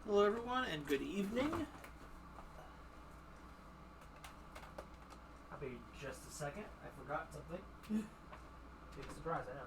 Hello, everyone, and good evening. I'll be just a second. I forgot something. Big surprise, I know.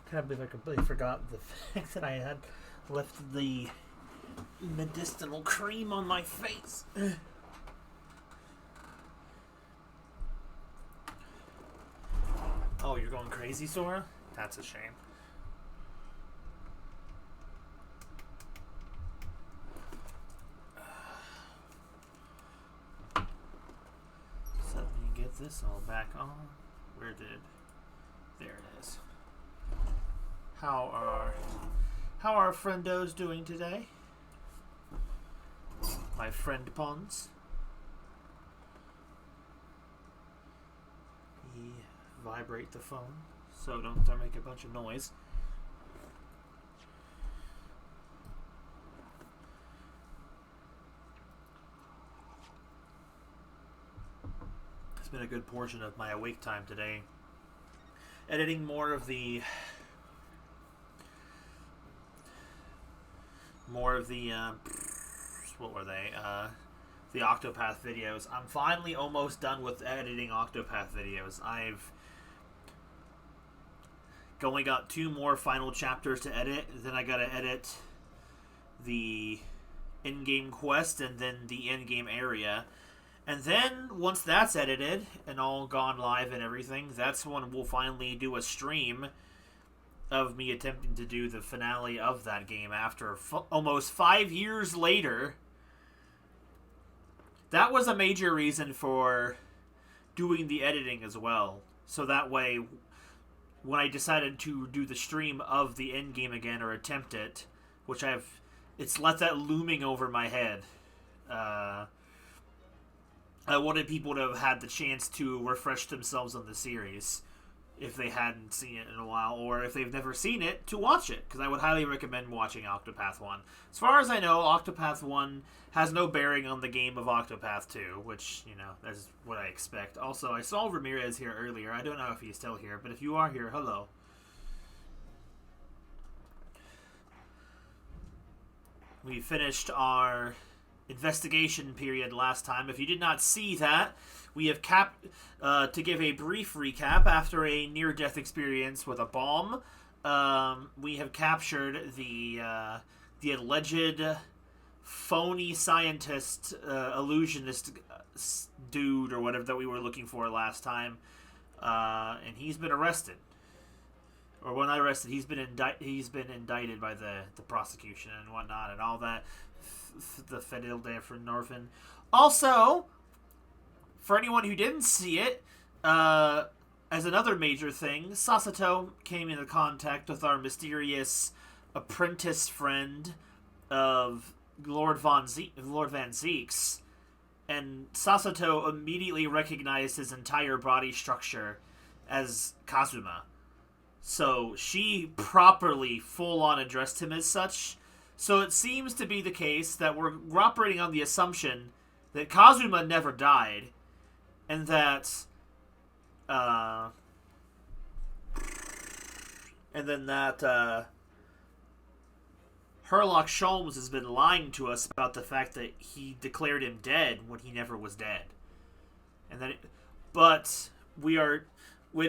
Can't believe I completely forgot the fact that I had left the medicinal cream on my face. Oh, you're going crazy, Sora? That's a shame. So let me get this all back on. There it is. How are friendos doing today? My friend Pons. Vibrate the phone so don't make a bunch of noise. It's been a good portion of my awake time today. Editing more of the what were they? The Octopath videos. I'm finally almost done with editing Octopath videos. I've only got 2 more final chapters to edit. Then I gotta edit the in-game quest and then the in-game area. And then, once that's edited and all gone live and everything, that's when we'll finally do a stream of me attempting to do the finale of that game after almost 5 years later. That was a major reason for doing the editing as well. So that way, when I decided to do the stream of the endgame again, or attempt it, which it's left that looming over my head. I wanted people to have had the chance to refresh themselves on the series if they hadn't seen it in a while, or if they've never seen it, to watch it, because I would highly recommend watching Octopath 1. As far as I know, Octopath 1 has no bearing on the game of Octopath 2, which, that's what I expect. Also, I saw Ramirez here earlier. I don't know if he's still here, but if you are here, hello. We finished our investigation period last time. If you did not see that, we have to give a brief recap, after a near-death experience with a bomb, we have captured the alleged phony scientist, illusionist dude or whatever that we were looking for last time, and he's been arrested. Or, well, not arrested, he's been indicted by the prosecution and whatnot and all that. The Fedil de for Norfin. Also, for anyone who didn't see it, as another major thing, Sasato came into contact with our mysterious apprentice friend of Lord Van Zeeks, and Sasato immediately recognized his entire body structure as Kazuma. So she properly, full-on addressed him as such. So it seems to be the case that we're operating on the assumption that Kazuma never died, and that, Herlock Sholmes has been lying to us about the fact that he declared him dead when he never was dead. It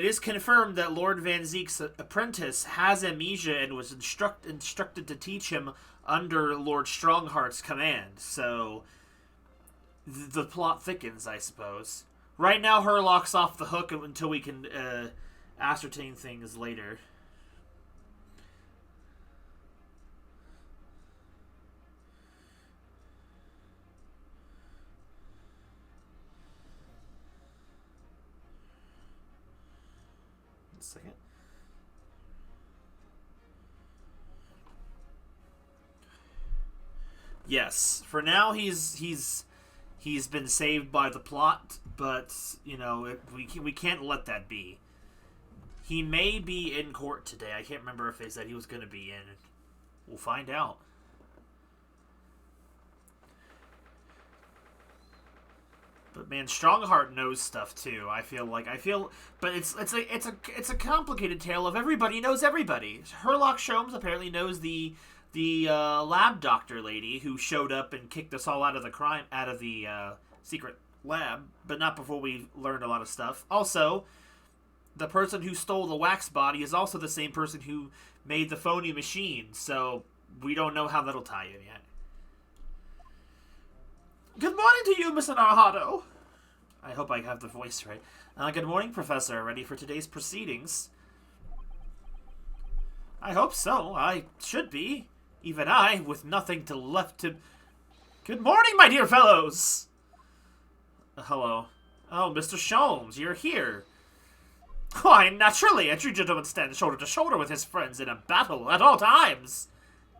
is confirmed that Lord Van Zeek's apprentice has amnesia and was instructed to teach him under Lord Strongheart's command. So the plot thickens, I suppose. Right now, Herlock's off the hook until we can ascertain things later. A second. Yes, for now he's been saved by the plot, but you know we can't let that be. He may be in court today. I can't remember if they said he was going to be in. We'll find out. But man, Strongheart knows stuff too. I feel, but it's a complicated tale of everybody knows everybody. Herlock Sholmes apparently knows the lab doctor lady who showed up and kicked us all out of the secret lab, but not before we learned a lot of stuff. Also, the person who stole the wax body is also the same person who made the phony machine, so we don't know how that'll tie in yet. Good morning to you, Mr. Naruhado. I hope I have the voice right. Good morning, Professor. Ready for today's proceedings? I hope so. I should be. Even I, with nothing to left to... Good morning, my dear fellows! Hello. Oh, Mr. Sholmes, you're here. Why, naturally, a true gentleman stands shoulder to shoulder with his friends in a battle at all times.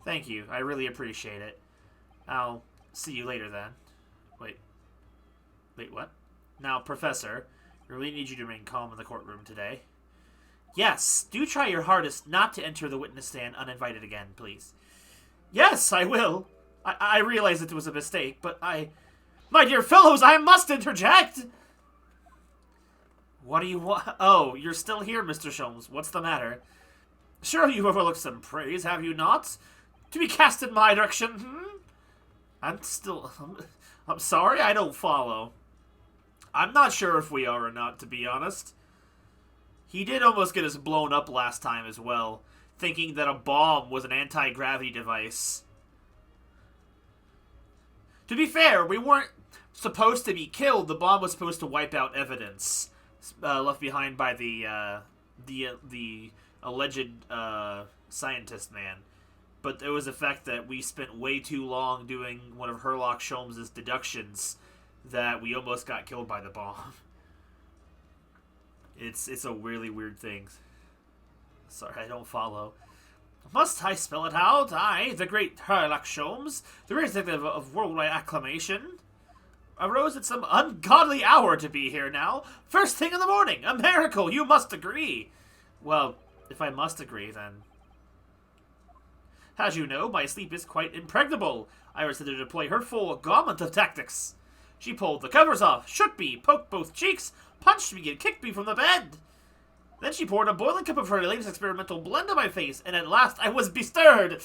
Thank you. I really appreciate it. I'll see you later, then. Wait, what? Now, Professor, I really need you to remain calm in the courtroom today. Yes, do try your hardest not to enter the witness stand uninvited again, please. Yes, I will. I realize it was a mistake, but My dear fellows, I must interject! What do you want? Oh, you're still here, Mr. Sholmes. What's the matter? Surely you've overlooked some praise, have you not? To be cast in my direction, I'm sorry, I don't follow. I'm not sure if we are or not, to be honest. He did almost get us blown up last time as well, thinking that a bomb was an anti-gravity device. To be fair, we weren't supposed to be killed. The bomb was supposed to wipe out evidence left behind by the alleged scientist man. But there was the fact that we spent way too long doing one of Herlock Sholmes' deductions that we almost got killed by the bomb. It's a really weird thing. Sorry, I don't follow. Must I spell it out? I, the great Herlock Sholmes, the great detective of worldwide acclamation, arose at some ungodly hour to be here now. First thing in the morning. A miracle, you must agree. Well, if I must agree, then... As you know, my sleep is quite impregnable. Iris had to deploy her full gauntlet of tactics. She pulled the covers off, shook me, poked both cheeks, punched me, and kicked me from the bed. Then she poured a boiling cup of her latest experimental blend on my face, and at last I was bestirred.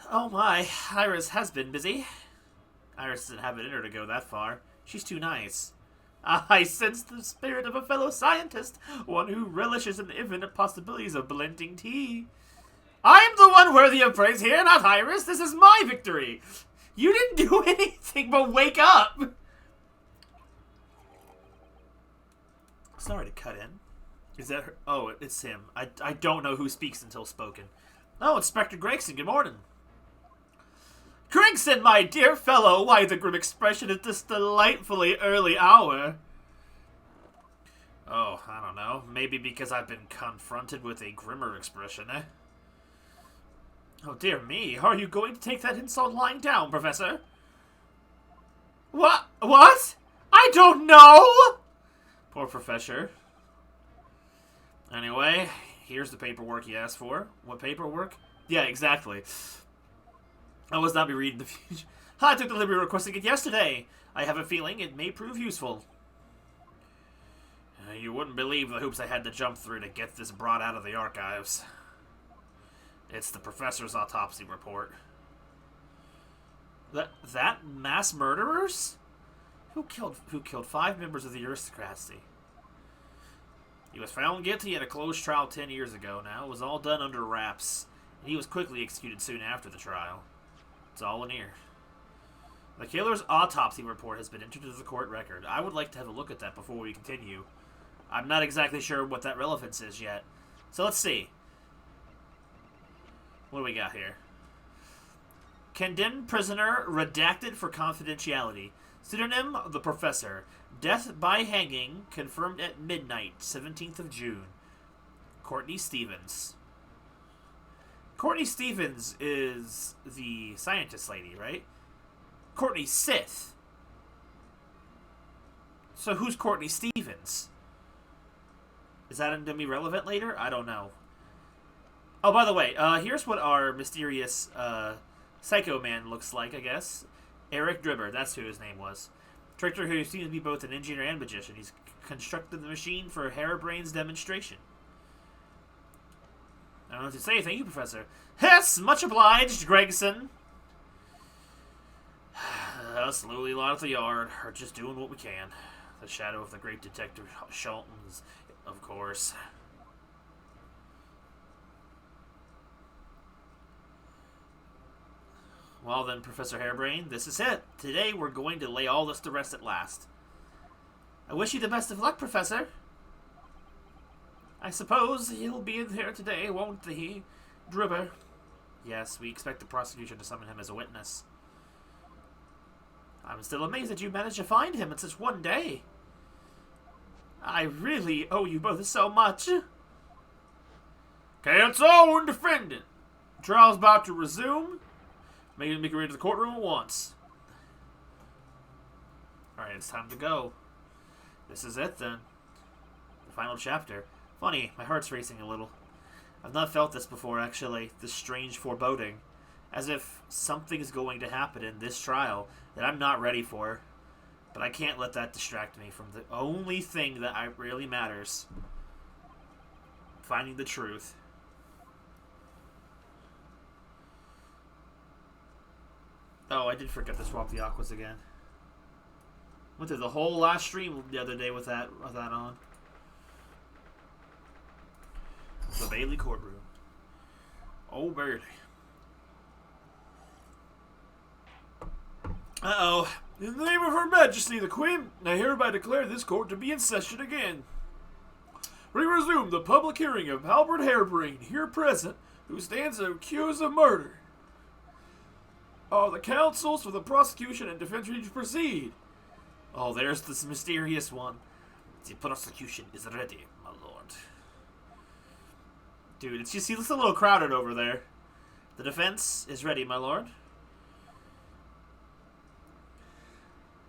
Oh my, Iris has been busy. Iris doesn't have it in her to go that far. She's too nice. I sense the spirit of a fellow scientist, one who relishes in the infinite possibilities of blending tea. I'm the one worthy of praise here, not Iris. This is my victory. You didn't do anything but wake up. Sorry to cut in. Is that her? Oh, it's him. I don't know who speaks until spoken. Oh, Inspector Gregson, good morning. Gregson, my dear fellow, why the grim expression at this delightfully early hour? Oh, I don't know. Maybe because I've been confronted with a grimmer expression, eh? Oh, dear me. Are you going to take that insult lying down, Professor? What? I don't know! Poor Professor. Anyway, here's the paperwork you asked for. What paperwork? Yeah, exactly. I must not be reading the future. I took the liberty of requesting it yesterday. I have a feeling it may prove useful. You wouldn't believe the hoops I had to jump through to get this brought out of the archives. It's the professor's autopsy report. That mass murderers? Who killed 5 members of the aristocracy? He was found guilty in a closed trial 10 years ago now. It was all done under wraps. And he was quickly executed soon after the trial. It's all in here. The killer's autopsy report has been entered into the court record. I would like to have a look at that before we continue. I'm not exactly sure what that relevance is yet. So let's see. What do we got here? Condemned prisoner redacted for confidentiality. Pseudonym, the professor. Death by hanging, confirmed at midnight, 17th of June. Courtney Stevens. Courtney Stevens is the scientist lady, right? Courtney Sith. So who's Courtney Stevens? Is that going to be relevant later? I don't know. Oh, by the way, here's what our mysterious Psycho Man looks like, I guess. Eric Dribber, that's who his name was. Trickster who seems to be both an engineer and magician. He's constructed the machine for Harebrain's demonstration. I don't know what to say. Thank you, Professor. Yes, much obliged, Gregson. Slowly lot of the yard, are just doing what we can. The shadow of the great detective Shelton's, of course. Well then, Professor Harebrain, this is it. Today we're going to lay all this to rest at last. I wish you the best of luck, Professor. I suppose he'll be in here today, won't he, Dribber? Yes, we expect the prosecution to summon him as a witness. I'm still amazed that you managed to find him in such one day. I really owe you both so much. Can't own defendant. Trial's about to resume. Make your way to the courtroom at once. Alright, it's time to go. This is it then. The final chapter. Funny, my heart's racing a little. I've not felt this before, actually. This strange foreboding. As if something's going to happen in this trial that I'm not ready for. But I can't let that distract me from the only thing that really matters. Finding the truth. Oh, I did forget to swap the aquas again. Went through the whole last stream the other day with that on. The Bailey courtroom. Oh, Bailey. Uh-oh. In the name of Her Majesty the Queen, I hereby declare this court to be in session again. We resume the public hearing of Albert Harebrain, here present, who stands accused of murder. All the counsels for the prosecution and defense ready to proceed. Oh, there's this mysterious one. The prosecution is ready, my lord. Dude, it's just, it's a little crowded over there. The defense is ready, my lord.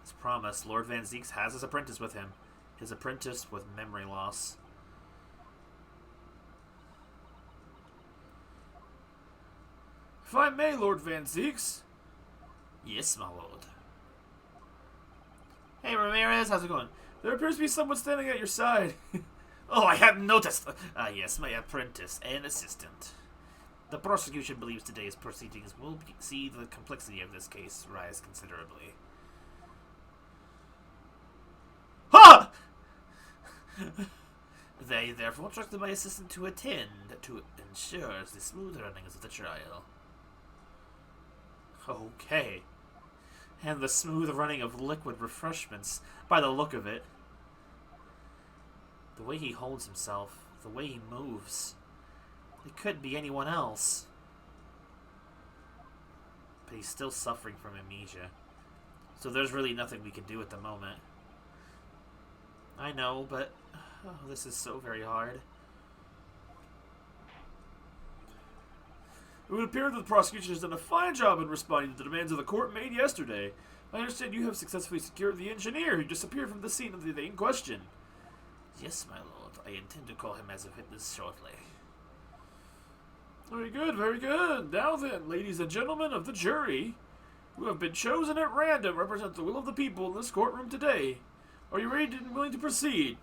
As promised, Lord Van Zieks has his apprentice with him. His apprentice with memory loss. If I may, Lord Van Zieks. Yes, my lord. Hey, Ramirez, how's it going? There appears to be someone standing at your side. Oh, I hadn't noticed. Yes, my apprentice and assistant. The prosecution believes today's proceedings will see the complexity of this case rise considerably. Ha! They therefore instructed my assistant to attend to ensure the smooth running of the trial. Okay. And the smooth running of liquid refreshments, by the look of it. The way he holds himself, the way he moves. It could be anyone else. But he's still suffering from amnesia. So there's really nothing we can do at the moment. I know, but this is so very hard. It would appear that the prosecution has done a fine job in responding to the demands of the court made yesterday. I understand you have successfully secured the engineer who disappeared from the scene of the day in question. Yes, my lord. I intend to call him as a witness shortly. Very good, very good. Now then, ladies and gentlemen of the jury, who have been chosen at random to represent the will of the people in this courtroom today, are you ready and willing to proceed?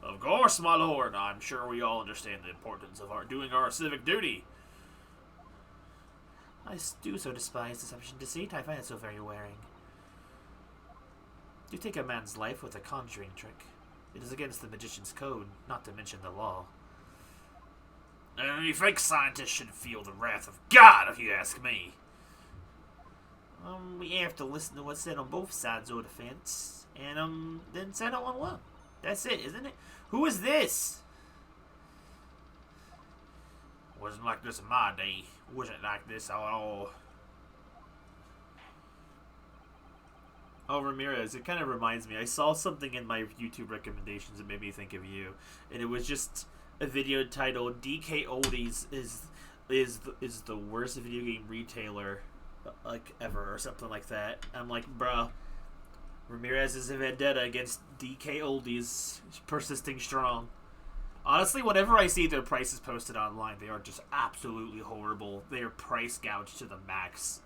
Of course, my lord. I'm sure we all understand the importance of doing our civic duty. I do so despise deception and deceit. I find it so very wearing. You take a man's life with a conjuring trick. It is against the magician's code, not to mention the law. Any fake scientist should feel the wrath of God, if you ask me. We have to listen to what's said on both sides of the fence, and then settle on one. That's it, isn't it? Who is this? Wasn't like this in my day. Wasn't like this at all. Oh, Ramirez, it kind of reminds me. I saw something in my YouTube recommendations that made me think of you, and it was just a video titled "DK Oldies is the worst video game retailer like ever" or something like that. I'm like, bruh, Ramirez is a vendetta against DK Oldies, persisting strong. Honestly, whenever I see their prices posted online, they are just absolutely horrible. They are price gouged to the max.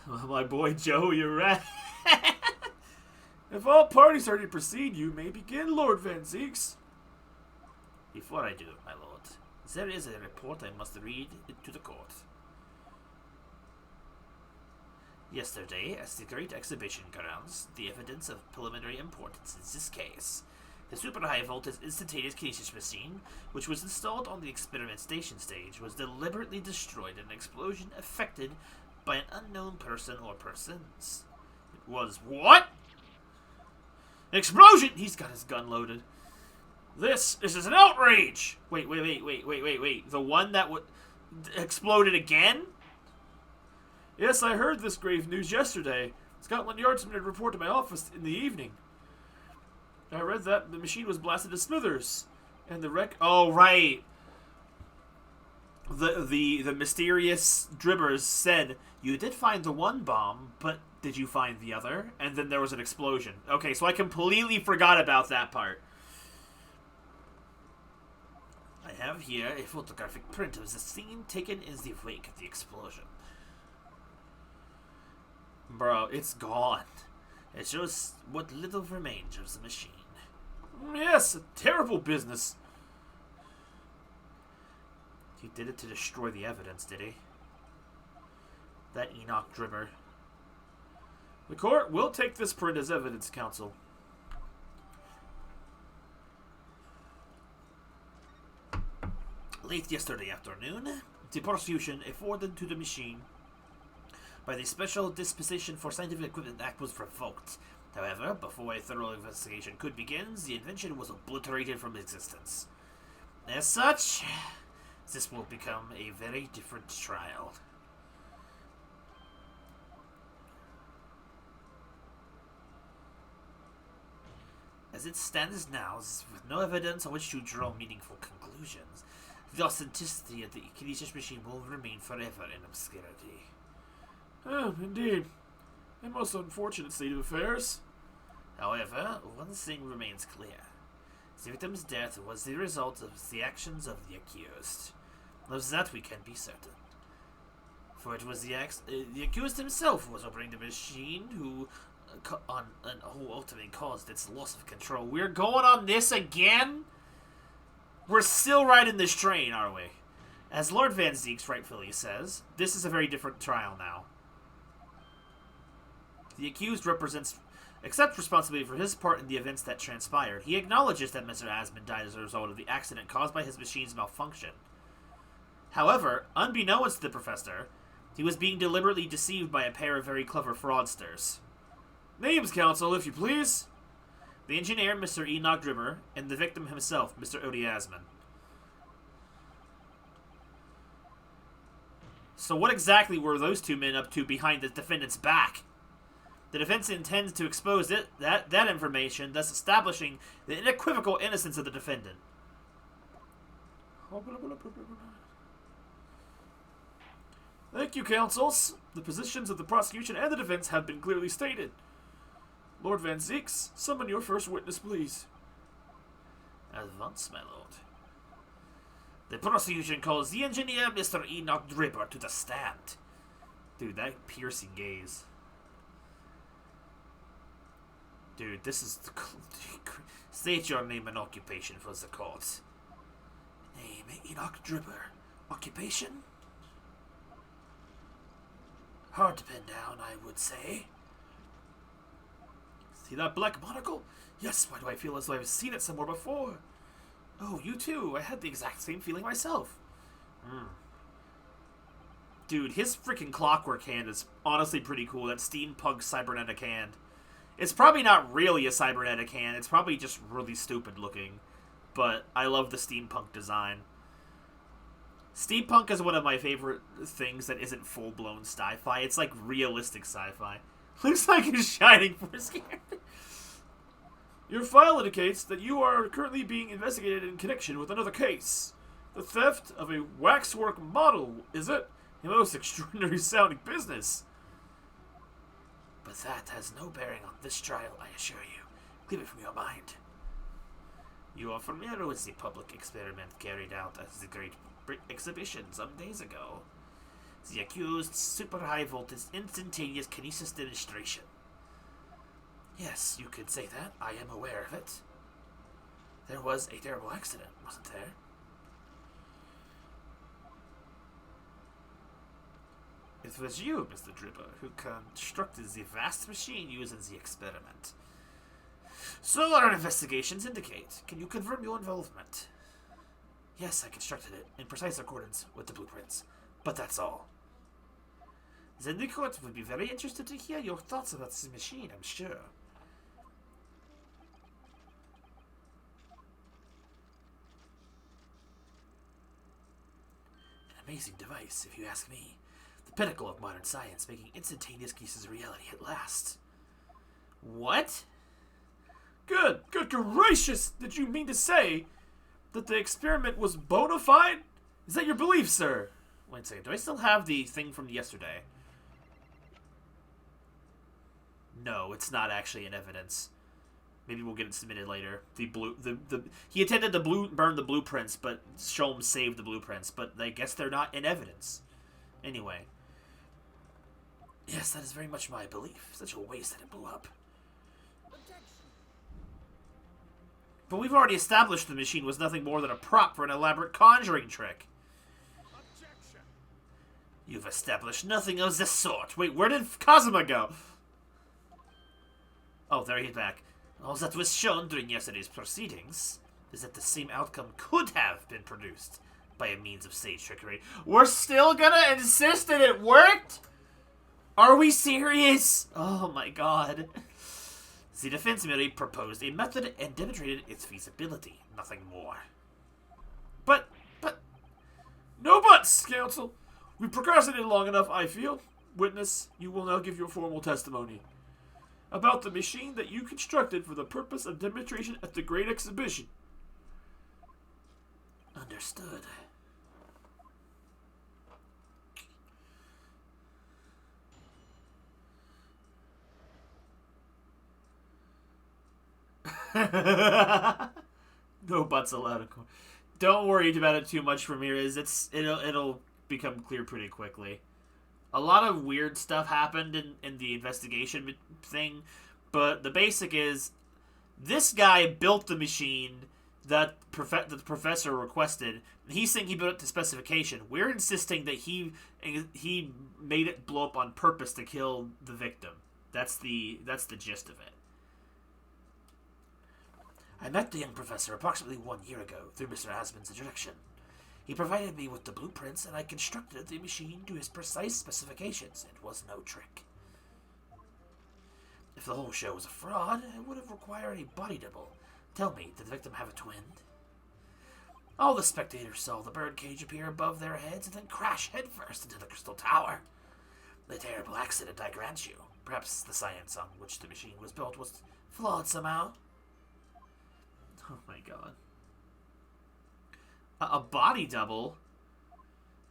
My boy Joe, you're right. If all parties are to proceed, you may begin, Lord Van Zieks. Before I do, my lord, there is a report I must read to the court. Yesterday, as the great exhibition grounds, the evidence of preliminary importance in this case. The super high voltage instantaneous kinesis machine, which was installed on the experimentation stage, was deliberately destroyed in an explosion effected by an unknown person or persons. It was what? An explosion! He's got his gun loaded. This is an outrage! Wait. The one that exploded again? Yes, I heard this grave news yesterday. Scotland Yard's made a report to my office in the evening. I read that the machine was blasted to smithers, and the wreck. Oh, right. The mysterious dribbers said you did find the one bomb, but did you find the other? And then there was an explosion. Okay, so I completely forgot about that part. I have here a photographic print of the scene taken in the wake of the explosion. Bro, it's gone. It shows what little remains of the machine. Yes, a terrible business. He did it to destroy the evidence, did he? That Enoch Dribber. The court will take this print as evidence, counsel. Late yesterday afternoon, the prosecution afforded to the machine by the Special Disposition for Scientific Equipment Act was revoked. However, before a thorough investigation could begin, the invention was obliterated from existence. As such, this will become a very different trial. As it stands now, with no evidence on which to draw meaningful conclusions, the authenticity of the kinesis machine will remain forever in obscurity. Oh, indeed. A most unfortunate state of affairs. However, one thing remains clear. The victim's death was the result of the actions of the accused. Of that we can be certain. For it was the accused himself who was operating the machine who ultimately caused its loss of control. We're going on this again? We're still riding this train, are we? As Lord Van Zieks rightfully says, this is a very different trial now. The accused accepts responsibility for his part in the events that transpired. He acknowledges that Mr. Asmund died as a result of the accident caused by his machine's malfunction. However, unbeknownst to the professor, he was being deliberately deceived by a pair of very clever fraudsters. Names, counsel, if you please. The engineer, Mr. Enoch Dribber, and the victim himself, Mr. Odie Asmund. So what exactly were those two men up to behind the defendant's back? The defense intends to expose that information, thus establishing the unequivocal innocence of the defendant. Thank you, counsels. The positions of the prosecution and the defense have been clearly stated. Lord Van Zieks, summon your first witness, please. At once, my lord. The prosecution calls the engineer, Mr. Enoch Dribber, to the stand. Dude, that piercing gaze. Dude, this is the... State your name and occupation for the court. Name, Enoch Dribber. Occupation? Hard to pin down, I would say. See that black monocle? Yes, why do I feel as though I've seen it somewhere before? Oh, you too. I had the exact same feeling myself. Dude, his freaking clockwork hand is honestly pretty cool. That steampunk cybernetic hand. It's probably not really a cybernetic hand. It's probably just really stupid looking. But I love the steampunk design. Steampunk is one of my favorite things that isn't full-blown sci-fi. It's like realistic sci-fi. Looks like a shining force character. Your file indicates that you are currently being investigated in connection with another case. The theft of a waxwork model, is it? A most extraordinary sounding business. But that has no bearing on this trial, I assure you. Clear it from your mind. You are familiar with the public experiment carried out at the Great Exhibition some days ago. The accused super high voltage instantaneous kinesis demonstration. Yes, you could say that. I am aware of it. There was a terrible accident, wasn't there? It was you, Mr. Dripper, who constructed the vast machine used in the experiment. So our investigations indicate. Can you confirm your involvement? Yes, I constructed it, in precise accordance with the blueprints. But that's all. Then the court would be very interested to hear your thoughts about this machine, I'm sure. An amazing device, if you ask me. The pinnacle of modern science, making instantaneous cases a reality at last. What? Good gracious! Did you mean to say that the experiment was bona fide? Is that your belief, sir? Wait a second, do I still have the thing from yesterday? No, it's not actually in evidence. Maybe we'll get it submitted later. He intended to burn the blueprints, but Sholm saved the blueprints, but I guess they're not in evidence. Anyway. Yes, that is very much my belief. Such a waste that it blew up. But we've already established the machine was nothing more than a prop for an elaborate conjuring trick. Objection. You've established nothing of the sort. Wait, where did Kazuma go? Oh, there he's back. All that was shown during yesterday's proceedings is that the same outcome could have been produced by a means of stage trickery. We're still gonna insist that it worked? Are we serious? Oh my god. The defense merely proposed a method and demonstrated its feasibility. Nothing more. But... No buts, counsel. We procrastinated long enough, I feel. Witness, you will now give your formal testimony about the machine that you constructed for the purpose of demonstration at the Great Exhibition. Understood. No buts allowed. Don't worry about it too much, Ramirez. It'll become clear pretty quickly. A lot of weird stuff happened in the investigation thing, but the basic is this guy built the machine that the professor requested. He's saying he built it to specification. We're insisting that he made it blow up on purpose to kill the victim. That's the gist of it. I met the young professor approximately 1 year ago through Mr. Asman's introduction. He provided me with the blueprints, and I constructed the machine to his precise specifications. It was no trick. If the whole show was a fraud, it would have required a body double. Tell me, did the victim have a twin? All the spectators saw the birdcage appear above their heads and then crash headfirst into the crystal tower. The terrible accident, I grant you. Perhaps the science on which the machine was built was flawed somehow. Oh my god. A body double?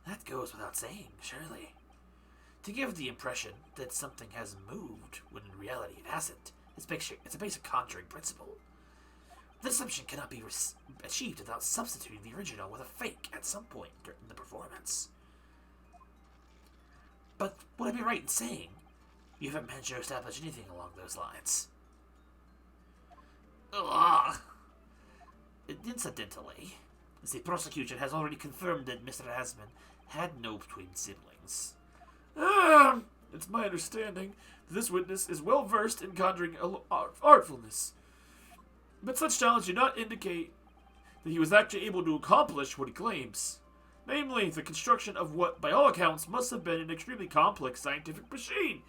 That goes without saying, surely. To give the impression that something has moved when in reality it hasn't, it's a basic conjuring principle. The deception cannot be achieved without substituting the original with a fake at some point during the performance. But would I be right in saying you haven't managed to establish anything along those lines? Ugh. Incidentally, the prosecution has already confirmed that Mr. Asman had no twin siblings. It's my understanding that this witness is well versed in conjuring artfulness. But such talents do not indicate that he was actually able to accomplish what he claims. Namely, the construction of what, by all accounts, must have been an extremely complex scientific machine.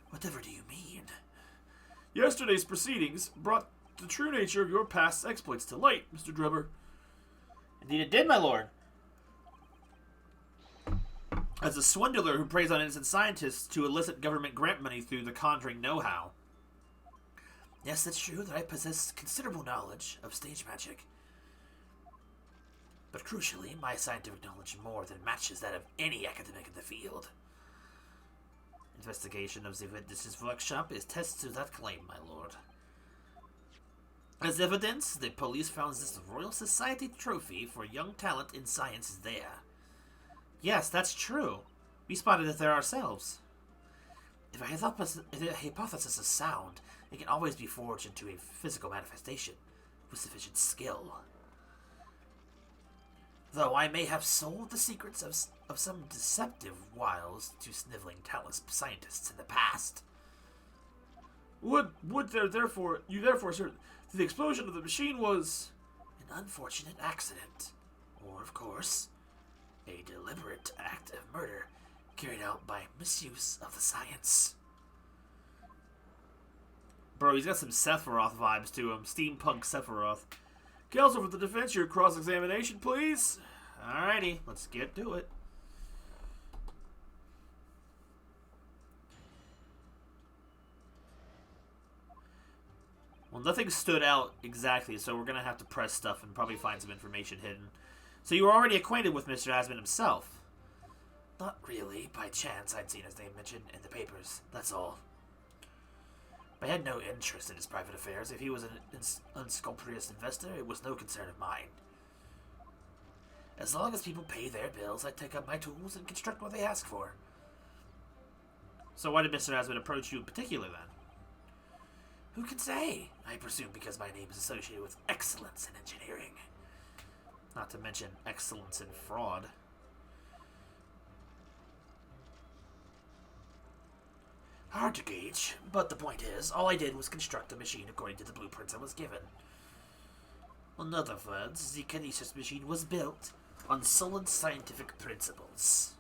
Whatever do you mean? Yesterday's proceedings brought the true nature of your past exploits to light, Mr. Drebber. Indeed it did, my lord. As a swindler who preys on innocent scientists to elicit government grant money through the conjuring know-how. Yes, it's true that I possess considerable knowledge of stage magic. But crucially, my scientific knowledge more than matches that of any academic in the field. Investigation of the witness's workshop is test to that claim, my lord. As evidence, the police found this Royal Society trophy for young talent in science there. Yes, that's true. We spotted it there ourselves. If a hypothesis is sound, it can always be forged into a physical manifestation with sufficient skill. Though I may have sold the secrets of some deceptive wiles to sniveling talus scientists in the past. You therefore assert that the explosion of the machine was an unfortunate accident, or, of course, a deliberate act of murder carried out by misuse of the science. Bro, he's got some Sephiroth vibes to him. Steampunk Sephiroth. Counsel for the defense, your cross-examination, please. Alrighty, let's get to it. Well, nothing stood out exactly, so we're going to have to press stuff and probably find some information hidden. So you were already acquainted with Mr. Asmund himself? Not really. By chance, I'd seen his name mentioned in the papers. That's all. I had no interest in his private affairs. If he was an unscrupulous investor, it was no concern of mine. As long as people pay their bills, I take up my tools and construct what they ask for. So why did Mr. Asmund approach you in particular, then? Who can say? I presume because my name is associated with excellence in engineering. Not to mention excellence in fraud. Hard to gauge, but the point is, all I did was construct a machine according to the blueprints I was given. In other words, the Kinesis machine was built on solid scientific principles.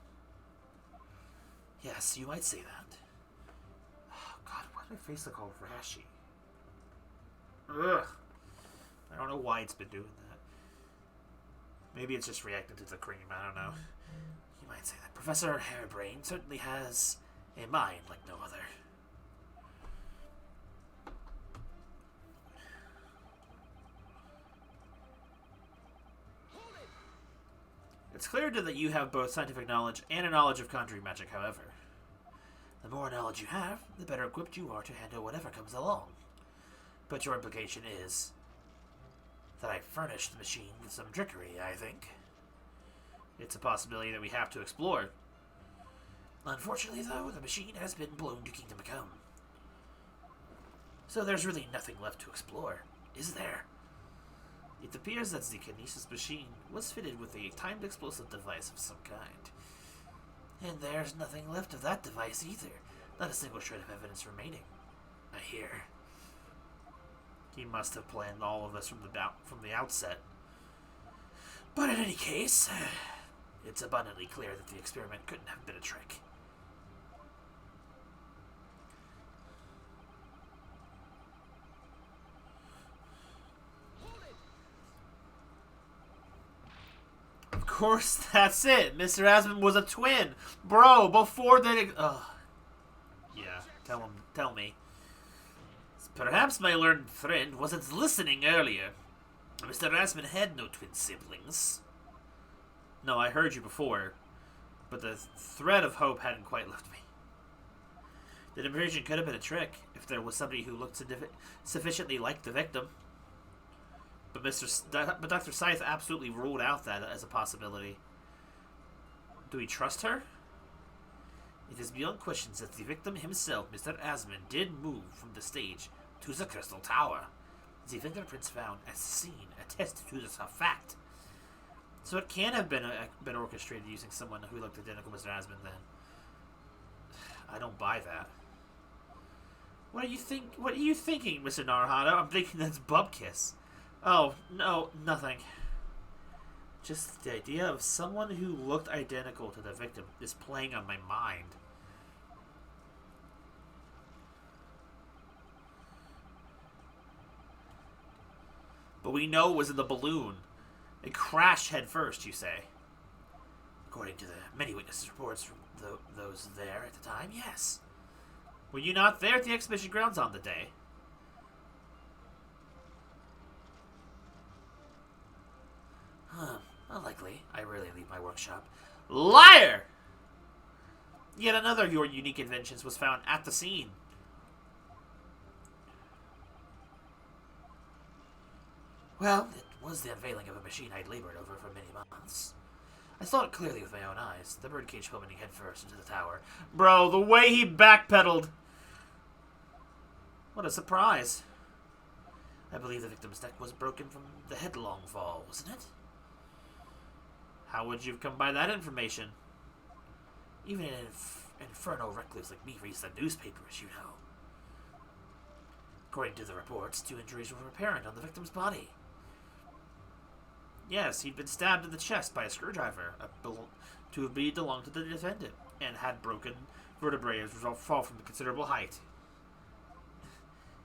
Yes, you might say that. Oh god, why does my face look all rashy? Ugh. I don't know why it's been doing that. Maybe it's just reacting to the cream, I don't know. You might say that. Professor Harebrain certainly has a mind like no other. It's clear that you have both scientific knowledge and a knowledge of conjuring magic, however. The more knowledge you have, the better equipped you are to handle whatever comes along. But your implication is that I furnished the machine with some trickery, I think. It's a possibility that we have to explore. Unfortunately, though, the machine has been blown to Kingdom Come. So there's really nothing left to explore, is there? It appears that the Kinesis machine was fitted with a timed explosive device of some kind. And there's nothing left of that device either. Not a single shred of evidence remaining. I hear. He must have planned all of this from the outset. But in any case, it's abundantly clear that the experiment couldn't have been a trick. Of course, that's it. Mr. Asmund was a twin. Bro, before they... Ugh. Yeah, tell me. Perhaps my learned friend wasn't listening earlier. Mr. Asmund had no twin siblings. No, I heard you before, but the thread of hope hadn't quite left me. The depression could have been a trick if there was somebody who looked sufficiently like the victim. But Dr. Scythe absolutely ruled out that as a possibility. Do we trust her? It is beyond questions that the victim himself, Mr. Asmund, did move from the stage to the Crystal Tower. The fingerprints found at the scene attest to this fact. So it can have been orchestrated using someone who looked identical to Mr. Asmund then. I don't buy that. What are you thinking, Mr. Naruhito? I'm thinking that's Bubkiss. Oh, no, nothing. Just the idea of someone who looked identical to the victim is playing on my mind. But we know it was in the balloon. It crashed head first, you say? According to the many witnesses' reports from those there at the time, yes. Were you not there at the exhibition grounds on the day? Unlikely. I rarely leave my workshop. Liar! Yet another of your unique inventions was found at the scene. Well, it was the unveiling of a machine I'd labored over for many months. I saw it clearly with my own eyes, the birdcage plummeting headfirst into the tower. Bro, the way he backpedaled! What a surprise. I believe the victim's neck was broken from the headlong fall, wasn't it? How would you have come by that information? Even an infernal recluse like me reads the newspapers, you know. According to the reports, 2 injuries were apparent on the victim's body. Yes, he'd been stabbed in the chest by a screwdriver, to have belonged to the defendant, and had broken vertebrae as a result of fall from a considerable height.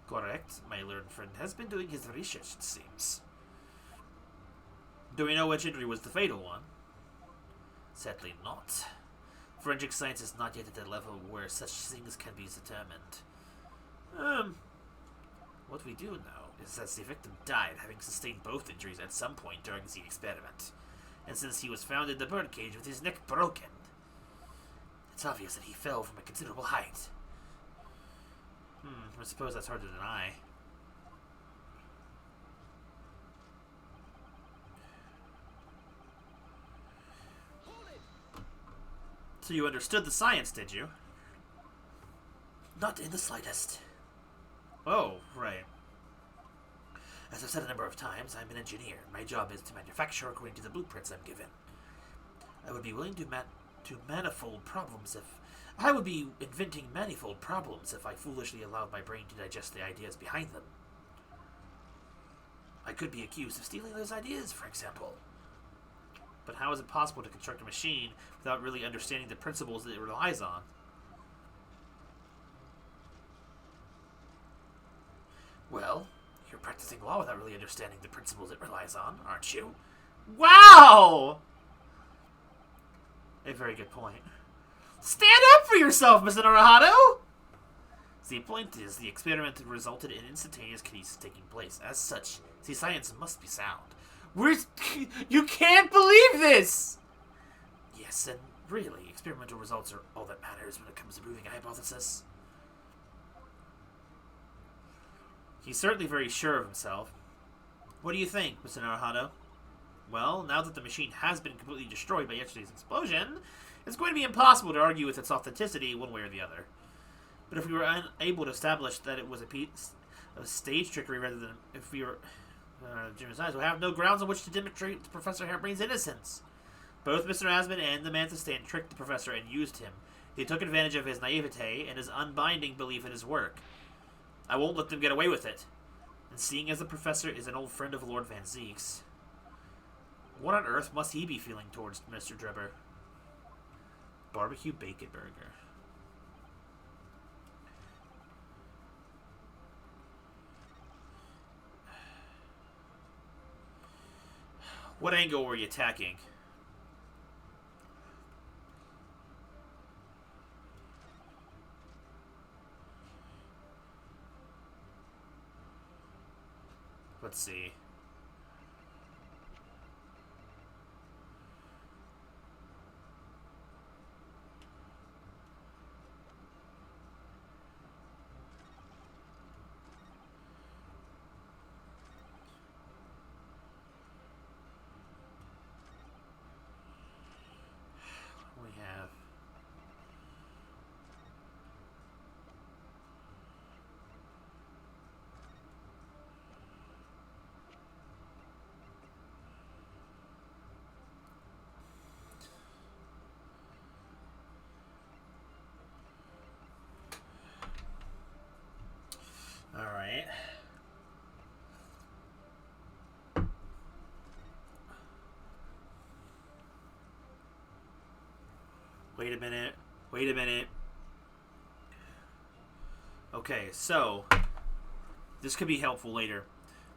Correct. My learned friend has been doing his research, it seems. Do we know which injury was the fatal one? Sadly not. Forensic science is not yet at the level where such things can be determined. What we do know is that the victim died having sustained both injuries at some point during the experiment. And since he was found in the birdcage with his neck broken, it's obvious that he fell from a considerable height. I suppose that's hard to deny. So you understood the science, did you? Not in the slightest. Oh, right. As I've said a number of times, I'm an engineer. My job is to manufacture according to the blueprints I'm given. I would be willing to manifold problems if... I would be inventing manifold problems if I foolishly allowed my brain to digest the ideas behind them. I could be accused of stealing those ideas, for example. But how is it possible to construct a machine without really understanding the principles that it relies on? Well, you're practicing law without really understanding the principles it relies on, aren't you? Wow! A very good point. Stand up for yourself, Mr. Naruhito! The point is, the experiment resulted in instantaneous kinesis taking place. As such, the science must be sound. You can't believe this! Yes, and really, experimental results are all that matters when it comes to proving a hypothesis. He's certainly very sure of himself. What do you think, Mr. Naruhito? Well, now that the machine has been completely destroyed by yesterday's explosion, it's going to be impossible to argue with its authenticity one way or the other. But if we were unable to establish that it was a piece of stage trickery rather than if we were... Jimmy Science will have no grounds on which to demonstrate Professor Harebrain's innocence. Both Mr. Asman and the Mantha Stand tricked the professor and used him. They took advantage of his naivete and his unbinding belief in his work. I won't let them get away with it. And seeing as the professor is an old friend of Lord Van Zieks, what on earth must he be feeling towards Mr. Drebber? Barbecue bacon burger. What angle were you attacking? Let's see. We have... Wait a minute. Okay, so this could be helpful later.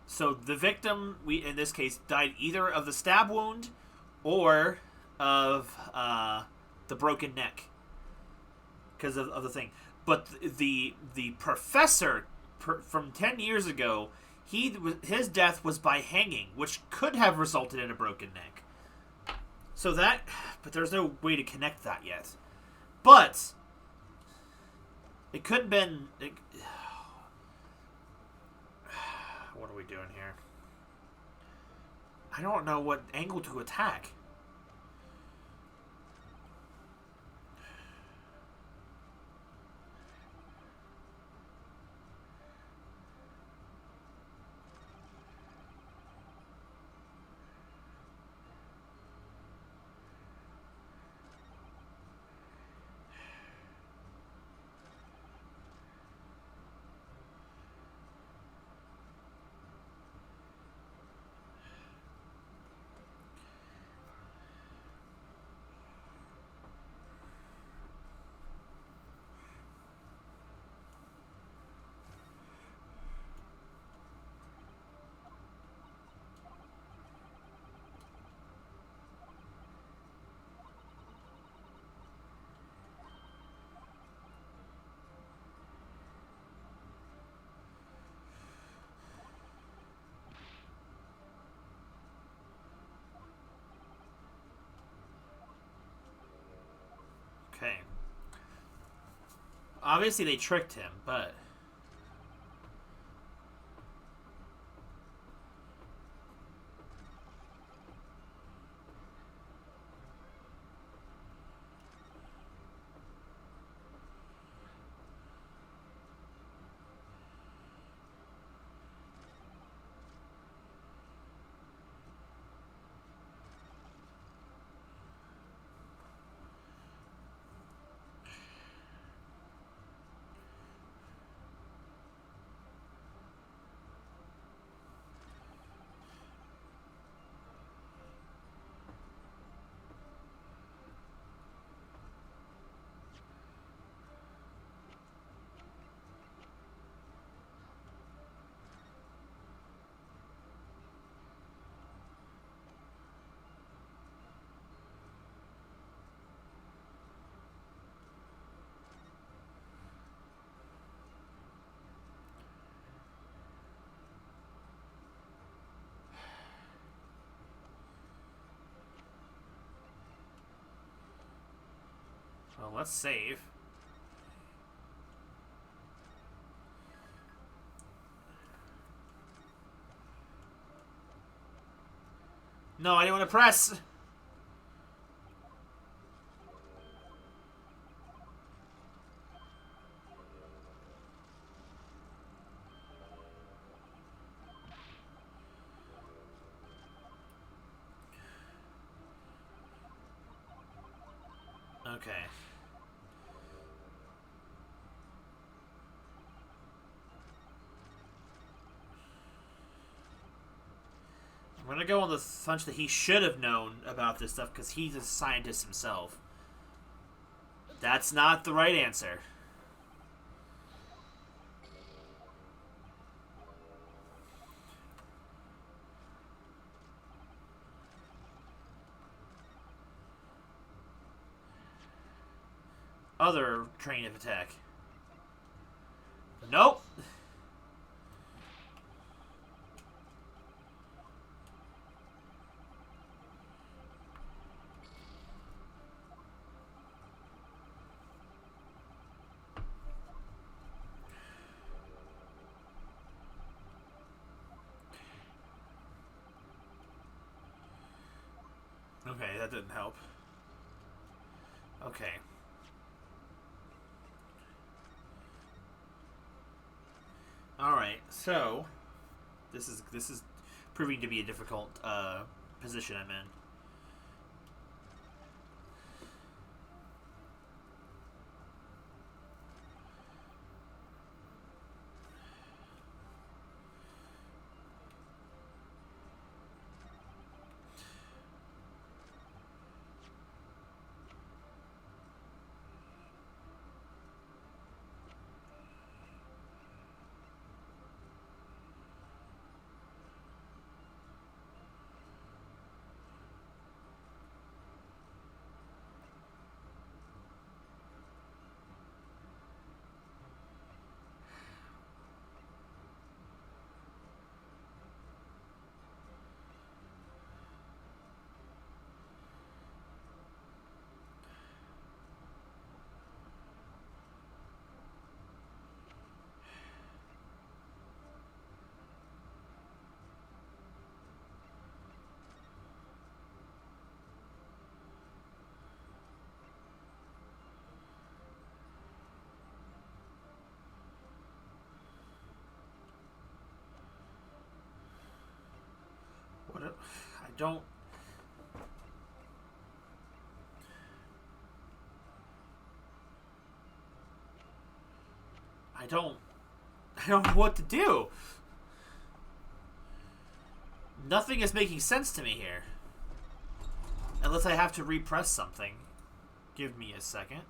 So the victim, we in this case, died either of the stab wound or of the broken neck because of the thing. But the professor from 10 years ago, his death was by hanging, which could have resulted in a broken neck. So but there's no way to connect that yet. But it could have been. What are we doing here? I don't know what angle to attack. Okay. Obviously, they tricked him, but. Well, let's save. No, I didn't want to press. Okay. I'm gonna go on the hunch that he should have known about this stuff because he's a scientist himself. That's not the right answer. Other train of attack. Nope. Okay, that didn't help. Okay. Alright, so this is proving to be a difficult position I'm in. don't... I don't know what to do. Nothing is making sense to me here. Unless I have to repress something. Give me a second.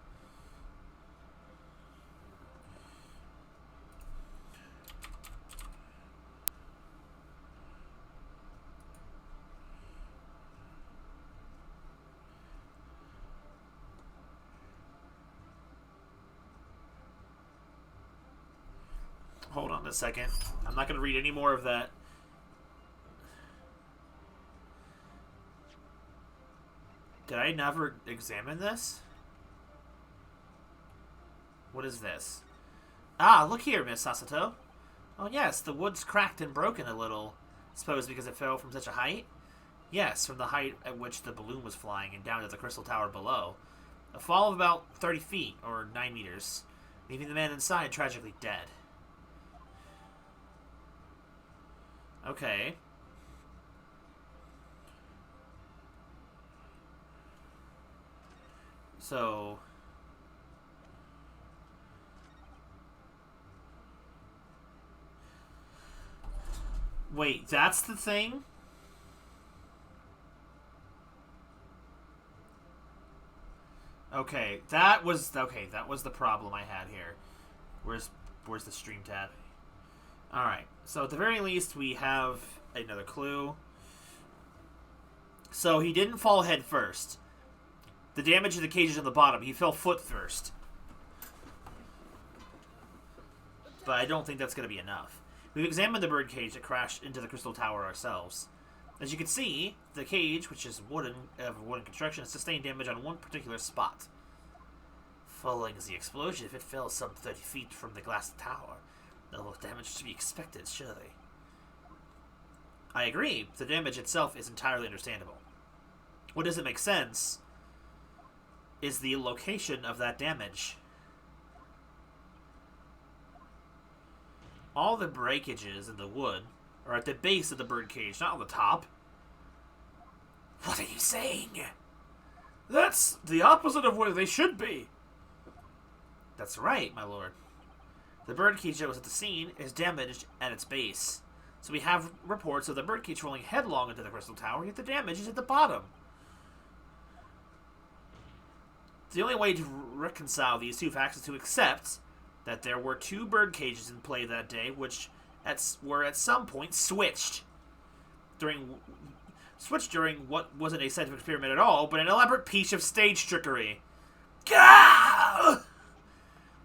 Hold on a second. I'm not going to read any more of that. Did I never examine this? What is this? Ah, look here, Miss Sasato. Oh yes, the wood's cracked and broken a little. Suppose because it fell from such a height? Yes, from the height at which the balloon was flying and down to the crystal tower below. A fall of about 30 feet, or 9 meters, leaving the man inside tragically dead. Okay. So... Wait, that's the thing? Okay, that was the problem I had here. Where's the stream tab? Alright, so at the very least we have another clue. So he didn't fall head first. The damage to the cage is on the bottom. He fell foot first. But I don't think that's going to be enough. We've examined the bird cage that crashed into the crystal tower ourselves. As you can see, the cage, which is wooden construction, has sustained damage on one particular spot. Following the explosion, if it fell some 30 feet from the glass tower, no damage to be expected, surely. I agree. The damage itself is entirely understandable. What doesn't make sense is the location of that damage. All the breakages in the wood are at the base of the bird cage, not on the top. What are you saying? That's the opposite of where they should be. That's right, my lord. The bird cage that was at the scene is damaged at its base. So we have reports of the bird cage rolling headlong into the crystal tower, yet the damage is at the bottom. The only way to reconcile these two facts is to accept that there were two bird cages in play that day, which were at some point switched during what wasn't a scientific experiment at all, but an elaborate piece of stage trickery. Gah!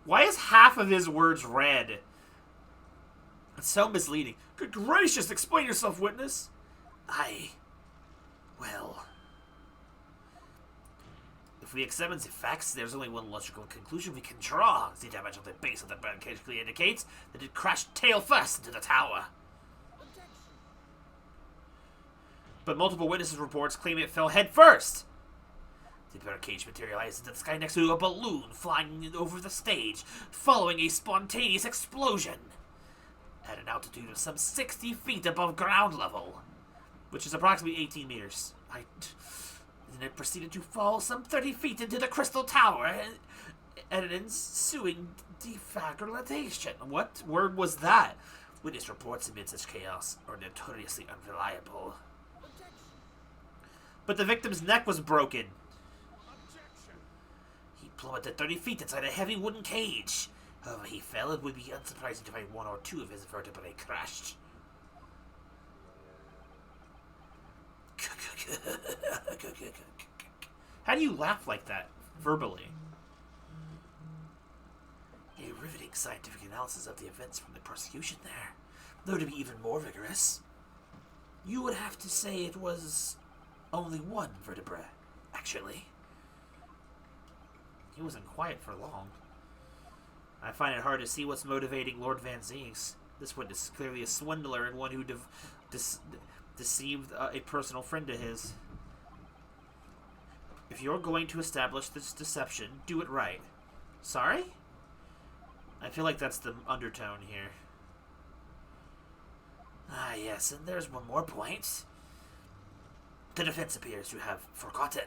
Why is half of his words red? It's so misleading. Good gracious, explain yourself, witness. Well... If we examine the facts, there's only one logical conclusion we can draw. The damage on the base of the bird cage clearly indicates that it crashed tail first into the tower. But multiple witnesses' reports claim it fell head first. The bird cage materialized into the sky next to a balloon flying over the stage, following a spontaneous explosion. At an altitude of some 60 feet above ground level, which is approximately 18 meters. Then it proceeded to fall some 30 feet into the crystal tower, and an ensuing defagulation. What word was that? Witness reports amid such chaos are notoriously unreliable. But the victim's neck was broken. He plummeted 30 feet inside a heavy wooden cage. However he fell, it would be unsurprising to find one or two of his vertebrae crashed. How do you laugh like that, verbally? A riveting scientific analysis of the events from the prosecution there. Though to be even more vigorous, you would have to say it was only one vertebra, actually. He wasn't quiet for long. I find it hard to see what's motivating Lord Van Zinks. This witness is clearly a swindler and one who deceived a personal friend of his. If you're going to establish this deception, do it right. Sorry? I feel like that's the undertone here. Ah, yes, and there's one more point. The defense appears to have forgotten.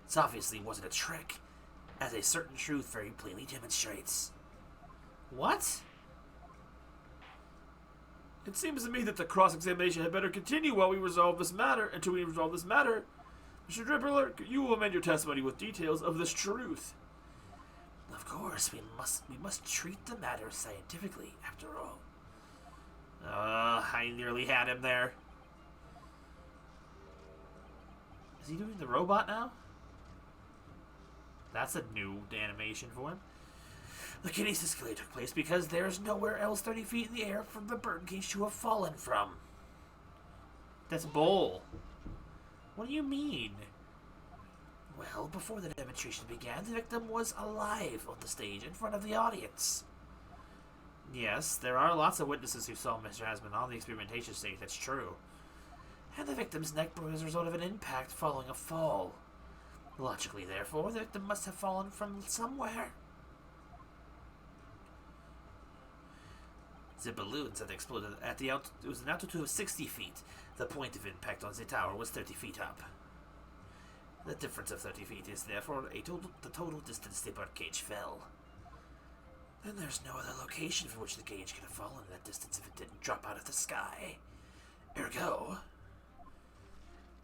This obviously wasn't a trick, as a certain truth very plainly demonstrates. What? It seems to me that the cross-examination had better continue while we resolve this matter. Until we resolve this matter, Mr. Dribbler, you will amend your testimony with details of this truth. Of course, we must treat the matter scientifically, after all. I nearly had him there. Is he doing the robot now? That's a new animation for him. The kinesis clearly took place because there is nowhere else 30 feet in the air from the birdcage to have fallen from. That's bull. What do you mean? Well, before the demonstration began, the victim was alive on the stage in front of the audience. Yes, there are lots of witnesses who saw Mr. Hasman on the experimentation stage, that's true. And the victim's neck broke as a result of an impact following a fall. Logically, therefore, the victim must have fallen from somewhere. The balloons that exploded at it was an altitude of 60 feet. The point of impact on the tower was 30 feet up. The difference of 30 feet is therefore the total distance the birdcage fell. Then there's no other location from which the cage could have fallen that distance if it didn't drop out of the sky. Ergo,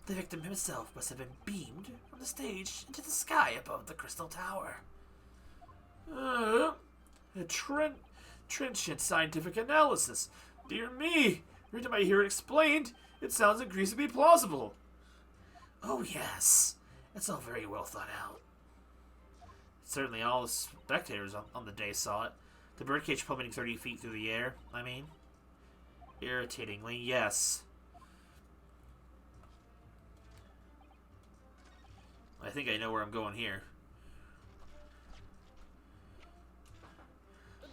the victim himself must have been beamed from the stage into the sky above the crystal tower. A trenchant scientific analysis. Dear me, every time I hear it explained, it sounds increasingly plausible. Oh yes, it's all very well thought out. Certainly all the spectators on the day saw it. The birdcage plummeting 30 feet through the air, I mean. Irritatingly, yes. I think I know where I'm going here.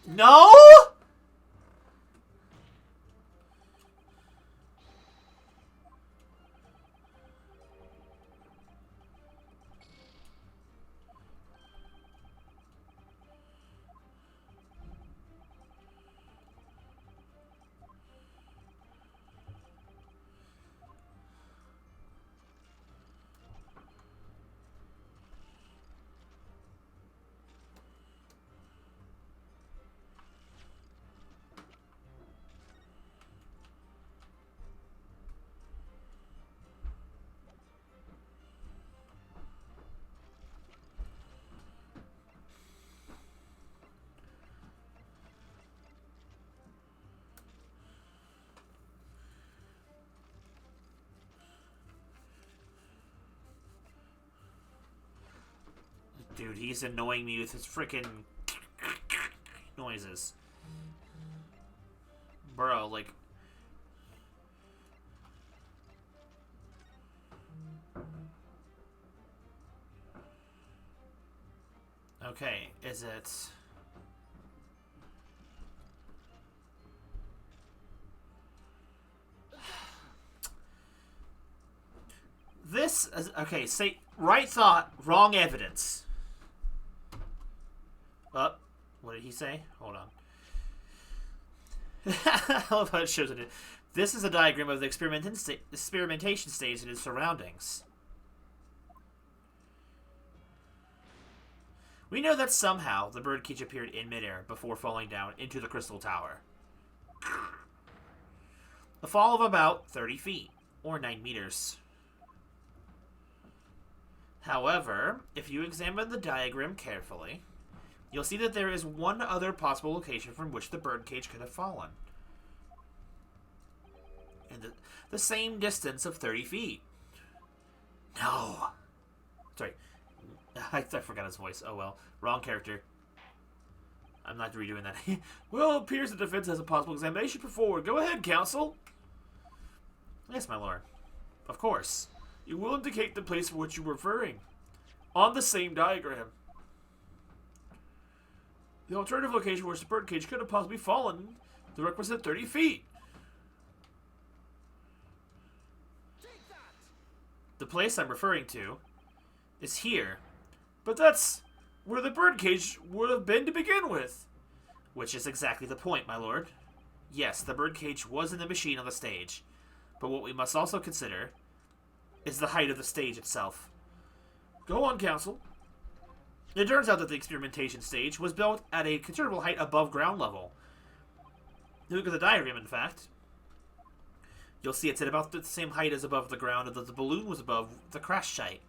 No?! Dude, he's annoying me with his freaking noises. Bro, like... Okay, is it... This is... Okay, say... Right thought, wrong evidence. What did he say? Hold on. I love how it shows it. This is a diagram of the experimentation stage and its surroundings. We know that somehow the birdcage appeared in midair before falling down into the crystal tower. A fall of about 30 feet, or 9 meters. However, if you examine the diagram carefully, you'll see that there is one other possible location from which the birdcage could have fallen. And the same distance of 30 feet. No. Sorry. I forgot his voice. Oh well. Wrong character. I'm not redoing that. Well, it appears the defense has a possible examination put forward. Go ahead, counsel. Yes, my lord. Of course. You will indicate the place for which you were referring. On the same diagram. The alternative location where the birdcage could have possibly fallen the requisite 30 feet. The place I'm referring to is here. But that's where the birdcage would have been to begin with. Which is exactly the point, my lord. Yes, the birdcage was in the machine on the stage. But what we must also consider is the height of the stage itself. Go on, Counsel. It turns out that the experimentation stage was built at a considerable height above ground level. Look at the diagram, in fact. You'll see it's at about the same height as above the ground, and that the balloon was above the crash site.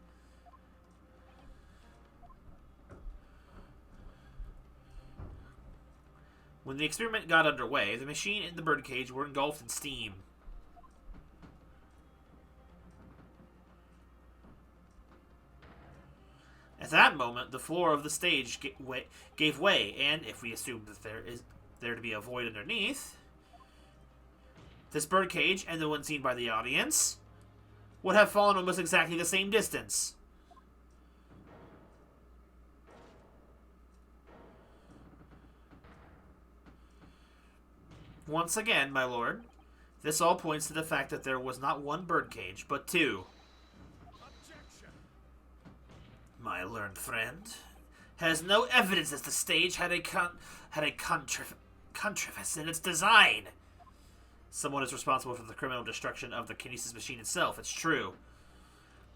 When the experiment got underway, the machine and the birdcage were engulfed in steam. At that moment, the floor of the stage gave way, and if we assume that there to be a void underneath, this birdcage and the one seen by the audience would have fallen almost exactly the same distance. Once again, my lord, this all points to the fact that there was not one birdcage, but two. Objection. My learned friend has no evidence that the stage had a contrivance in its design. Someone is responsible for the criminal destruction of the kinesis machine itself, it's true.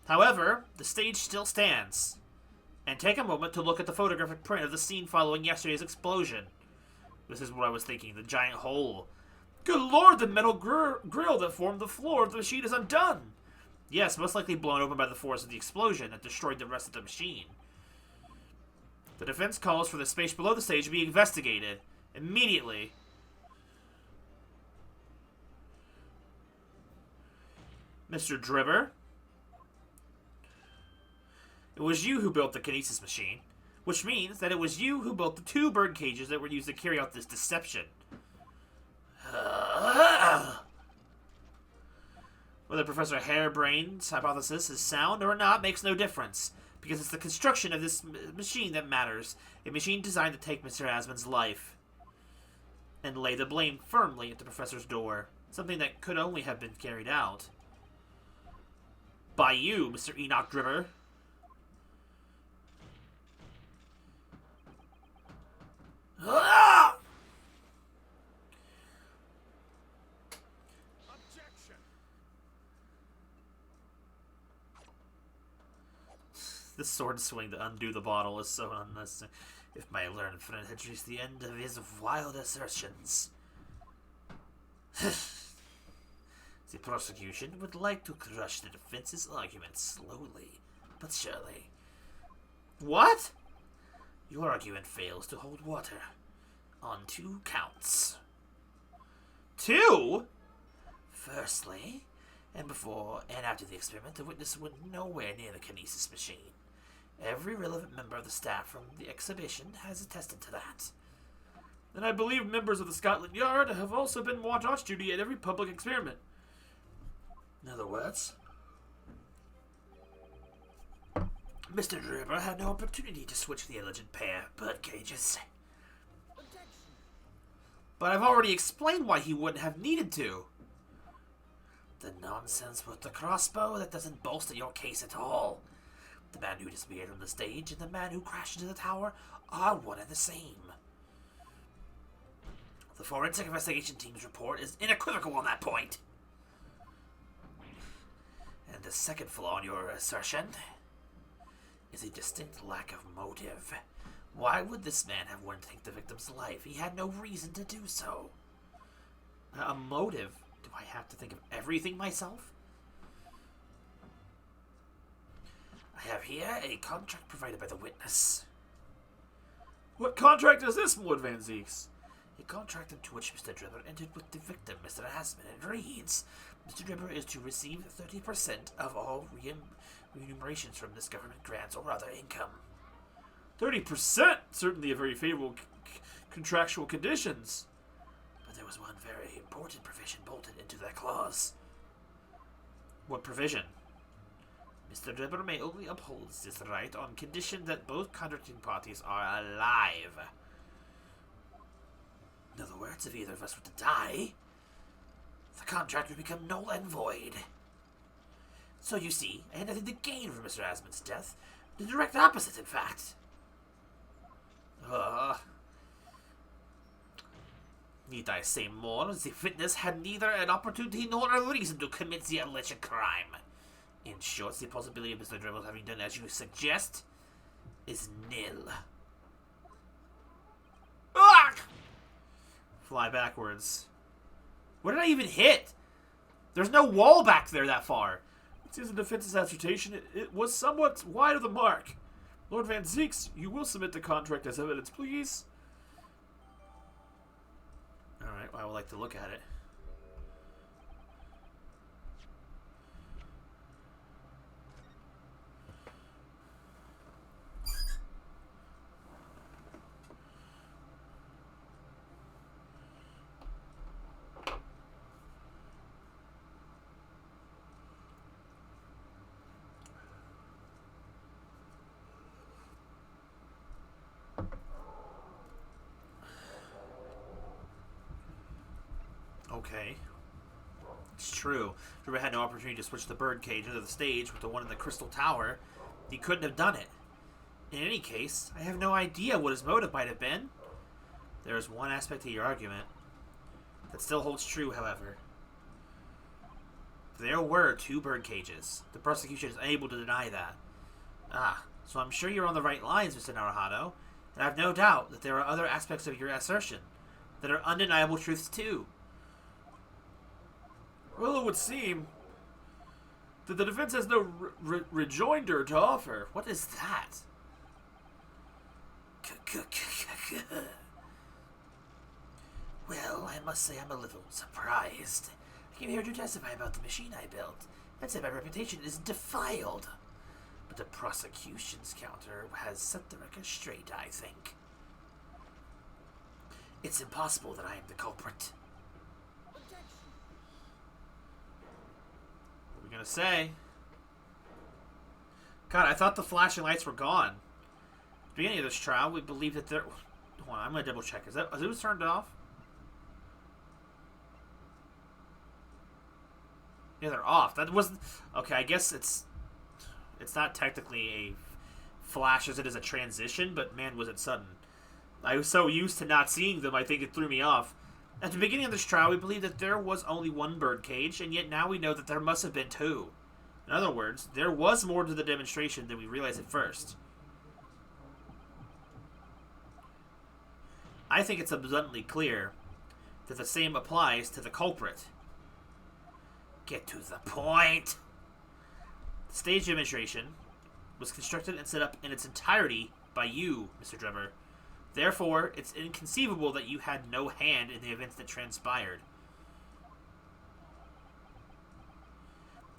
However, the stage still stands. And take a moment to look at the photographic print of the scene following yesterday's explosion. This is what I was thinking, the giant hole. Good lord, the metal grill that formed the floor of the machine is undone. Yes, most likely blown open by the force of the explosion that destroyed the rest of the machine. The defense calls for the space below the stage to be investigated immediately. Mr. Dribber, it was you who built the kinesis machine, which means that it was you who built the two bird cages that were used to carry out this deception. Whether Professor Harebrain's hypothesis is sound or not makes no difference, because it's the construction of this machine that matters, a machine designed to take Mr. Asmon's life, and lay the blame firmly at the Professor's door, something that could only have been carried out by you, Mr. Enoch Dribber. Objection. This sword swing to undo the bottle is so unnecessary. If my learned friend had reached the end of his wild assertions. The prosecution would like to crush the defense's arguments slowly, but surely. What? Your argument fails to hold water on 2 counts. 2? Firstly, and before and after the experiment, the witness went nowhere near the kinesis machine. Every relevant member of the staff from the exhibition has attested to that. And I believe members of the Scotland Yard have also been watch duty at every public experiment. In other words, Mr. Dribber had no opportunity to switch the alleged pair bird cages. But I've already explained why he wouldn't have needed to. The nonsense with the crossbow, that doesn't bolster your case at all. The man who disappeared from the stage and the man who crashed into the tower are one and the same. The forensic investigation team's report is unequivocal on that point. And the second flaw in your assertion is a distinct lack of motive. Why would this man have wanted to take the victim's life? He had no reason to do so. A motive? Do I have to think of everything myself? I have here a contract provided by the witness. What contract is this, Lord Van Zeeks? A contract into which Mr. Dribber entered with the victim, Mr. Asmon, and reads, Mr. Dribber is to receive 30% of all remunerations from this government grants or other income. 30%? Certainly a very favorable contractual conditions. But there was one very important provision bolted into that clause. What provision? Mr. Dribber may only uphold this right on condition that both contracting parties are alive. In other words, if either of us were to die, the contract would become null and void. So you see, I had nothing to gain from Mr. Asmon's death. The direct opposite, in fact. Need I say more? The witness had neither an opportunity nor a reason to commit the alleged crime. In short, the possibility of Mr. Dribble having done as you suggest is nil. Ah! Fly backwards. What did I even hit? There's no wall back there that far. It seems the defense's assertion it was somewhat wide of the mark. Lord Van Zeeks, you will submit the contract as evidence, please. Alright, I would like to look at it. Okay. It's true. Dribber had no opportunity to switch the birdcage into the stage with the one in the Crystal Tower. He couldn't have done it. In any case, I have no idea what his motive might have been. There is one aspect to your argument that still holds true, however. There were 2 birdcages. The prosecution is unable to deny that. Ah, so I'm sure you're on the right lines, Mr. Naruhado, and I have no doubt that there are other aspects of your assertion that are undeniable truths too. Well, it would seem that the defense has no rejoinder to offer. What is that? Well, I must say I'm a little surprised. I came here to testify about the machine I built. I'd say my reputation is defiled. But the prosecution's counter has set the record straight, I think. It's impossible that I am the culprit. What are we gonna say? God, I thought the flashing lights were gone. At the beginning of this trial, we believed that there... Hold on, I'm gonna double check. Is it turned off? Yeah, they're off. That wasn't... Okay, I guess it's not technically a flash as it is a transition, but man, was it sudden. I was so used to not seeing them, I think it threw me off. At the beginning of this trial, we believed that there was only 1 birdcage, and yet now we know that there must have been 2. In other words, there was more to the demonstration than we realized at first. I think it's abundantly clear that the same applies to the culprit. Get to the point. The stage demonstration was constructed and set up in its entirety by you, Mr. Dribber. Therefore, it's inconceivable that you had no hand in the events that transpired.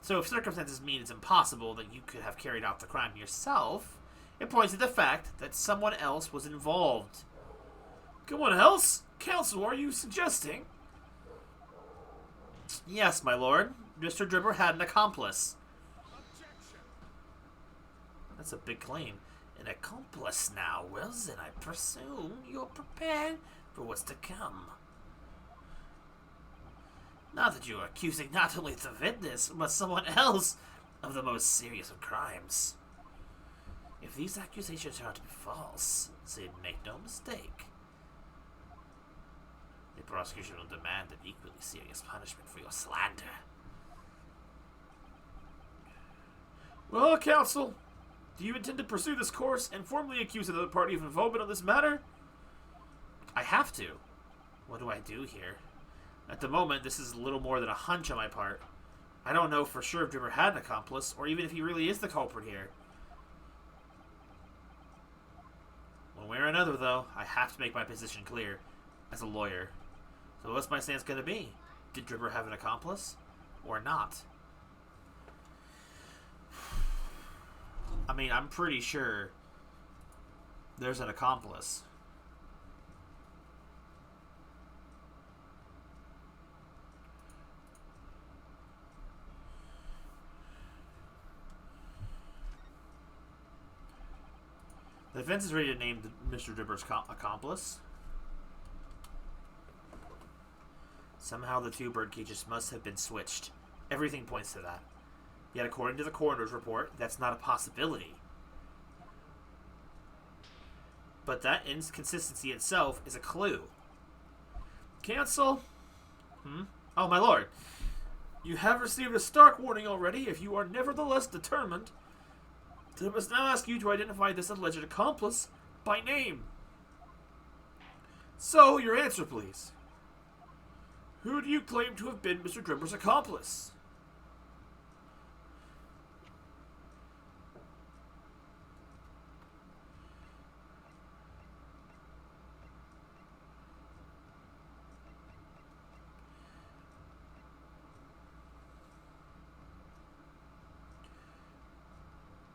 So if circumstances mean it's impossible that you could have carried out the crime yourself, it points to the fact that someone else was involved. Someone else? Counsel, are you suggesting? Yes, my lord. Mr. Dribber had an accomplice. Objection. That's a big claim. An accomplice now, Wilson. I presume you're prepared for what's to come. Not that you're accusing not only the witness, but someone else of the most serious of crimes. If these accusations are to be false, then make no mistake. The prosecution will demand an equally serious punishment for your slander. Well, counsel, do you intend to pursue this course and formally accuse another party of involvement in this matter? I have to. What do I do here? At the moment, this is a little more than a hunch on my part. I don't know for sure if Dribber had an accomplice, or even if he really is the culprit here. One way or another, though, I have to make my position clear as a lawyer. So what's my stance going to be? Did Dribber have an accomplice? Or not? I mean, I'm pretty sure there's an accomplice. The defense is ready to name Mr. Dribber's accomplice. Somehow the 2 birdcages must have been switched. Everything points to that. Yet according to the coroner's report, that's not a possibility. But that inconsistency itself is a clue. Counsel? Oh, my lord. You have received a stark warning already. If you are nevertheless determined, then I must now ask you to identify this alleged accomplice by name. So, your answer, please. Who do you claim to have been Mr. Drimmer's accomplice?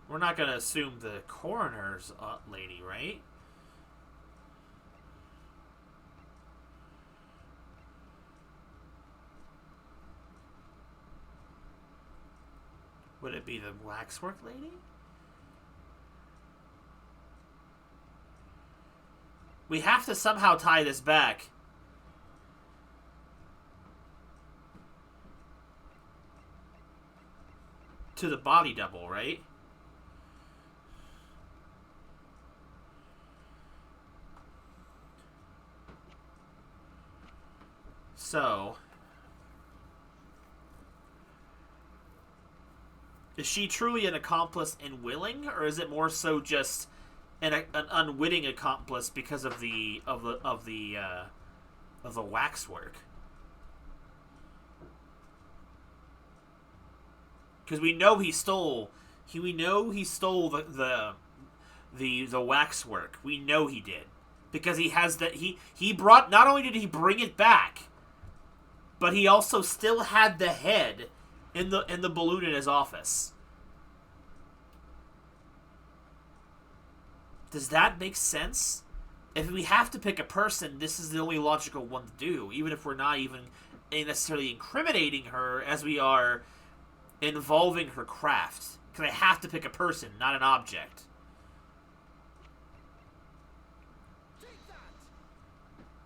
We're not going to assume the coroner's lady, right? Would it be the waxwork lady? We have to somehow tie this back. To the body double, right? So, is she truly an accomplice in willing, or is it more so just an unwitting accomplice because of the waxwork? Because we know he stole the waxwork. We know he did because he has that he brought. Not only did he bring it back, but he also still had the head in the balloon in his office. Does that make sense? If we have to pick a person, this is the only logical one to do, even if we're not even necessarily incriminating her as we are involving her craft. Because I have to pick a person, not an object.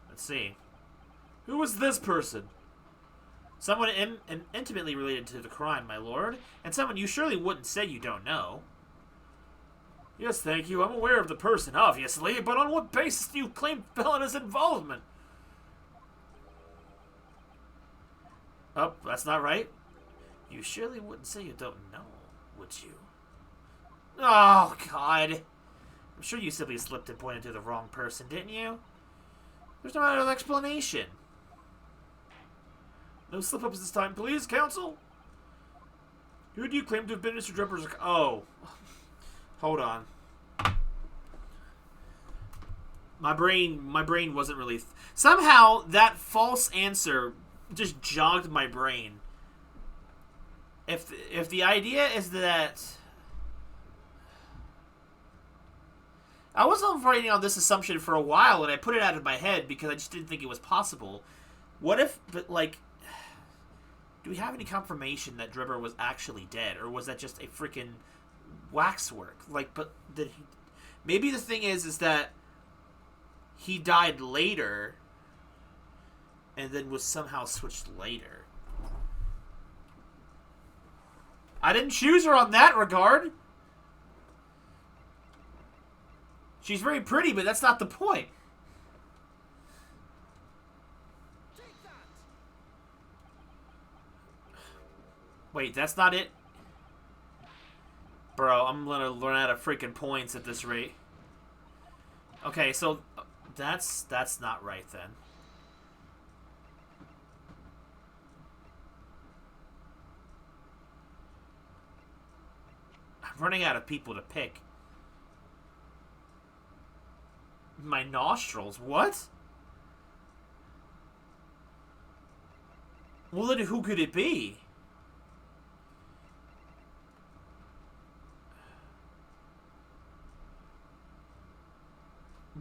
Let's see. Who was this person? Someone intimately related to the crime, my lord, and someone you surely wouldn't say you don't know. Yes, thank you. I'm aware of the person, obviously, but on what basis do you claim Felena's involvement? Oh, that's not right. You surely wouldn't say you don't know, would you? Oh, God. I'm sure you simply slipped and pointed to the wrong person, didn't you? There's no other explanation. No slip-ups this time, please, counsel. Who do you claim to have been Mr. Drimmer's... Oh. Hold on. My brain wasn't really... Somehow, that false answer just jogged my brain. If the idea is that... I was operating on this assumption for a while, and I put it out of my head because I just didn't think it was possible. What if, but like... Do we have any confirmation that Drimmer was actually dead? Or was that just a freaking waxwork? Like, but did he... Maybe the thing is that he died later and then was somehow switched later. I didn't choose her on that regard. She's very pretty, but that's not the point. Wait, that's not it? Bro, I'm gonna run out of freaking points at this rate. Okay, so that's not right then. I'm running out of people to pick. My nostrils? What? Well, then who could it be?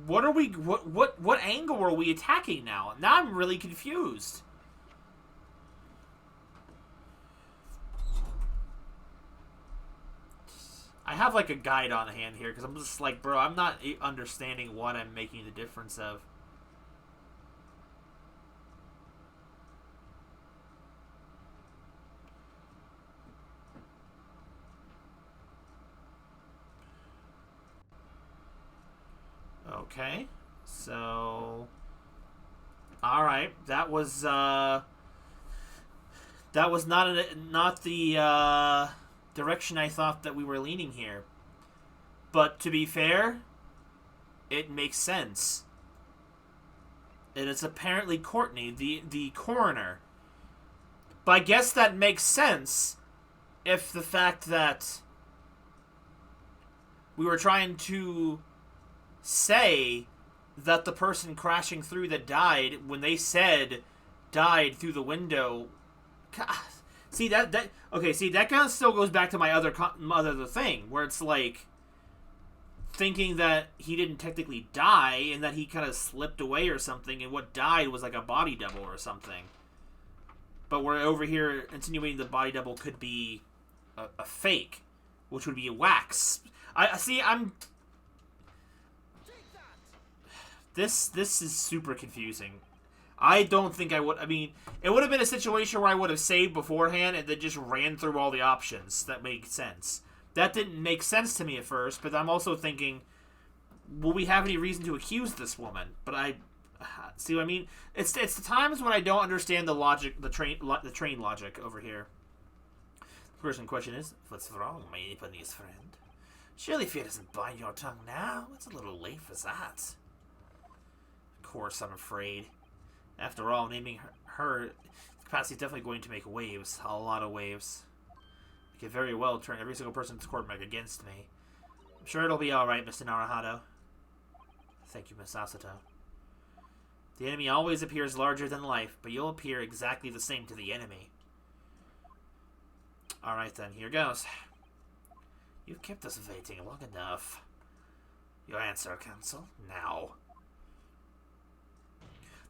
What are we... What angle are we attacking now? Now I'm really confused. I have like a guide on hand here because I'm just like, bro, I'm not understanding what I'm making the difference of. Okay, so... Alright, that was That was not the direction I thought that we were leaning here. But to be fair, it makes sense. It is apparently Courtney, the coroner. But I guess that makes sense if the fact that we were trying to say that the person crashing through that died, when they said died through the window. God, see that kind of still goes back to my other thing, where it's like thinking that he didn't technically die and that he kind of slipped away or something, and what died was like a body double or something. But we're over here insinuating the body double could be a fake, which would be a wax. This is super confusing. I don't think I would. I mean, it would have been a situation where I would have saved beforehand and then just ran through all the options. That made sense. That didn't make sense to me at first, but I'm also thinking, will we have any reason to accuse this woman? But I see what I mean. It's the times when I don't understand the logic, the train logic over here. The person in question is, what's wrong, my Japanese friend? Surely fear doesn't bind your tongue now. It's a little late for that. Of course, I'm afraid. After all, naming her capacity is definitely going to make waves. A lot of waves. It could very well turn every single person in this court back against me. I'm sure it'll be alright, Mr. Naruhado. Thank you, Miss Asato. The enemy always appears larger than life, but you'll appear exactly the same to the enemy. Alright then, here goes. You've kept us waiting long enough. Your answer, Counsel, now.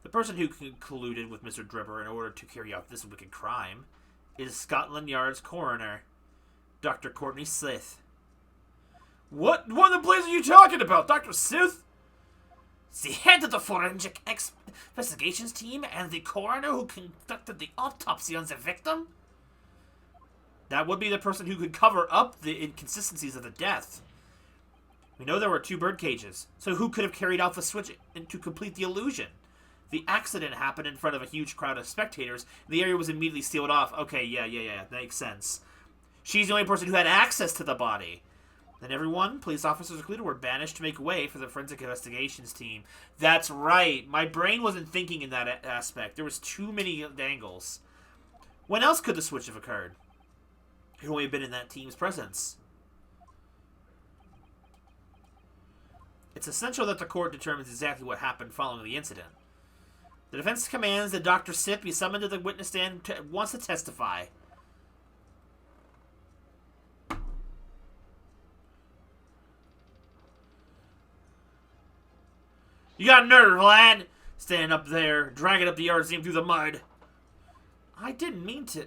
The person who colluded with Mr. Dribber in order to carry out this wicked crime is Scotland Yard's coroner, Dr. Courtney Sith. What in the blazes are you talking about, Dr. Sith? The head of the forensic investigations team and the coroner who conducted the autopsy on the victim? That would be the person who could cover up the inconsistencies of the death. We know there were 2 bird cages, so who could have carried out the switch to complete the illusion? The accident happened in front of a huge crowd of spectators. The area was immediately sealed off. Okay, yeah, makes sense. She's the only person who had access to the body. Then everyone, police officers included, were banished to make way for the forensic investigations team. That's right. My brain wasn't thinking in that aspect. There was too many angles. When else could the switch have occurred? It could only have been in that team's presence. It's essential that the court determines exactly what happened following the incident. The defense commands that Dr. Sith be summoned to the witness stand wants to testify. You got nerve, lad! Standing up there, dragging up the yard seam through the mud. I didn't mean to.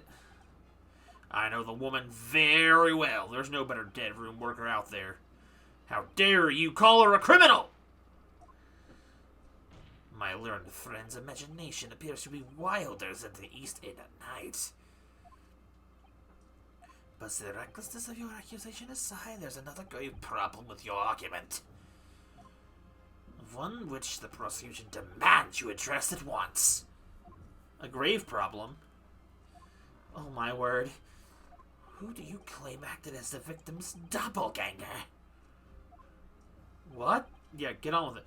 I know the woman very well. There's no better dead room worker out there. How dare you call her a criminal? My learned friend's imagination appears to be wilder than the East End at night. But the recklessness of your accusation aside, there's another grave problem with your argument. One which the prosecution demands you address at once. A grave problem? Oh my word. Who do you claim acted as the victim's doppelganger? What? Yeah, get on with it.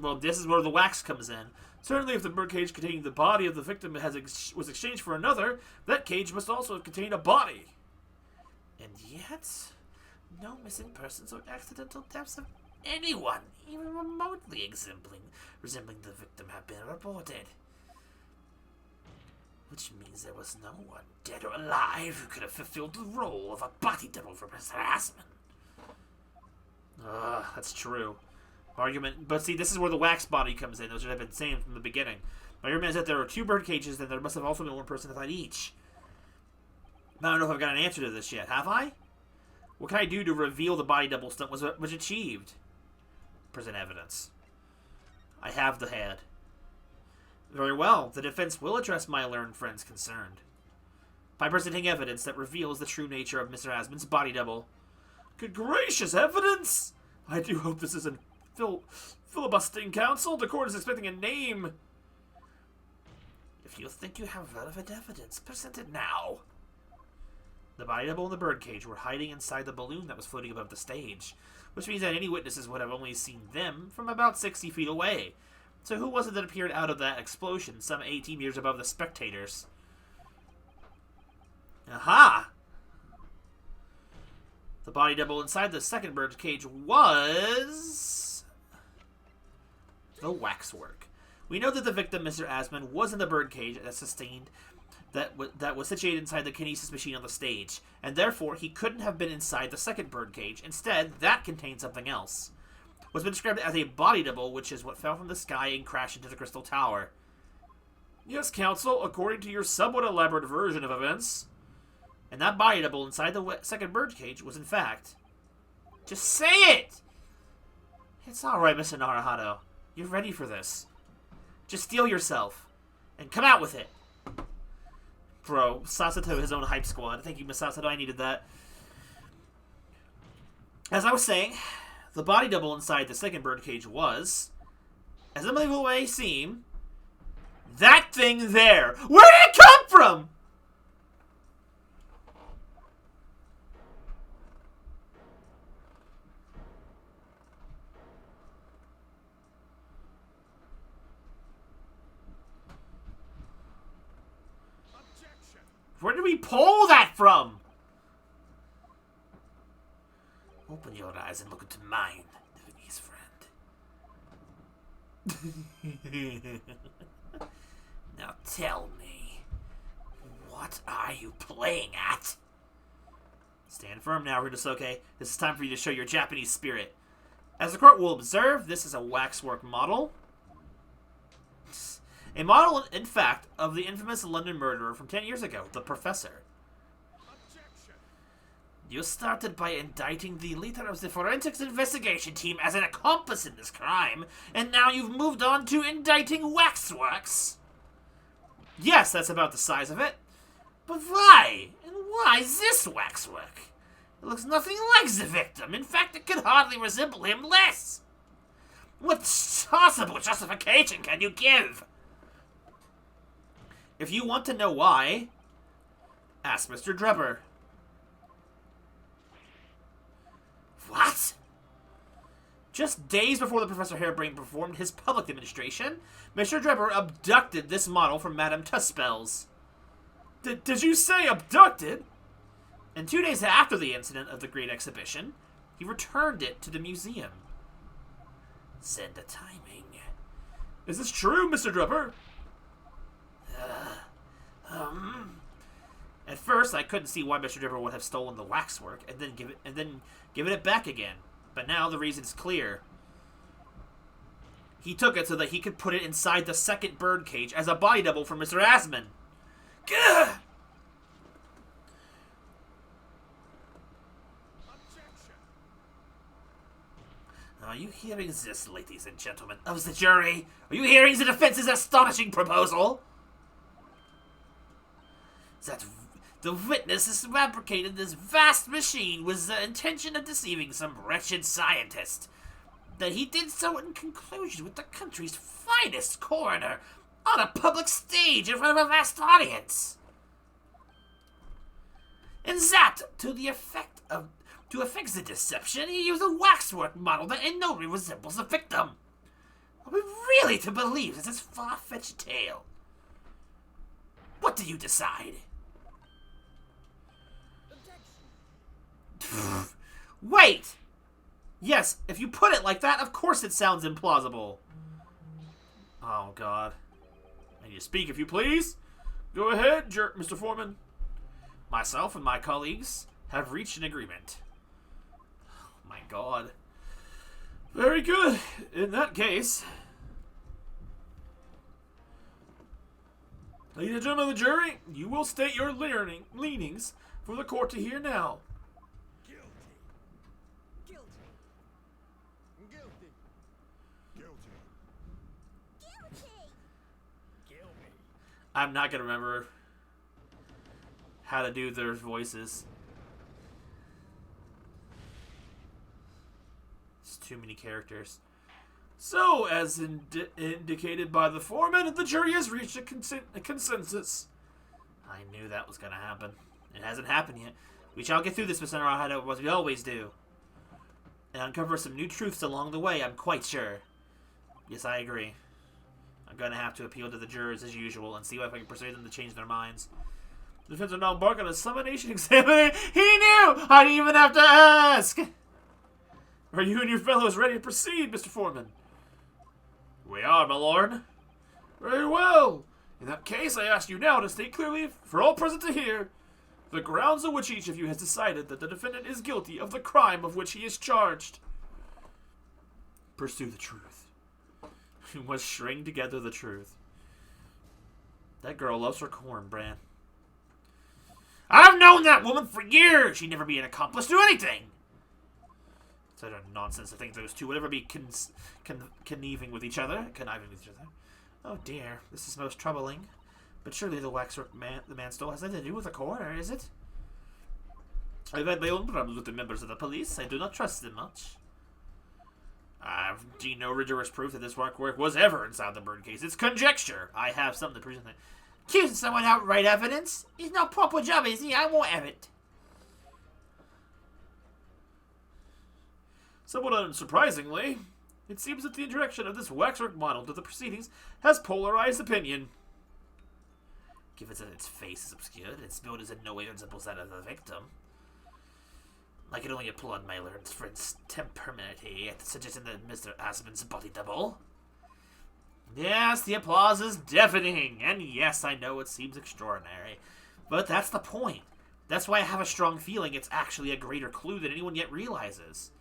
Well, this is where the wax comes in. Certainly, if the birdcage containing the body of the victim was exchanged for another, that cage must also have contained a body. And yet, no missing persons or accidental deaths of anyone, even remotely resembling the victim, have been reported. Which means there was no one, dead or alive, who could have fulfilled the role of a body double for Mr. Asman. That's true. Argument, but see, this is where the wax body comes in. Those should have been saying from the beginning. My argument is that there were 2 bird cages, then there must have also been one person inside each. I don't know if I've got an answer to this yet. Have I? What can I do to reveal the body double stunt was achieved? Present evidence. I have the head. Very well. The defense will address my learned friends concerned by presenting evidence that reveals the true nature of Mr. Asman's body double. Good gracious, evidence! I do hope this isn't filibustering, counsel. The court is expecting a name. If you think you have relevant evidence, present it now. The body double and the birdcage were hiding inside the balloon that was floating above the stage, which means that any witnesses would have only seen them from about 60 feet away. So who was it that appeared out of that explosion, some 18 meters above the spectators? Aha! The body double inside the second birdcage was the waxwork. We know that the victim, Mr. Asman, was in the birdcage that was situated inside the kinesis machine on the stage, and therefore he couldn't have been inside the second birdcage. Instead, that contained something else. What's been described as a body double, which is what fell from the sky and crashed into the Crystal Tower. Yes, Counsel, according to your somewhat elaborate version of events. And that body double inside the second birdcage was, in fact... Just say it! It's alright, Mr. Naruhado. You're ready for this. Just steel yourself. And come out with it. Bro, Sasato, his own hype squad. Thank you, Miss Sasato. I needed that. As I was saying, the body double inside the second birdcage was, as unbelievable it may seem, that thing there. Where did it come from? Where did we pull that from? Open your eyes and look into mine, Viennese friend. Now tell me, what are you playing at? Stand firm now, Runosuke. This is time for you to show your Japanese spirit. As the court will observe, this is a waxwork model. A model, in fact, of the infamous London murderer from 10 years ago, the Professor. Objection. You started by indicting the leader of the forensics investigation team as an accomplice in this crime, and now you've moved on to indicting waxworks. Yes, that's about the size of it. But why? And why is this waxwork? It looks nothing like the victim. In fact, it could hardly resemble him less. What possible justification can you give? If you want to know why, ask Mr. Drebber. What? Just days before the Professor Harebrained performed his public demonstration, Mr. Drebber abducted this model from Madame Tuspells. Did you say abducted? And 2 days after the incident of the Great Exhibition, he returned it to the museum. Send the timing. Is this true, Mr. Drebber? At first, I couldn't see why Mr. Drebber would have stolen the waxwork and then given it back again. But now the reason is clear. He took it so that he could put it inside the second birdcage as a body double for Mr. Asman. Gah! Are you hearing this, ladies and gentlemen of the jury? Are you hearing the defense's astonishing proposal? That the witness has fabricated this vast machine with the intention of deceiving some wretched scientist. That he did so in conclusion with the country's finest coroner on a public stage in front of a vast audience. And that, to affect the deception, he used a waxwork model that in no way resembles the victim. Are we really to believe this far-fetched tale? What do you decide? Wait! Yes, if you put it like that, of course it sounds implausible. Oh, God. And you speak, if you please. Go ahead, Mr. Foreman. Myself and my colleagues have reached an agreement. Oh, my God. Very good. In that case... Ladies and gentlemen of the jury, you will state your leanings for the court to hear now. I'm not going to remember how to do their voices. It's too many characters. So, as indicated by the foreman, the jury has reached a consensus. I knew that was going to happen. It hasn't happened yet. We shall get through this, Mr. Naruhito, as we always do. And uncover some new truths along the way, I'm quite sure. Yes, I agree. I'm going to have to appeal to the jurors as usual and see if I can persuade them to change their minds. The defense will now embark on a summonation examination. He knew! I didn't even have to ask! Are you and your fellows ready to proceed, Mr. Foreman? We are, my lord. Very well. In that case, I ask you now to state clearly, for all present to hear, the grounds on which each of you has decided that the defendant is guilty of the crime of which he is charged. Pursue the truth. We must string together the truth. That girl loves her corn, Bran. I've known that woman for years. She'd never be an accomplice to anything. Such a nonsense to think those two would ever be conniving with each other. Oh dear, this is most troubling. But surely the waxwork man, the man stole, has nothing to do with the coroner, is it? I've had my own problems with the members of the police. I do not trust them much. I've seen no rigorous proof that this waxwork was ever inside the Bird case. It's conjecture. I have something to prove that. Accusing someone outright evidence? It's no proper job, is he? I won't have it. Somewhat unsurprisingly, it seems that the introduction of this waxwork model to the proceedings has polarized opinion. Given that its face is obscured, its build is in no way resembles that of the victim. I can only applaud my learned friend's temperamentality at suggesting that Mr. Asmund's body double. Yes, the applause is deafening, and yes, I know it seems extraordinary, but that's the point. That's why I have a strong feeling it's actually a greater clue than anyone yet realizes.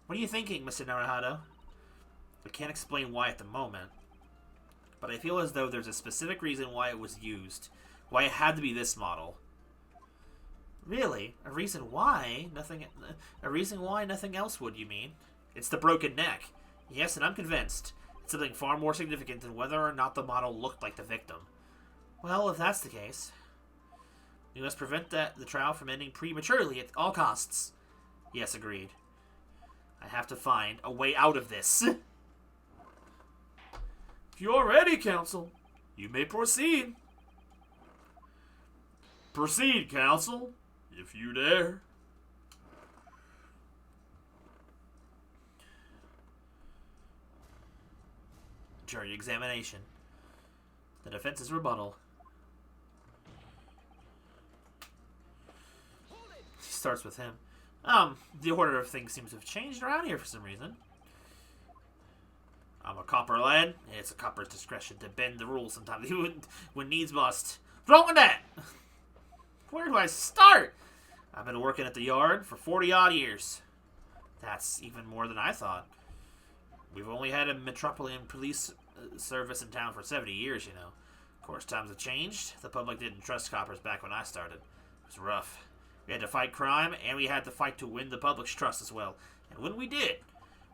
What are you thinking, Mr. Naruhito? I can't explain why at the moment, but I feel as though there's a specific reason why it was used, why it had to be this model. Really? A reason why? A reason why nothing else would, you mean? It's the broken neck. Yes, and I'm convinced. It's something far more significant than whether or not the model looked like the victim. Well, if that's the case, we must prevent the trial from ending prematurely at all costs. Yes, agreed. I have to find a way out of this. If you're ready, counsel, you may proceed. Proceed, counsel, if you dare. Jury examination. The defense's rebuttal. He starts with him. The order of things seems to have changed around here for some reason. I'm a copper, lad. It's a copper's discretion to bend the rules sometimes, when needs must. What's wrong with that? Where do I start? I've been working at the yard for 40-odd years. That's even more than I thought. We've only had a metropolitan police service in town for 70 years, you know. Of course, times have changed. The public didn't trust coppers back when I started. It was rough. We had to fight crime, and we had to fight to win the public's trust as well. And when we did,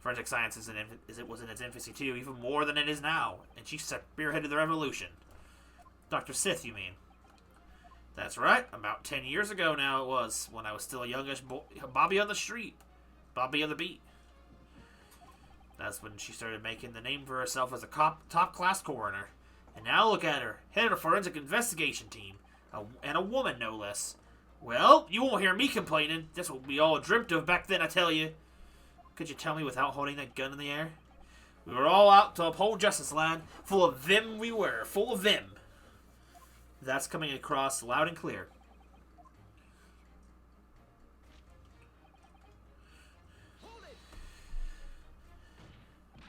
forensic science was in its infancy too, even more than it is now. And she spearheaded the revolution. Dr. Sith, you mean? That's right. About 10 years ago now it was, when I was still a youngish boy, Bobby on the street. Bobby on the beat. That's when she started making the name for herself as a top-class coroner. And now look at her, head of a forensic investigation team. And a woman, no less. Well, you won't hear me complaining. That's what we all dreamt of back then, I tell you. Could you tell me without holding that gun in the air? We were all out to uphold justice, lad. Full of vim we were. Full of vim. That's coming across loud and clear.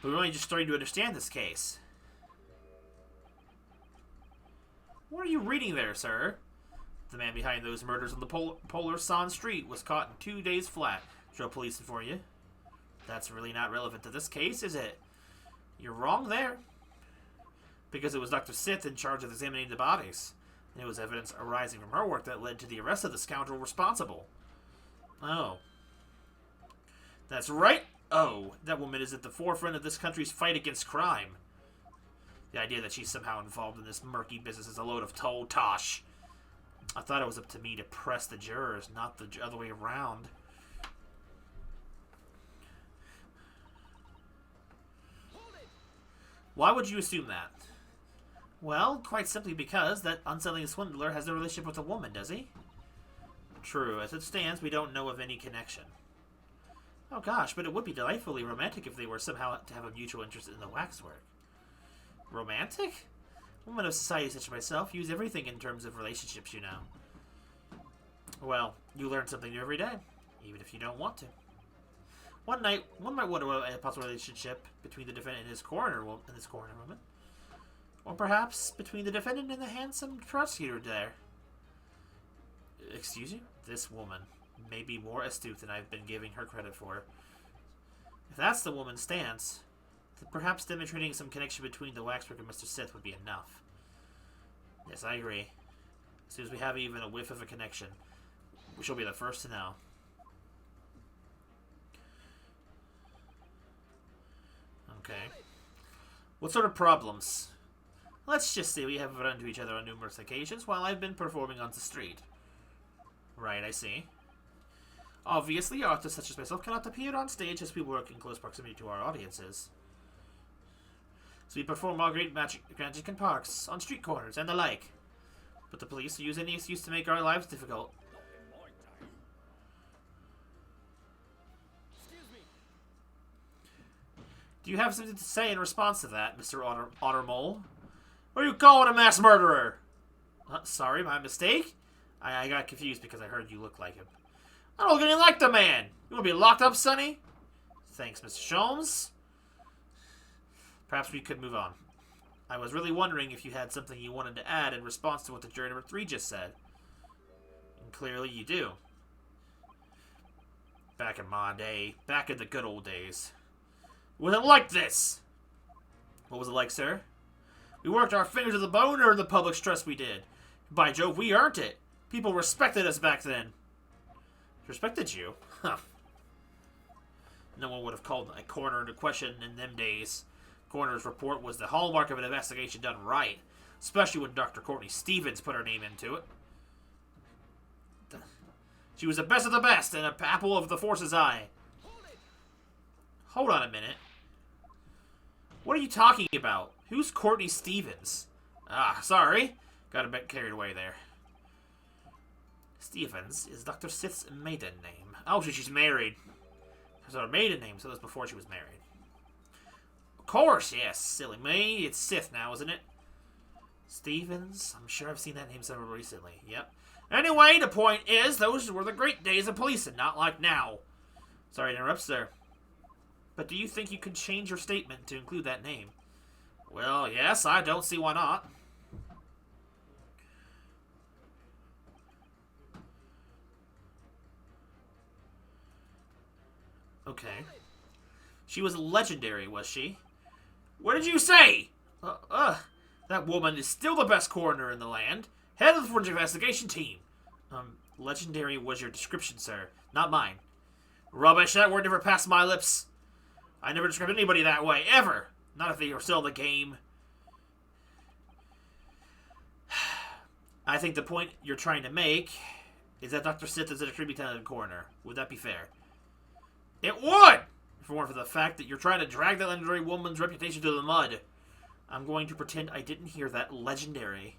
But we're only just starting to understand this case. What are you reading there, sir? The man behind those murders on the Polar San Street was caught in 2 days flat. Show police for you. That's really not relevant to this case, is it? You're wrong there. Because it was Dr. Sith in charge of examining the bodies. And it was evidence arising from her work that led to the arrest of the scoundrel responsible. Oh. That's right. Oh, that woman is at the forefront of this country's fight against crime. The idea that she's somehow involved in this murky business is a load of tosh. I thought it was up to me to press the jurors, not the other way around. Why would you assume that? Well, quite simply because that unsettling swindler has a relationship with a woman, does he? True. As it stands, we don't know of any connection. Oh gosh, but it would be delightfully romantic if they were somehow to have a mutual interest in the waxwork. Romantic? Women of society such as myself use everything in terms of relationships, you know. Well, you learn something new every day, even if you don't want to. One might wonder about a possible relationship between the defendant and his coroner woman. Or perhaps between the defendant and the handsome prosecutor there. Excuse you? This woman may be more astute than I've been giving her credit for. If that's the woman's stance, then perhaps demonstrating some connection between the waxwork and Mr. Sith would be enough. Yes, I agree. As soon as we have even a whiff of a connection, we shall be the first to know. Okay. What sort of problems? Let's just say we have run into each other on numerous occasions while I've been performing on the street. Right, I see. Obviously, artists such as myself cannot appear on stage as we work in close proximity to our audiences. So we perform our great magic in parks, on street corners, and the like. But the police use any excuse to make our lives difficult. Do you have something to say in response to that, Mr. Otter Mole? What are you calling a mass murderer? Sorry, my mistake? I got confused because I heard you look like him. I don't look anything like the man! You want to be locked up, Sonny? Thanks, Mr. Sholmes. Perhaps we could move on. I was really wondering if you had something you wanted to add in response to what the jury number 3 just said. And clearly you do. Back in my day, back in the good old days. It wasn't like this! What was it like, sir? We worked our fingers to the bone to earn the public's trust we did. By Jove, we earned it. People respected us back then. Respected you? Huh. No one would have called a coroner into question in them days. Coroner's report was the hallmark of an investigation done right, especially when Dr. Courtney Stevens put her name into it. She was the best of the best and an apple of the Force's eye. Hold on a minute. What are you talking about? Who's Courtney Stevens? Ah, sorry. Got a bit carried away there. Stevens is Dr. Sith's maiden name. Oh, she's married. That's her maiden name, so that's before she was married. Of course, yes. Silly me. It's Sith now, isn't it? Stevens? I'm sure I've seen that name somewhere recently. Yep. Anyway, the point is, those were the great days of policing, not like now. Sorry to interrupt, sir. But do you think you could change your statement to include that name? Well, yes, I don't see why not. Okay. She was legendary, was she? What did you say? That woman is still the best coroner in the land. Head of the forensic investigation team. Legendary was your description, sir. Not mine. Rubbish, that word never passed my lips. I never described anybody that way, ever. Not if they were still in the game. I think the point you're trying to make is that Dr. Sith is a tribute to the coroner. Would that be fair? It would! If it weren't for the fact that you're trying to drag that legendary woman's reputation to the mud. I'm going to pretend I didn't hear that legendary.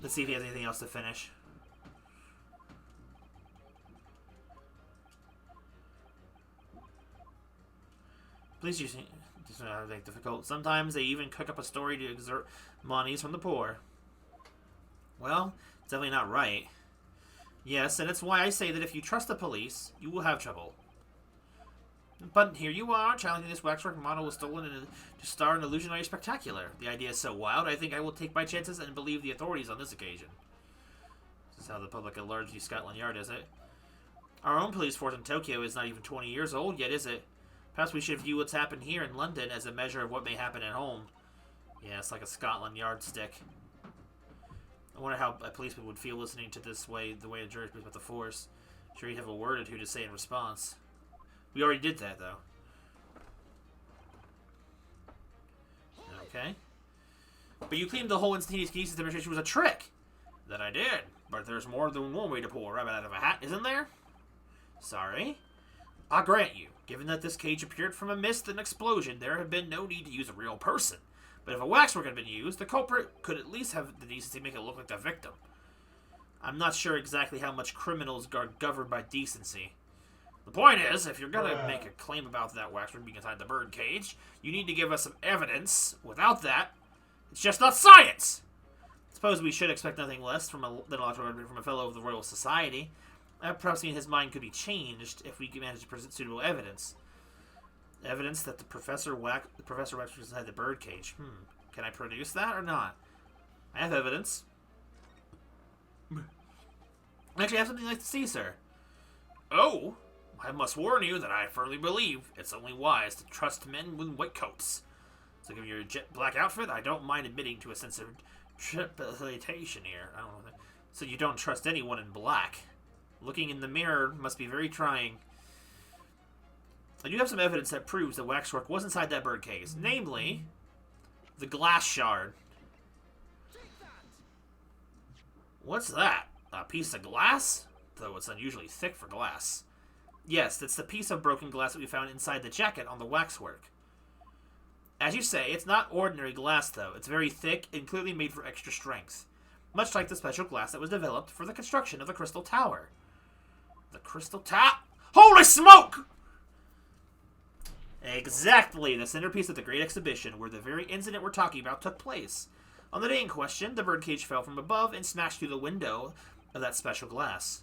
Let's see if he has anything else to finish. Please use it's not that difficult. Sometimes they even cook up a story to exert monies from the poor. Well, it's definitely not right. Yes, and it's why I say that if you trust the police, you will have trouble. But here you are, challenging this waxwork model was stolen to star in Illusionary Spectacular. The idea is so wild, I think I will take my chances and believe the authorities on this occasion. This is how the public at large views Scotland Yard, is it? Our own police force in Tokyo is not even 20 years old yet, is it? Perhaps we should view what's happened here in London as a measure of what may happen at home. Yeah, it's like a Scotland Yard stick. I wonder how a policeman would feel listening to the way the jury speaks about the force. Sure, he'd have a word or two to say in response. We already did that, though. Okay. But you claimed the whole instantaneous kinesis demonstration was a trick. That I did. But there's more than one way to pull a rabbit out of a hat, isn't there? Sorry. I grant you, given that this cage appeared from a mist and explosion, there had been no need to use a real person. But if a waxwork had been used, the culprit could at least have the decency to make it look like the victim. I'm not sure exactly how much criminals are governed by decency. The point is, if you're gonna make a claim about that waxwork being inside the bird cage, you need to give us some evidence. Without that, it's just not science! Suppose we should expect nothing less from a fellow of the Royal Society. Perhaps his mind could be changed if we can manage to present suitable evidence. Evidence that Professor Wax was inside the birdcage. Can I produce that or not? I have evidence. Actually, I have something I'd like to see, sir. Oh, I must warn you that I firmly believe it's only wise to trust men with white coats. So given your jet black outfit, I don't mind admitting to a sense of trepidation here. I don't know. So you don't trust anyone in black. Looking in the mirror must be very trying. I do have some evidence that proves that waxwork was inside that birdcage. Namely, the glass shard. What's that? A piece of glass? Though it's unusually thick for glass. Yes, that's the piece of broken glass that we found inside the jacket on the waxwork. As you say, it's not ordinary glass, though. It's very thick and clearly made for extra strength. Much like the special glass that was developed for the construction of the Crystal Tower. The Crystal Tower? Holy smoke! Exactly, the centerpiece of the Great Exhibition, where the very incident we're talking about took place. On the day in question, the birdcage fell from above and smashed through the window of that special glass.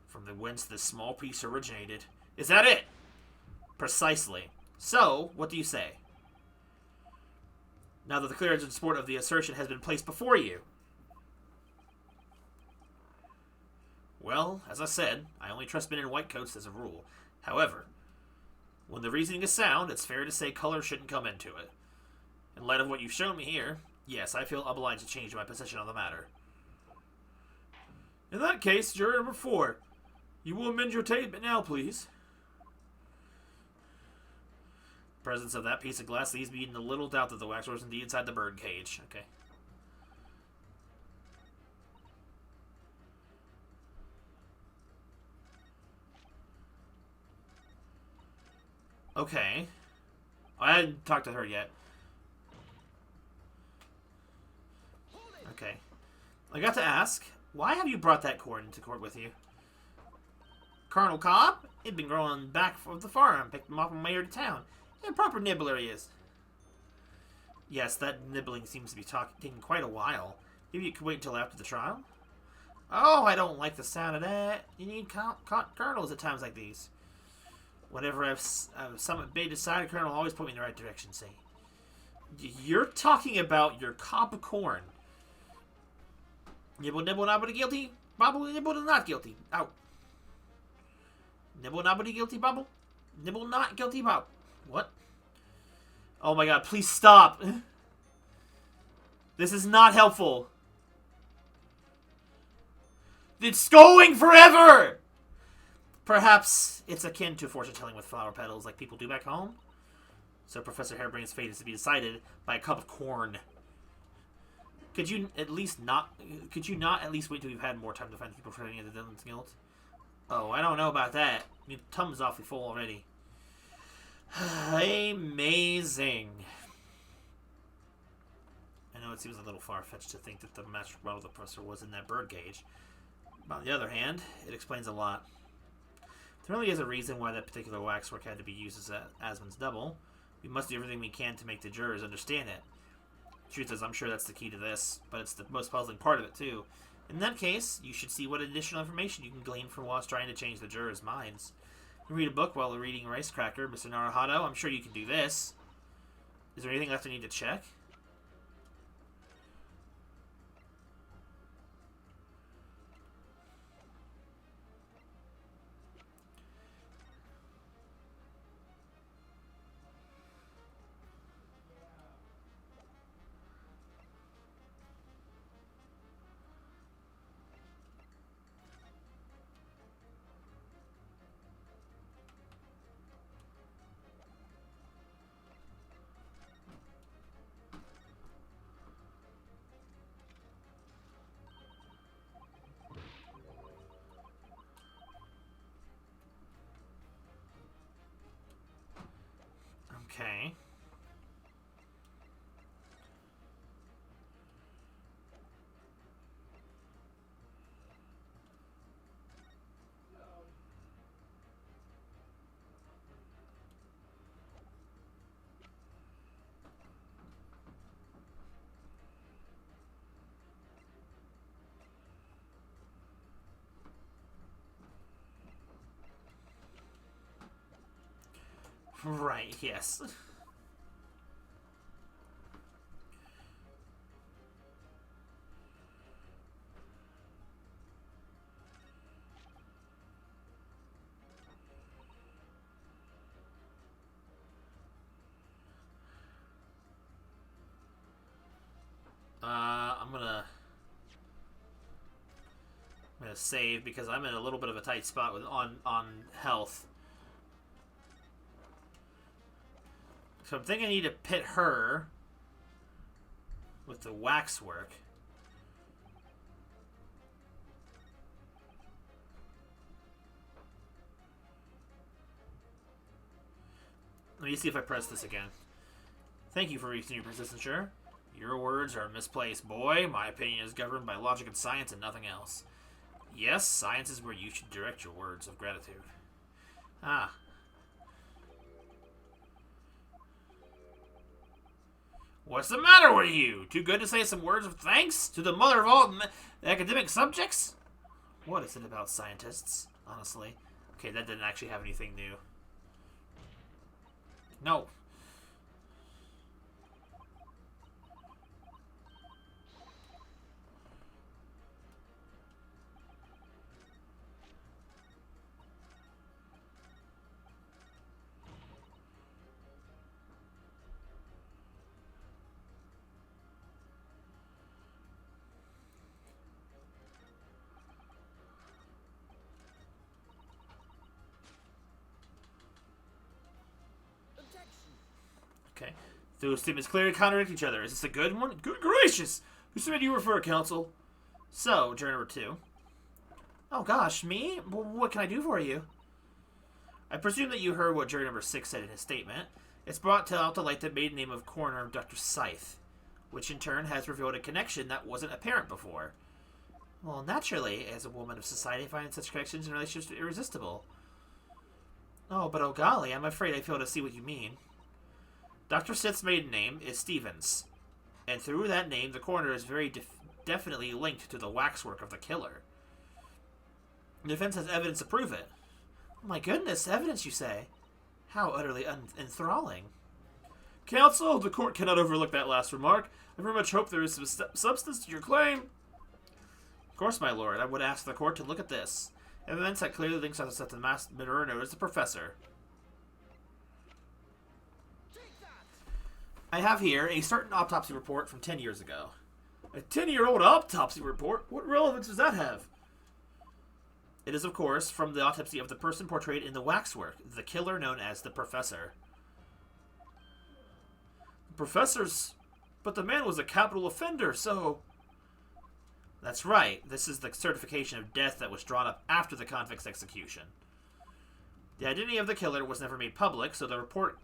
From the whence this small piece originated. Is that it? Precisely. So, what do you say? Now that the clearance and support of the assertion has been placed before you. Well, as I said, I only trust men in white coats as a rule. However, when the reasoning is sound, it's fair to say color shouldn't come into it. In light of what you've shown me here, yes, I feel obliged to change my position on the matter. In that case, juror number 4, you will amend your statement now, please. The presence of that piece of glass leaves me in a little doubt that the waxwork was indeed inside the birdcage. Okay. Okay. I hadn't talked to her yet. Okay. I got to ask, why have you brought that corn into court with you? Colonel Cobb? He'd been growing back from the farm. Picked him up on my way here to town. A proper nibbler he is. Yes, that nibbling seems to be taking quite a while. Maybe you could wait until after the trial? Oh, I don't like the sound of that. You need colonels at times like these. Whenever I've something big decided, Colonel will always put me in the right direction, say. You're talking about your cob of corn. Nibble, nibble, nobody guilty. Bobble, nibble, not guilty. Out. Nibble, nobody guilty, bobble. Nibble, not guilty, bobble. What? Oh my god, please stop. This is not helpful. It's going forever! Perhaps it's akin to fortune-telling with flower petals like people do back home. So Professor Harebrain's fate is to be decided by a cup of corn. Could you not at least wait till we've had more time to find people for any of the villain's guilt? Oh, I don't know about that. I mean, Tum's awfully full already. Amazing. I know it seems a little far-fetched to think that the magic bottle of the professor was in that birdcage. But on the other hand, it explains a lot. There really is a reason why that particular waxwork had to be used as Asmon's double. We must do everything we can to make the jurors understand it. The truth is, I'm sure that's the key to this, but it's the most puzzling part of it, too. In that case, you should see what additional information you can glean from whilst trying to change the jurors' minds. You read a book while reading Rice Cracker, Mr. Naruhado. I'm sure you can do this. Is there anything left I need to check? Right, yes. I'm gonna save because I'm in a little bit of a tight spot with on health. So I'm thinking I need to pit her with the waxwork. Let me see if I press this again. Thank you for reaching your persistence, sure. Your words are misplaced, boy. My opinion is governed by logic and science and nothing else. Yes, science is where you should direct your words of gratitude. Ah. What's the matter with you? Too good to say some words of thanks to the mother of all academic subjects? What is it about scientists, honestly? Okay, that didn't actually have anything new. No. Okay. Those statements clearly contradict each other. Is this a good one? Good gracious! Who said you refer, counsel? So, juror number 2. Oh gosh, me? What can I do for you? I presume that you heard what juror number 6 said in his statement. It's brought out to light the maiden name of coroner Dr. Scythe, which in turn has revealed a connection that wasn't apparent before. Well, naturally, as a woman of society, I find such connections and relationships irresistible. Oh, but oh golly, I'm afraid I fail to see what you mean. Dr. Sith's maiden name is Stevens, and through that name, the coroner is very definitely linked to the waxwork of the killer. The defense has evidence to prove it. Oh my goodness, evidence, you say? How utterly enthralling. Counsel, the court cannot overlook that last remark. I very much hope there is some substance to your claim. Of course, my lord, I would ask the court to look at this. Evidence that clearly links us to the masked murderer known as the Professor. I have here a certain autopsy report from 10 years ago. A 10-year-old autopsy report? What relevance does that have? It is, of course, from the autopsy of the person portrayed in the waxwork, the killer known as the Professor. The Professor's... But the man was a capital offender, so... That's right. This is the certification of death that was drawn up after the convict's execution. The identity of the killer was never made public, so the report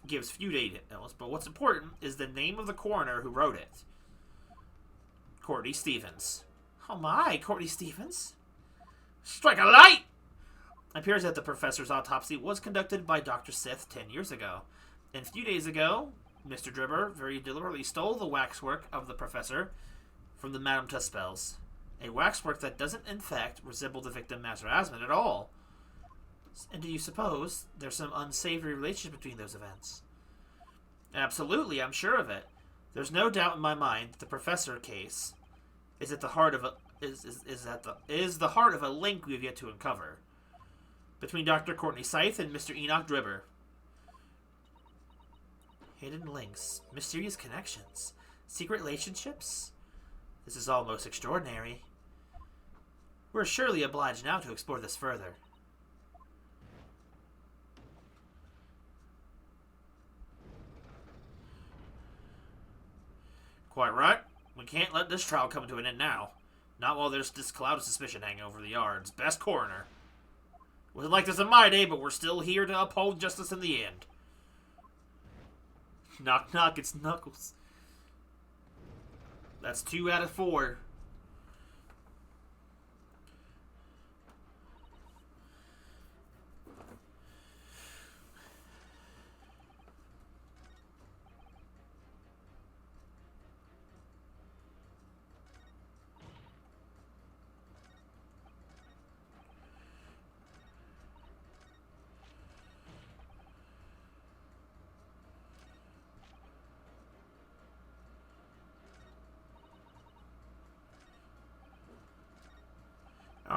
gives few details, but what's important is the name of the coroner who wrote it. Courtney Stevens. Oh my, Courtney Stevens? Strike a light! It appears that the professor's autopsy was conducted by Dr. Sith 10 years ago. And a few days ago, Mr. Dribber very deliberately stole the waxwork of the professor from the Madame Tuspels. A waxwork that doesn't, in fact, resemble the victim, Master Asmund, at all. And do you suppose there's some unsavory relationship between those events? Absolutely, I'm sure of it. There's no doubt in my mind that the Professor case is at the heart of a is the heart of a link we have yet to uncover between Dr. Courtney Scythe and Mr. Enoch Dribber. Hidden links, mysterious connections, secret relationships. This is all most extraordinary. We're surely obliged now to explore this further. Quite right. We can't let this trial come to an end now. Not while there's this cloud of suspicion hanging over the yards. Best coroner. Wasn't like this in my day, but we're still here to uphold justice in the end. Knock knock, it's Knuckles. That's 2 out of 4.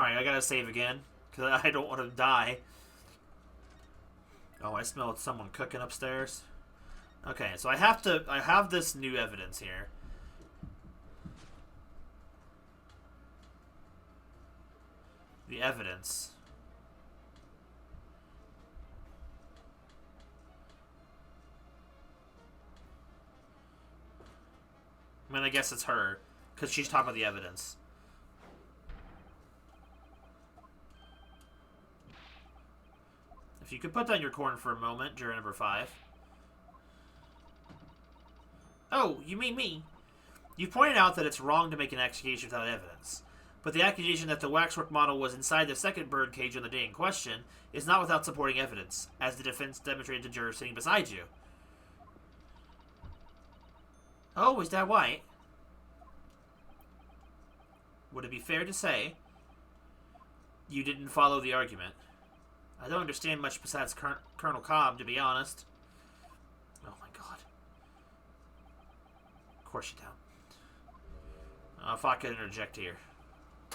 Alright, I gotta save again, because I don't want to die. Oh, I smelled someone cooking upstairs. Okay, so I have this new evidence here. The evidence. I mean, I guess it's her, because she's talking about the evidence. If you could put down your corn for a moment, juror number 5. Oh, you mean me? You pointed out that it's wrong to make an accusation without evidence. But the accusation that the waxwork model was inside the second bird cage on the day in question is not without supporting evidence, as the defense demonstrated to jurors sitting beside you. Oh, is that right? Would it be fair to say you didn't follow the argument? I don't understand much besides Colonel Cobb, to be honest. Oh my god. Of course you don't. If I could interject here.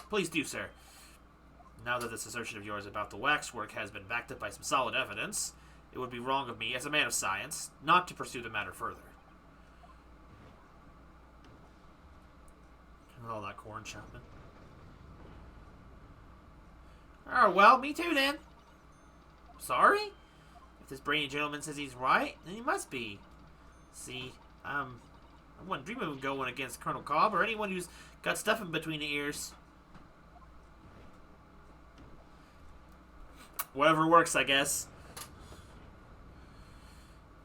Please do, sir. Now that this assertion of yours about the waxwork has been backed up by some solid evidence, it would be wrong of me, as a man of science, not to pursue the matter further. All that corn chopping. Oh, well, me too, then. Sorry? If this brainy gentleman says he's right, then he must be. See, I wouldn't dream of going against Colonel Cobb or anyone who's got stuff in between the ears. Whatever works, I guess.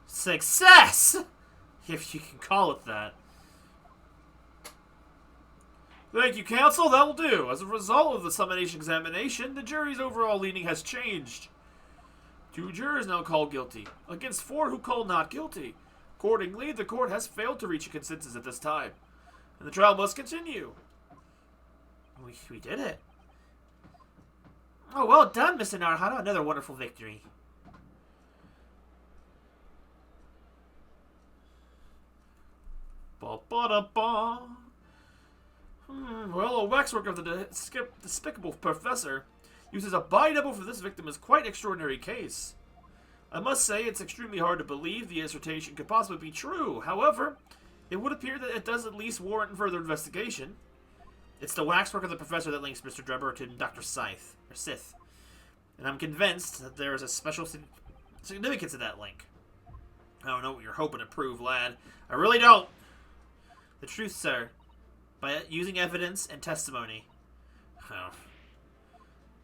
Success! If you can call it that. Thank you, counsel. That will do. As a result of the summation examination, the jury's overall leaning has changed. 2 jurors now called guilty, against 4 who called not guilty. Accordingly, the court has failed to reach a consensus at this time, and the trial must continue. We did it. Oh, well done, Mr. Naruhara. Another wonderful victory. Ba-ba-da-ba. Well, a waxwork of the despicable professor uses a body double for this victim is quite an extraordinary case. I must say it's extremely hard to believe the assertion could possibly be true. However, it would appear that it does at least warrant further investigation. It's the waxwork of the professor that links Mr. Drebber to Dr. Sith. And I'm convinced that there is a special significance to that link. I don't know what you're hoping to prove, lad. I really don't. The truth, sir, by using evidence and testimony. Oh.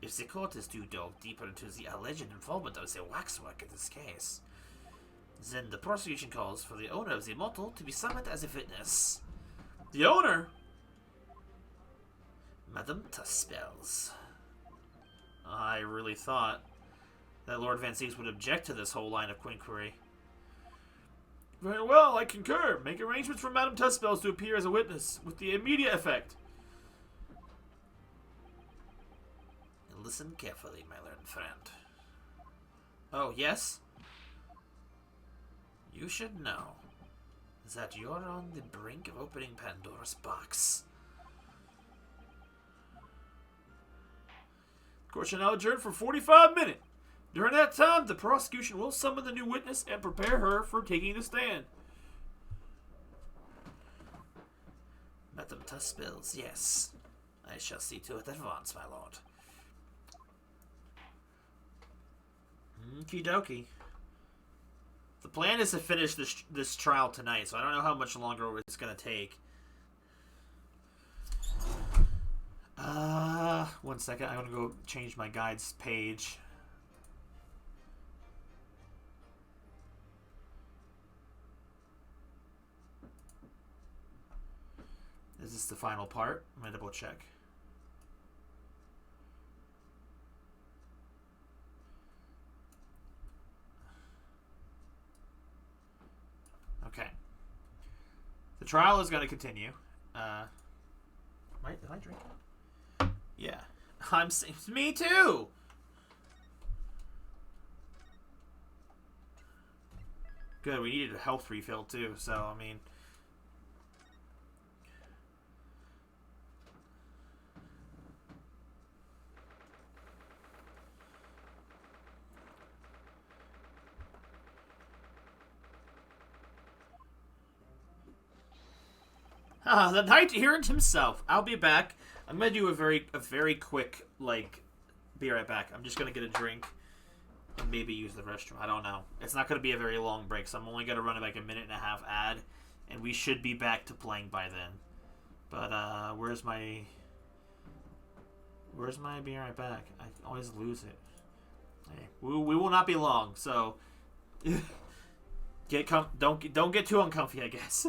If the court is to delve deeper into the alleged involvement of the waxwork in this case, then the prosecution calls for the owner of the model to be summoned as a witness. The owner? Madame Tuspels. I really thought that Lord Van Seeks would object to this whole line of inquiry. Very well, I concur. Make arrangements for Madame Tuspels to appear as a witness, with the immediate effect. Listen carefully, my learned friend. Oh, yes? You should know that you're on the brink of opening Pandora's box. Court shall now adjourn for 45 minutes. During that time, the prosecution will summon the new witness and prepare her for taking the stand. Madame Tuspels, yes. I shall see to it at once, my lord. Okie dokie. The plan is to finish this trial tonight, so I don't know how much longer it's going to take. 1 second. I'm going to go change my guide's page. Is this the final part? I'm going to double check. Okay. The trial is going to continue. Right? Did I drink? Yeah. Me too! Good, we needed a health refill too, so, I mean... Ah, the knight errant himself. I'll be back. I'm gonna do a very quick, like, be right back. I'm just gonna get a drink and maybe use the restroom. I don't know. It's not gonna be a very long break, so I'm only gonna run like a minute and a half ad, and we should be back to playing by then. But where's my be right back? I always lose it. Hey, we will not be long, so don't get too uncomfy, I guess.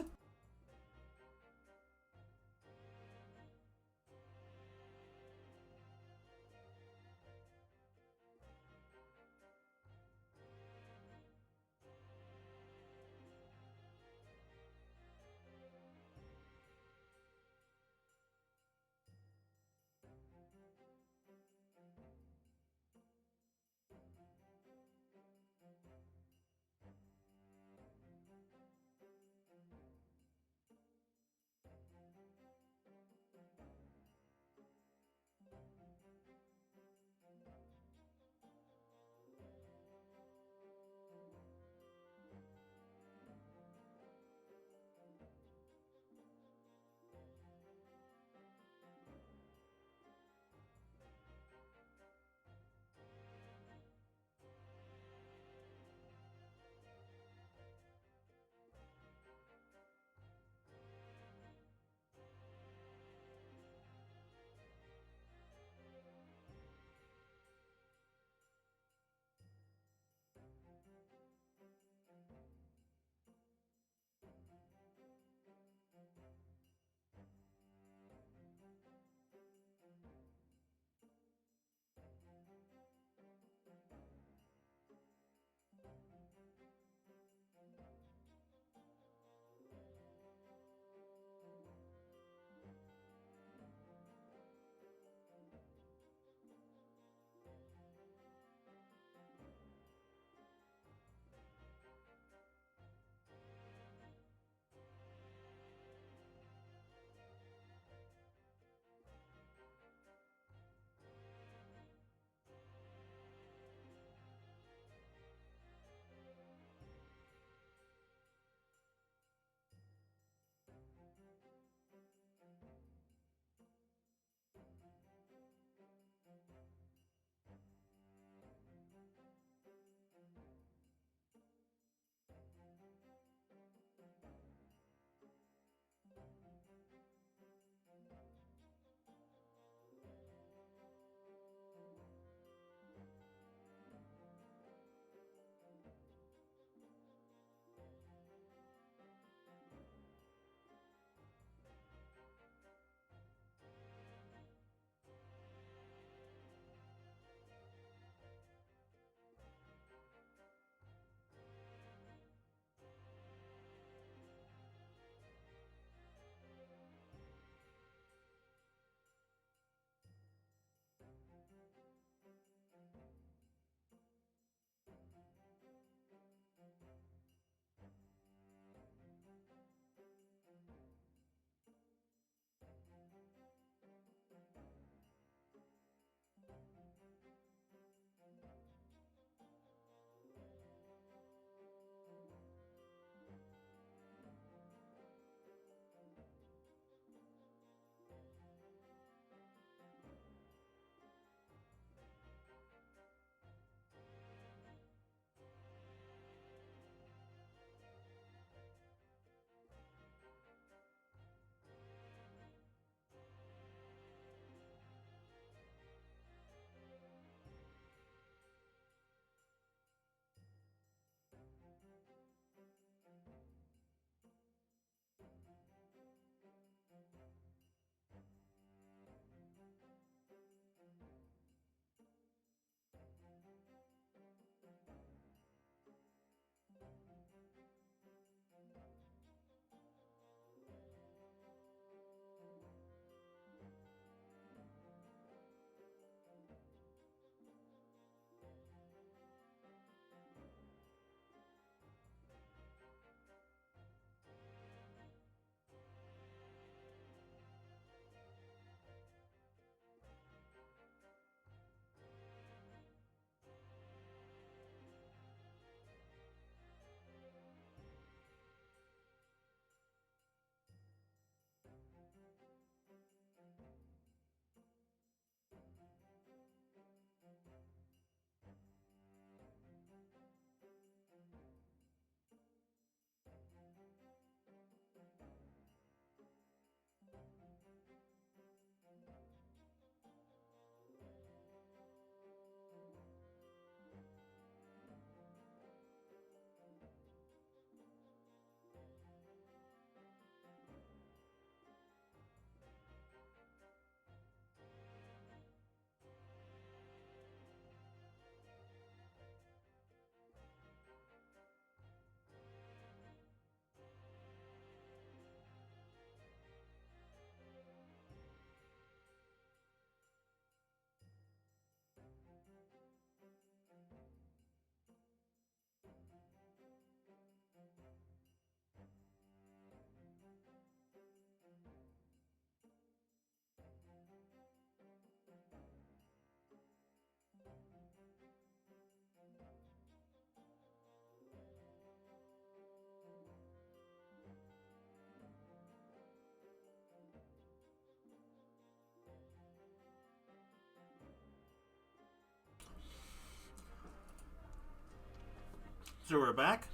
So we're back.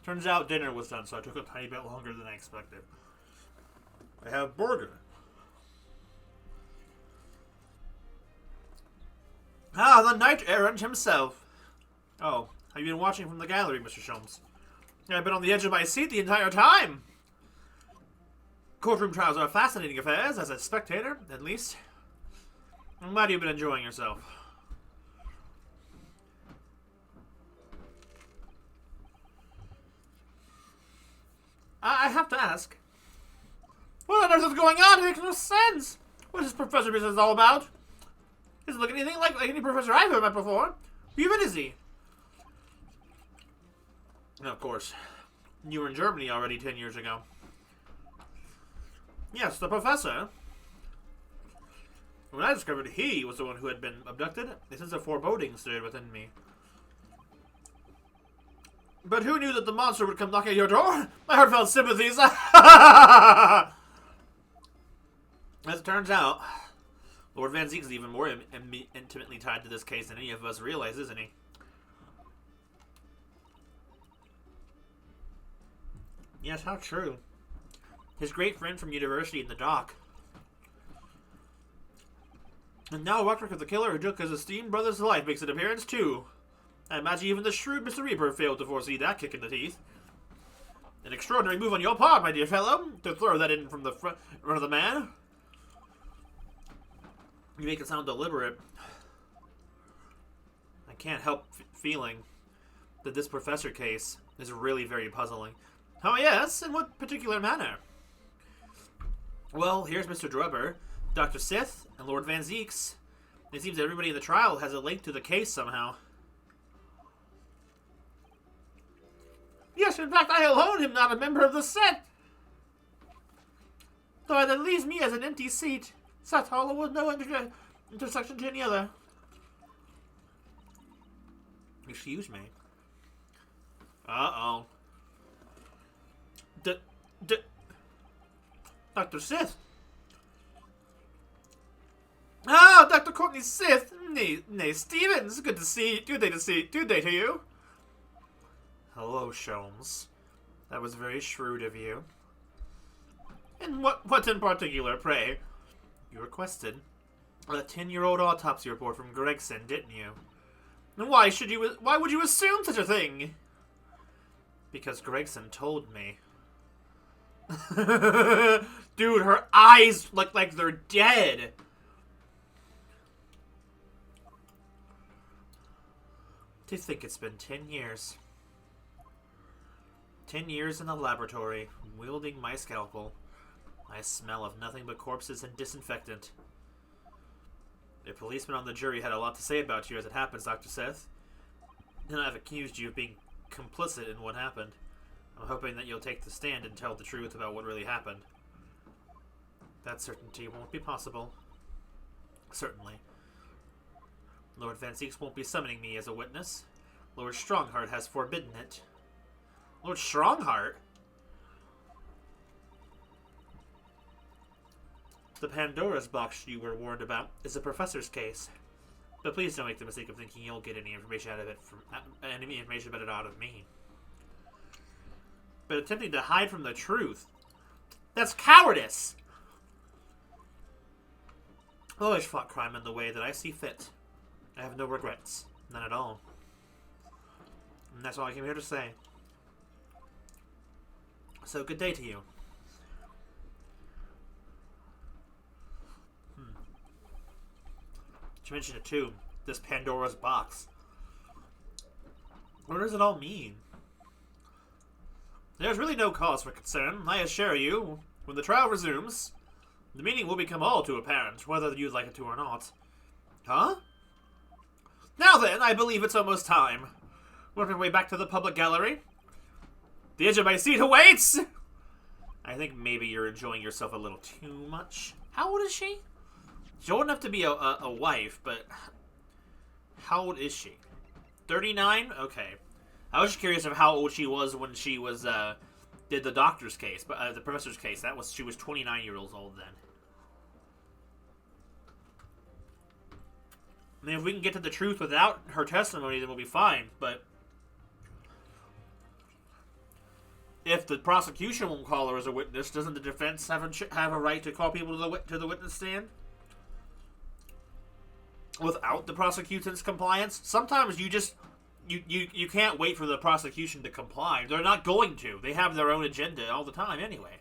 Turns out dinner was done, so I took a tiny bit longer than I expected. I have burger. Ah, the knight errant himself. Oh, have you been watching from the gallery, Mr. Sholmes? I've been on the edge of my seat the entire time. Courtroom trials are fascinating affairs, as a spectator, at least. I'm glad you've been enjoying yourself. I have to ask. What on earth is going on? It makes no sense. What is this professor business all about? Doesn't look anything like any professor I've ever met before. Who even is he? And of course, you were in Germany already 10 years ago. Yes, the professor. When I discovered he was the one who had been abducted, a sense of foreboding stirred within me. But who knew that the monster would come knocking at your door? My heartfelt sympathies. As it turns out, Lord Van Ziek is even more intimately tied to this case than any of us realize, isn't he? Yes, how true. His great friend from university in the dock. And now Roderick of the killer who took his esteemed brother's life makes an appearance too. I imagine even the shrewd Mr. Reaper failed to foresee that kick in the teeth. An extraordinary move on your part, my dear fellow, to throw that in from the front of the man. You make it sound deliberate. I can't help feeling that this professor case is really very puzzling. Oh yes, in what particular manner? Well, here's Mr. Drubber, Dr. Sith, and Lord Van Zieks. It seems everybody in the trial has a link to the case somehow. Yes, in fact, I alone am not a member of the set. Though that leaves me as an empty seat. Sat hollow with no intersection to any other. Excuse me. Uh-oh. Dr. Sith? Ah, Dr. Courtney Sith. Nay, Stevens. Good day to you. Hello, Sholmes. That was very shrewd of you. And what in particular, pray? You requested a 10-year-old autopsy report from Gregson, didn't you? And why would you assume such a thing? Because Gregson told me. Dude, her eyes look like they're dead. To think it's been 10 years. 10 years in the laboratory, wielding my scalpel. I smell of nothing but corpses and disinfectant. The policeman on the jury had a lot to say about you as it happens, Dr. Seth. And I've accused you of being complicit in what happened. I'm hoping that you'll take the stand and tell the truth about what really happened. That certainty won't be possible. Certainly. Lord Van Zieks won't be summoning me as a witness. Lord Strongheart has forbidden it. Lord Strongheart? The Pandora's box you were warned about is a professor's case. But please don't make the mistake of thinking you'll get any information out of it out of me. But attempting to hide from the truth, that's cowardice! I've always fought crime in the way that I see fit. I have no regrets. None at all. And that's all I came here to say. So, good day to you. You mentioned it too. This Pandora's box. What does it all mean? There's really no cause for concern, I assure you. When the trial resumes, the meaning will become all too apparent, whether you'd like it to or not. Huh? Now then, I believe it's almost time. Work my way back to the public gallery. The edge of my seat awaits! I think maybe you're enjoying yourself a little too much. How old is she? She's old enough to be a wife, but how old is she? 39? Okay. I was just curious of how old she was when she was did the doctor's case, but the professor's case. She was 29 years old then. I mean, if we can get to the truth without her testimony, then we'll be fine. But if the prosecution won't call her as a witness, doesn't the defense have a right to call people to the witness stand? Without the prosecution's compliance? Sometimes you can't wait for the prosecution to comply. They're not going to. They have their own agenda all the time anyway.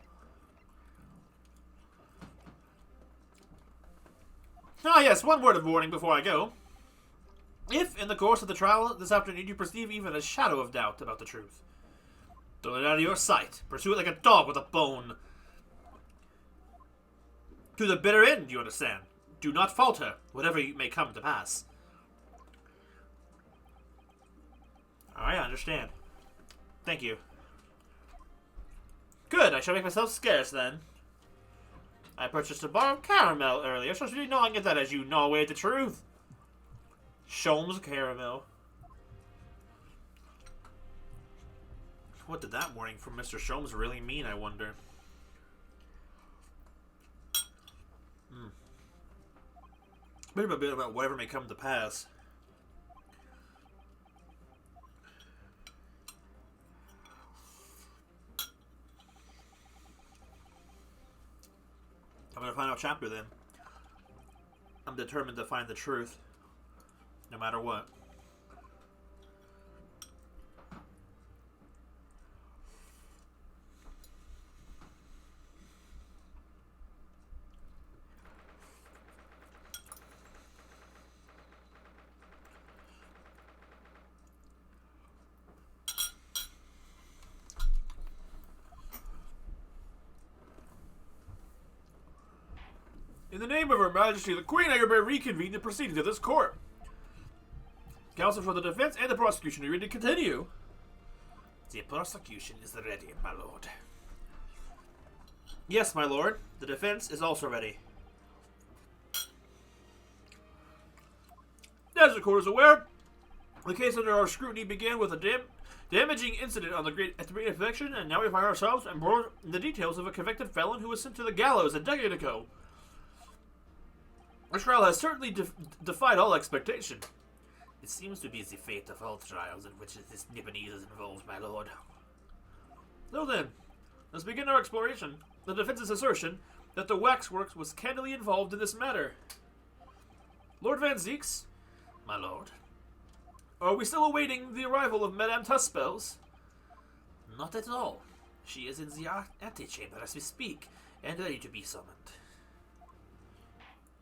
Ah, yes, one word of warning before I go. If, in the course of the trial this afternoon, you perceive even a shadow of doubt about the truth, don't let it out of your sight. Pursue it like a dog with a bone. To the bitter end, you understand. Do not falter, whatever may come to pass. Alright, I understand. Thank you. Good, I shall make myself scarce then. I purchased a bar of caramel earlier, so I should be gnawing at that as you gnaw away at the truth. Sholmes caramel. What did that warning from Mr. Sholmes really mean, I wonder? Maybe a bit about whatever may come to pass. I'm going to find out chapter then. I'm determined to find the truth, no matter what. In the name of Her Majesty the Queen, I hereby reconvene the proceedings of this court. Counsel for the defense and the prosecution, are you ready to continue? The prosecution is ready, my lord. Yes, my lord. The defense is also ready. As the court is aware, the case under our scrutiny began with a damaging incident at the Great Affection, and now we find ourselves embroiled in the details of a convicted felon who was sent to the gallows a decade ago. This trial has certainly defied all expectation. It seems to be the fate of all trials in which this Nipponese is involved, my lord. So then, let's begin our exploration. The defense's assertion that the waxworks was candidly involved in this matter. Lord Van Zieks? My lord. Are we still awaiting the arrival of Madame Tuspels? Not at all. She is in the antechamber as we speak, and ready to be summoned.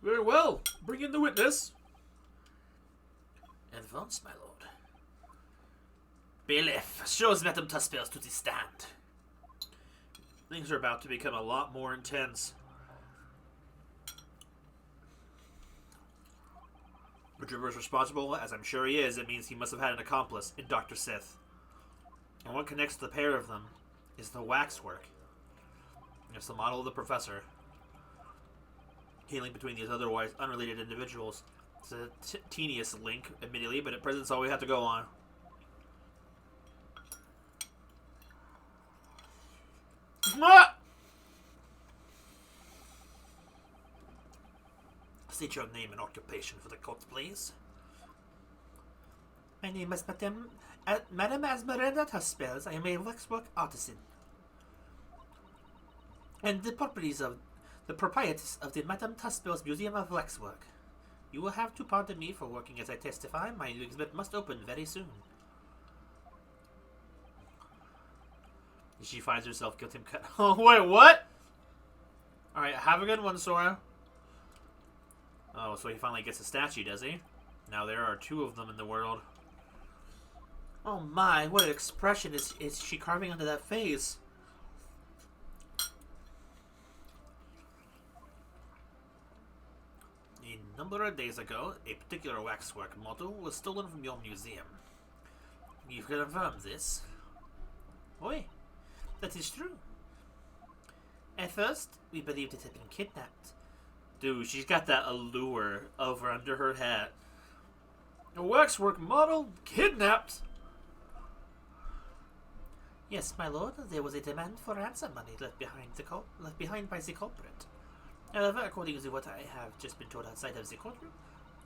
Very well. Bring in the witness. Advance, my lord. Bailiff, shows Madame Tuspels to the stand. Things are about to become a lot more intense. Whichever is responsible, as I'm sure he is, it means he must have had an accomplice in Dr. Sith. And what connects the pair of them is the waxwork. It's the model of the professor. Healing between these otherwise unrelated individuals. It's a tenuous link, admittedly, but at present it's all we have to go on. Ah! State your name and occupation for the court, please. My name is Madame Esmeralda Tuspels. I am a waxwork artisan. And the proprietress of the Madame Tuspels Museum of Waxwork. You will have to pardon me for working as I testify. My exhibit must open very soon. She finds herself guilty. Oh, wait, what? Alright, have a good one, Sora. Oh, so he finally gets a statue, does he? Now there are two of them in the world. Oh my, what an expression is she carving onto that face? A number of days ago, a particular waxwork model was stolen from your museum. You confirm this? Oi, that is true. At first, we believed it had been kidnapped. Dude, she's got that allure over under her hat. A waxwork model? Kidnapped? Yes, my lord, there was a demand for ransom money left behind by the culprit. However, according to what I have just been told outside of the courtroom,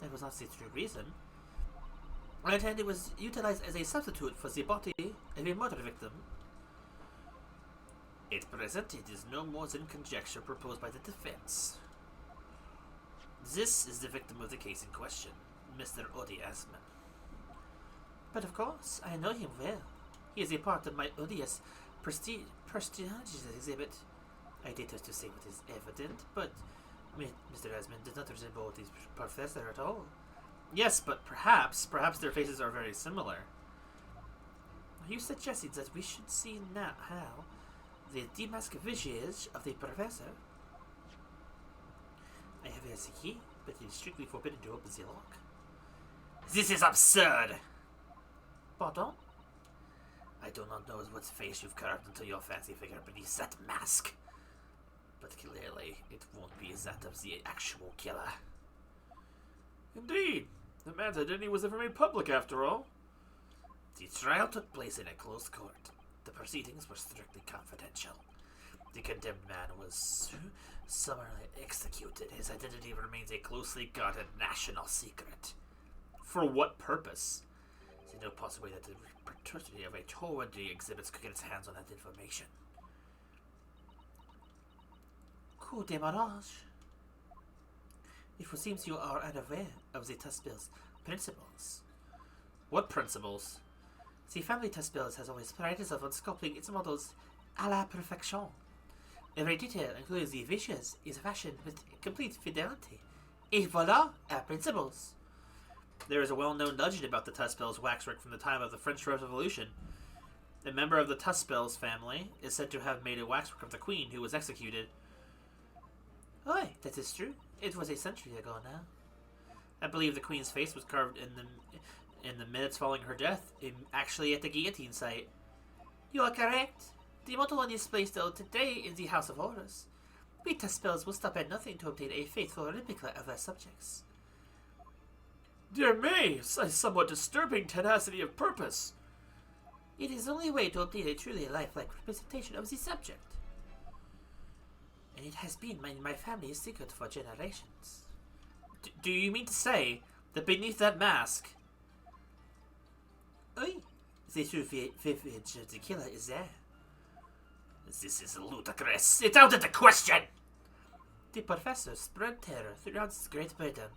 that was not the true reason. On the hand, it was utilized as a substitute for the body of a murder victim. At present, it is no more than conjecture proposed by the defense. This is the victim of the case in question, Mr. Odi Asman. But of course, I know him well. He is a part of my odious prestigious exhibit. I detest to say what is evident, but Mr. Asman does not resemble the professor at all. Yes, but perhaps their faces are very similar. Are you suggesting that we should see now how the demasked visage of the professor? I have a key, but it is strictly forbidden to open the lock. This is absurd! Pardon? I do not know what face you've carved into your fancy figure beneath that mask. But clearly, it won't be that of the actual killer. Indeed. The man's identity was never made public, after all. The trial took place in a closed court. The proceedings were strictly confidential. The condemned man was summarily executed. His identity remains a closely guarded national secret. For what purpose? There's no possible way that the paternity of a Torwadi exhibits could get its hands on that information. Coup de démarrage. It would seem you are unaware of the Tuspil's principles. What principles? The family Tuspils has always prided itself on sculpting its models à la perfection. Every detail, including the visage, is fashioned with complete fidelity. Et voilà our principles. There is a well-known legend about the Tuspils waxwork from the time of the French Revolution. A member of the Tuspils family is said to have made a waxwork of the queen who was executed. Aye, that is true. It was a century ago now. I believe the queen's face was carved in the minutes following her death, actually at the guillotine site. You are correct. The model on display still today in the House of Horrors. We Tuspils will stop at nothing to obtain a faithful replica of their subjects. Dear me, a somewhat disturbing tenacity of purpose. It is the only way to obtain a truly lifelike representation of the subject. And it has been my family's secret for generations. Do you mean to say that beneath that mask... Oui, the true visage of the killer is there. This is ludicrous. It's out of the question! The professor spread terror throughout Great Britain.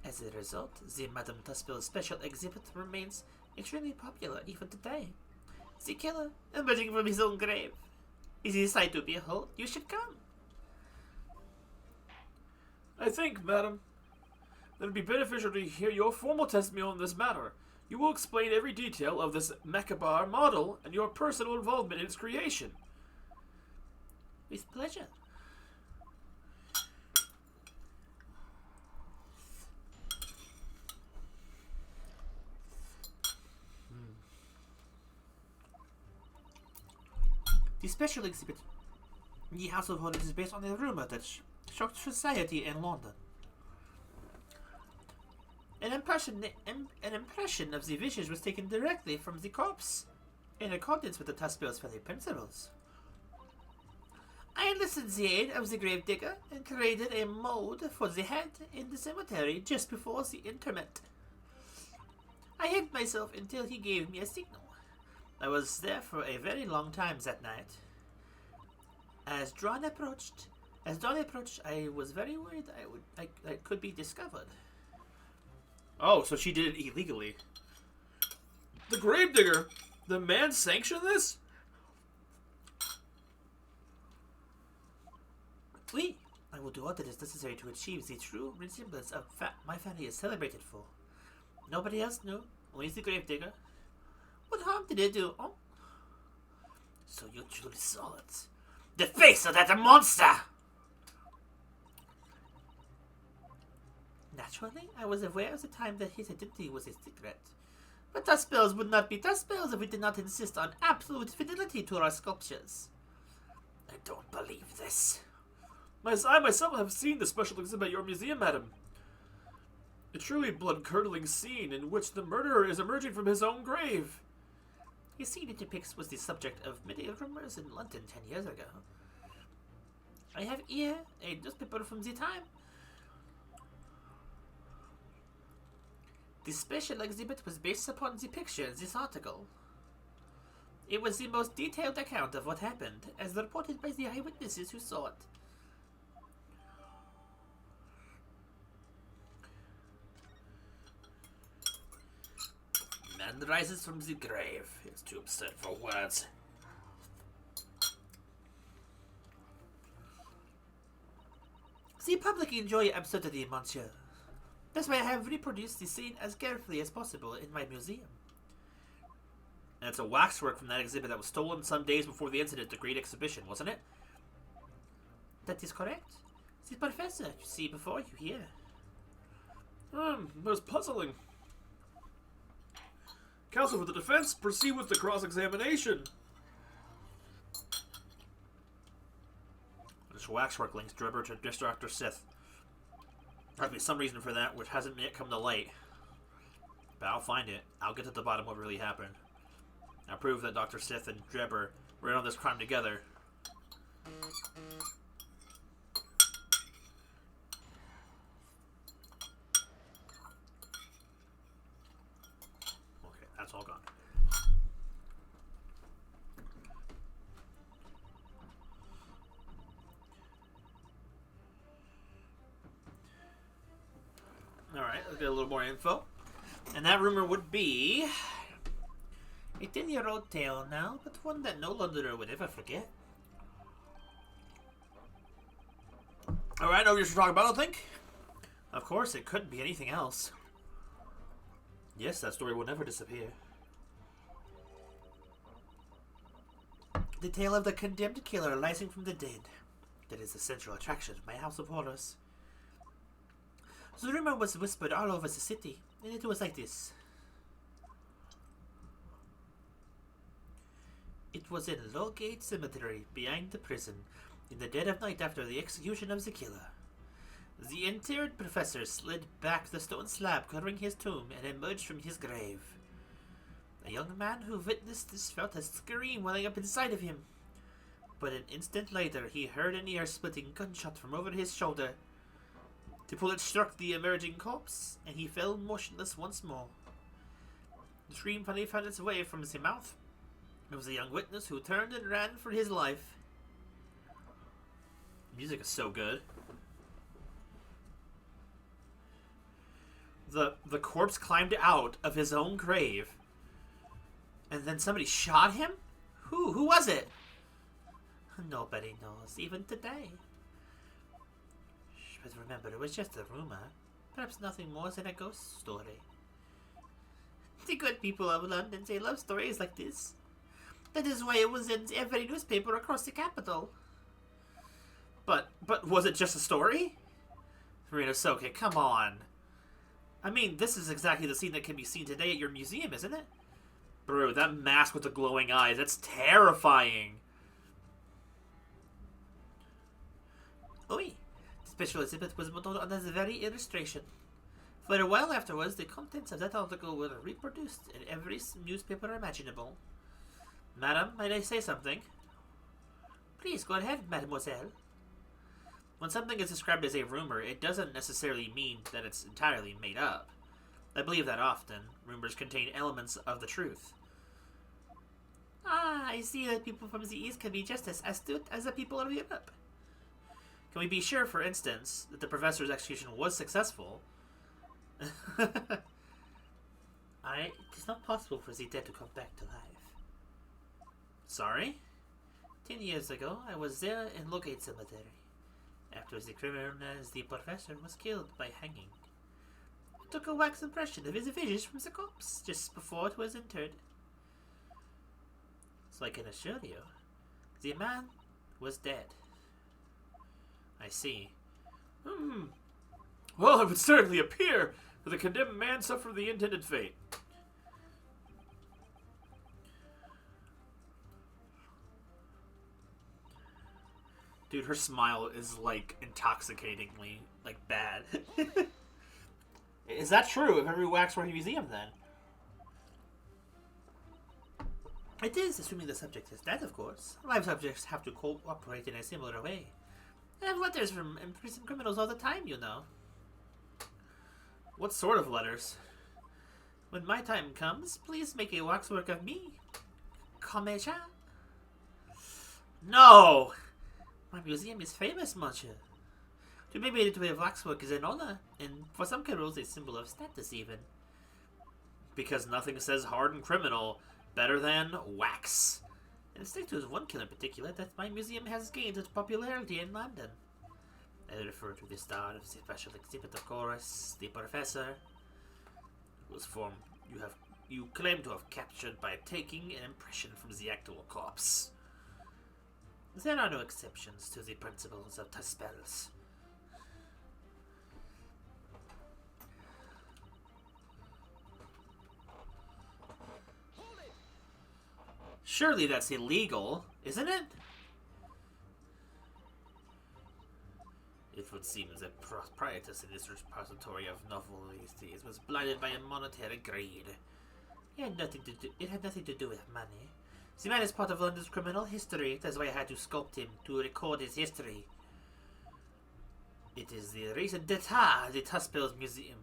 As a result, the Madame Tuspil special exhibit remains extremely popular even today. The killer, emerging from his own grave, is a sight to behold. You should come. I think, madam, that it would be beneficial to hear your formal testimony on this matter. You will explain every detail of this macabre model and your personal involvement in its creation. With pleasure. The special exhibit in the House of Horrors is based on a rumor that shocked society in London. An impression of the visage was taken directly from the corpse, in accordance with the Tuspil's family principles. I enlisted the aid of the gravedigger and created a mold for the head in the cemetery just before the interment. I hid myself until he gave me a signal. I was there for a very long time that night. As dawn approached, I was very worried I could be discovered. Oh, so she did it illegally. The gravedigger? The man sanctioned this? Oui, I will do all that is necessary to achieve the true resemblance of my family is celebrated for. Nobody else knew, only the gravedigger. What harm did it do, oh? So you truly saw it. The face of that monster! Naturally, I was aware at the time that his identity was a secret. But Tuspils would not be Tuspils if we did not insist on absolute fidelity to our sculptures. I don't believe this. I myself have seen the special exhibit at your museum, madam. A truly blood-curdling scene in which the murderer is emerging from his own grave. The scene it depicts was the subject of many rumors in London 10 years ago. I have here a newspaper from the time. The special exhibit was based upon the picture in this article. It was the most detailed account of what happened, as reported by the eyewitnesses who saw it. Man rises from the grave. He's too upset for words. The public enjoy absurdity, monsieur. That's why I have reproduced the scene as carefully as possible in my museum. And it's a waxwork from that exhibit that was stolen some days before the incident at the Great Exhibition, wasn't it? That is correct. The professor you see before you here. That's puzzling. Counsel for the defense, proceed with the cross-examination. This waxwork links Drebber to Dr. Sith. There must be some reason for that which hasn't yet come to light. But I'll find it. I'll get to the bottom of what really happened. I'll prove that Dr. Sith and Drebber were in on this crime together. Okay, that's all gone. Alright, let's get a little more info. And that rumor would be a 10-year-old tale now, but one that no Londoner would ever forget. Alright, know what you're talking about, I think. Of course, it couldn't be anything else. Yes, that story will never disappear. The tale of the condemned killer rising from the dead. That is the central attraction of my House of Horrors. The rumor was whispered all over the city, and it was like this. It was in Lowgate Cemetery, behind the prison, in the dead of night after the execution of the killer. The interred professor slid back the stone slab covering his tomb and emerged from his grave. A young man who witnessed this felt a scream welling up inside of him. But an instant later, he heard an ear-splitting gunshot from over his shoulder. The bullet struck the emerging corpse, and he fell motionless once more. The scream finally found its way from his mouth. It was a young witness who turned and ran for his life. The music is so good. The corpse climbed out of his own grave, and then somebody shot him? Who was it? Nobody knows, even today. But remember, it was just a rumor. Perhaps nothing more than a ghost story. The good people of London say love stories like this. That is why it was in every newspaper across the capital. But was it just a story? Ryunosuke, come on. I mean, this is exactly the scene that can be seen today at your museum, isn't it? Bro, that mask with the glowing eyes, that's terrifying. Oui. Special exhibit was modeled on this very illustration. For a while afterwards, the contents of that article were reproduced in every newspaper imaginable. Madam, might I say something? Please go ahead, mademoiselle. When something is described as a rumor, it doesn't necessarily mean that it's entirely made up. I believe that often. Rumors contain elements of the truth. Ah, I see that people from the East can be just as astute as the people of Europe. Can we be sure, for instance, that the professor's execution was successful? It is not possible for the dead to come back to life. Sorry? 10 years ago, I was there in Lowgate Cemetery. After the criminal, the professor was killed by hanging. I took a wax impression of his visions from the corpse just before it was interred. So I can assure you, the man was dead. I see. Well, it would certainly appear that the condemned man suffered the intended fate. Dude, her smile is, like, intoxicatingly, like, bad. Is that true of every waxwork museum, then? It is, assuming the subject is dead, of course. Live subjects have to cooperate in a similar way. I have letters from imprisoned criminals all the time, you know. What sort of letters? When my time comes, please make a waxwork of me. Commedia? No! My museum is famous, monsieur. To be made into a waxwork is an honor, and for some criminals a symbol of status even. Because nothing says hardened criminal better than wax. And stick to one killer in particular, that my museum has gained its popularity in London. I refer to the star of the special exhibit, of course, the professor, whose form you claim to have captured by taking an impression from the actual corpse. There are no exceptions to the principles of spells. Surely that's illegal, isn't it? It would seem that proprietus in this repository of novelties was blinded by a monetary greed. It had nothing to do with money. The man is part of London's criminal history. That's why I had to sculpt him, to record his history. It is the recent d'état of the Tuspells Museum.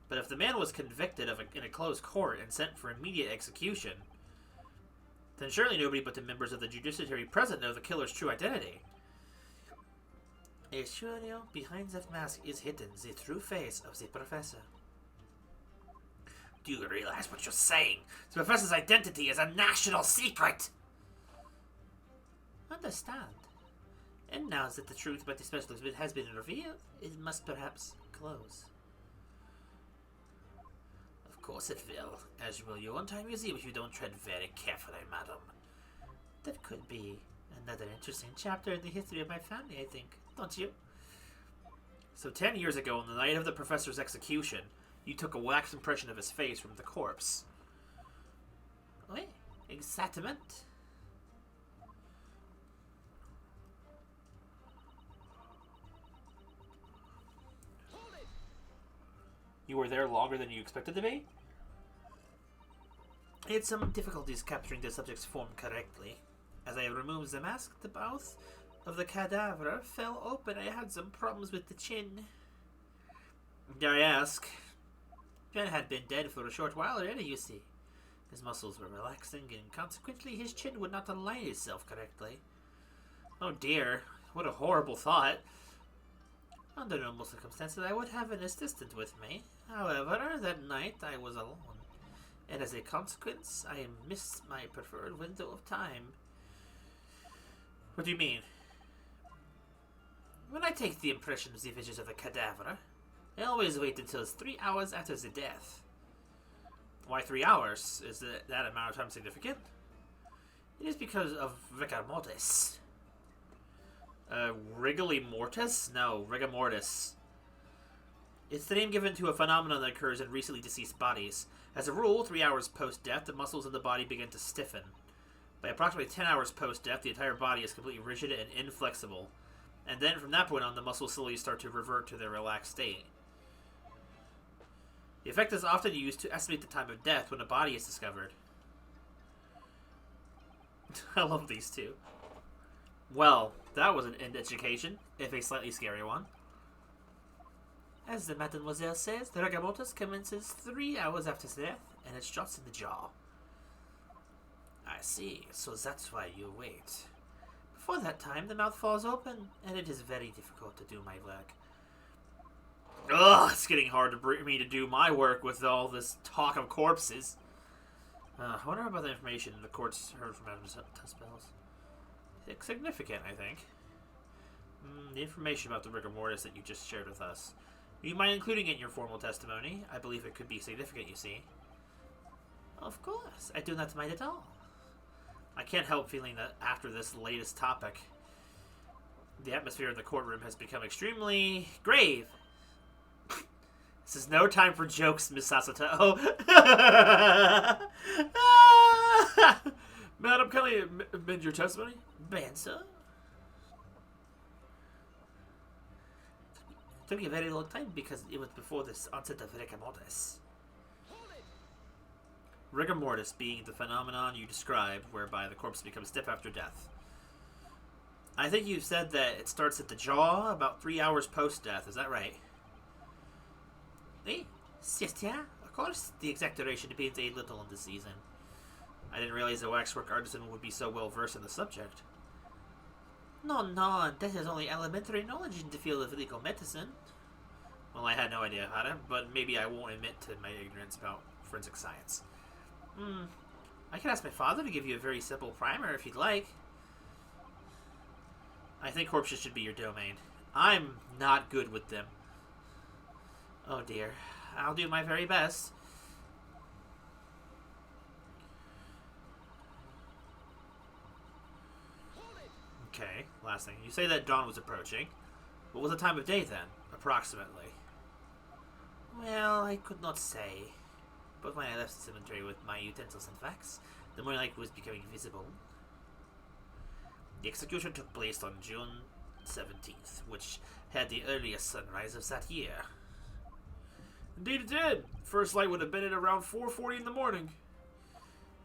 But if the man was convicted in a closed court and sent for immediate execution, then surely nobody but the members of the judiciary present know the killer's true identity. I assure you, behind that mask is hidden the true face of the professor. Do you realize what you're saying? The professor's identity is a national secret! Understand. And now that the truth about the special exhibit has been revealed, it must perhaps close. Of course it will, as will your entire museum if you don't tread very carefully, madam. That could be another interesting chapter in the history of my family, I think. Don't you? So 10 years ago, on the night of the professor's execution, you took a wax impression of his face from the corpse. Oui, exactement. You were there longer than you expected to be? I had some difficulties capturing the subject's form correctly. As I removed the mask, the mouth of the cadaver fell open. I had some problems with the chin. Dare I ask? Ben had been dead for a short while already, you see. His muscles were relaxing, and consequently his chin would not align itself correctly. Oh dear, what a horrible thought. Under normal circumstances, I would have an assistant with me. However, that night I was alone, and as a consequence, I missed my preferred window of time. What do you mean? When I take the impression of the visions of the cadaver, I always wait until 3 hours after the death. Why 3 hours? Is that amount of time significant? It is because of rigor mortis. Rigor mortis? No, rigor mortis. It's the name given to a phenomenon that occurs in recently deceased bodies. As a rule, 3 hours post-death, the muscles in the body begin to stiffen. By approximately 10 hours post-death, the entire body is completely rigid and inflexible. And then from that point on, the muscles slowly start to revert to their relaxed state. The effect is often used to estimate the time of death when a body is discovered. I love these two. Well, that was an education, if a slightly scary one. As the mademoiselle says, the rigor mortis commences 3 hours after death, and it struts in the jaw. I see, so that's why you wait. Before that time, the mouth falls open, and it is very difficult to do my work. Ugh, it's getting hard for me to do my work with all this talk of corpses. I wonder about the information the courts heard from Madame Tuspells. It's significant, I think. The information about the rigor mortis that you just shared with us. You mind including it in your formal testimony? I believe it could be significant, you see. Of course, I do not mind at all. I can't help feeling that after this latest topic, the atmosphere in the courtroom has become extremely grave. This is no time for jokes, Miss Sasito. Madam, can I amend your testimony? Ben, sir? It took me a very long time because it was before this onset of rigor mortis. Rigor mortis being the phenomenon you described whereby the corpse becomes stiff after death. I think you said that it starts at the jaw about 3 hours post-death, is that right? Oui, yes, of course. The exact duration depends a little on the season. I didn't realize a waxwork artisan would be so well versed in the subject. No, no, that is only elementary knowledge in the field of legal medicine. Well, I had no idea about it, but maybe I won't admit to my ignorance about forensic science. I can ask my father to give you a very simple primer if you'd like. I think corpses should be your domain. I'm not good with them. Oh dear. I'll do my very best. Okay, last thing. You say that dawn was approaching. What was the time of day then, approximately? Well, I could not say. But when I left the cemetery with my utensils and facts, the morning light was becoming visible. The execution took place on June 17th, which had the earliest sunrise of that year. Indeed it did. First light would have been at around 4:40 in the morning.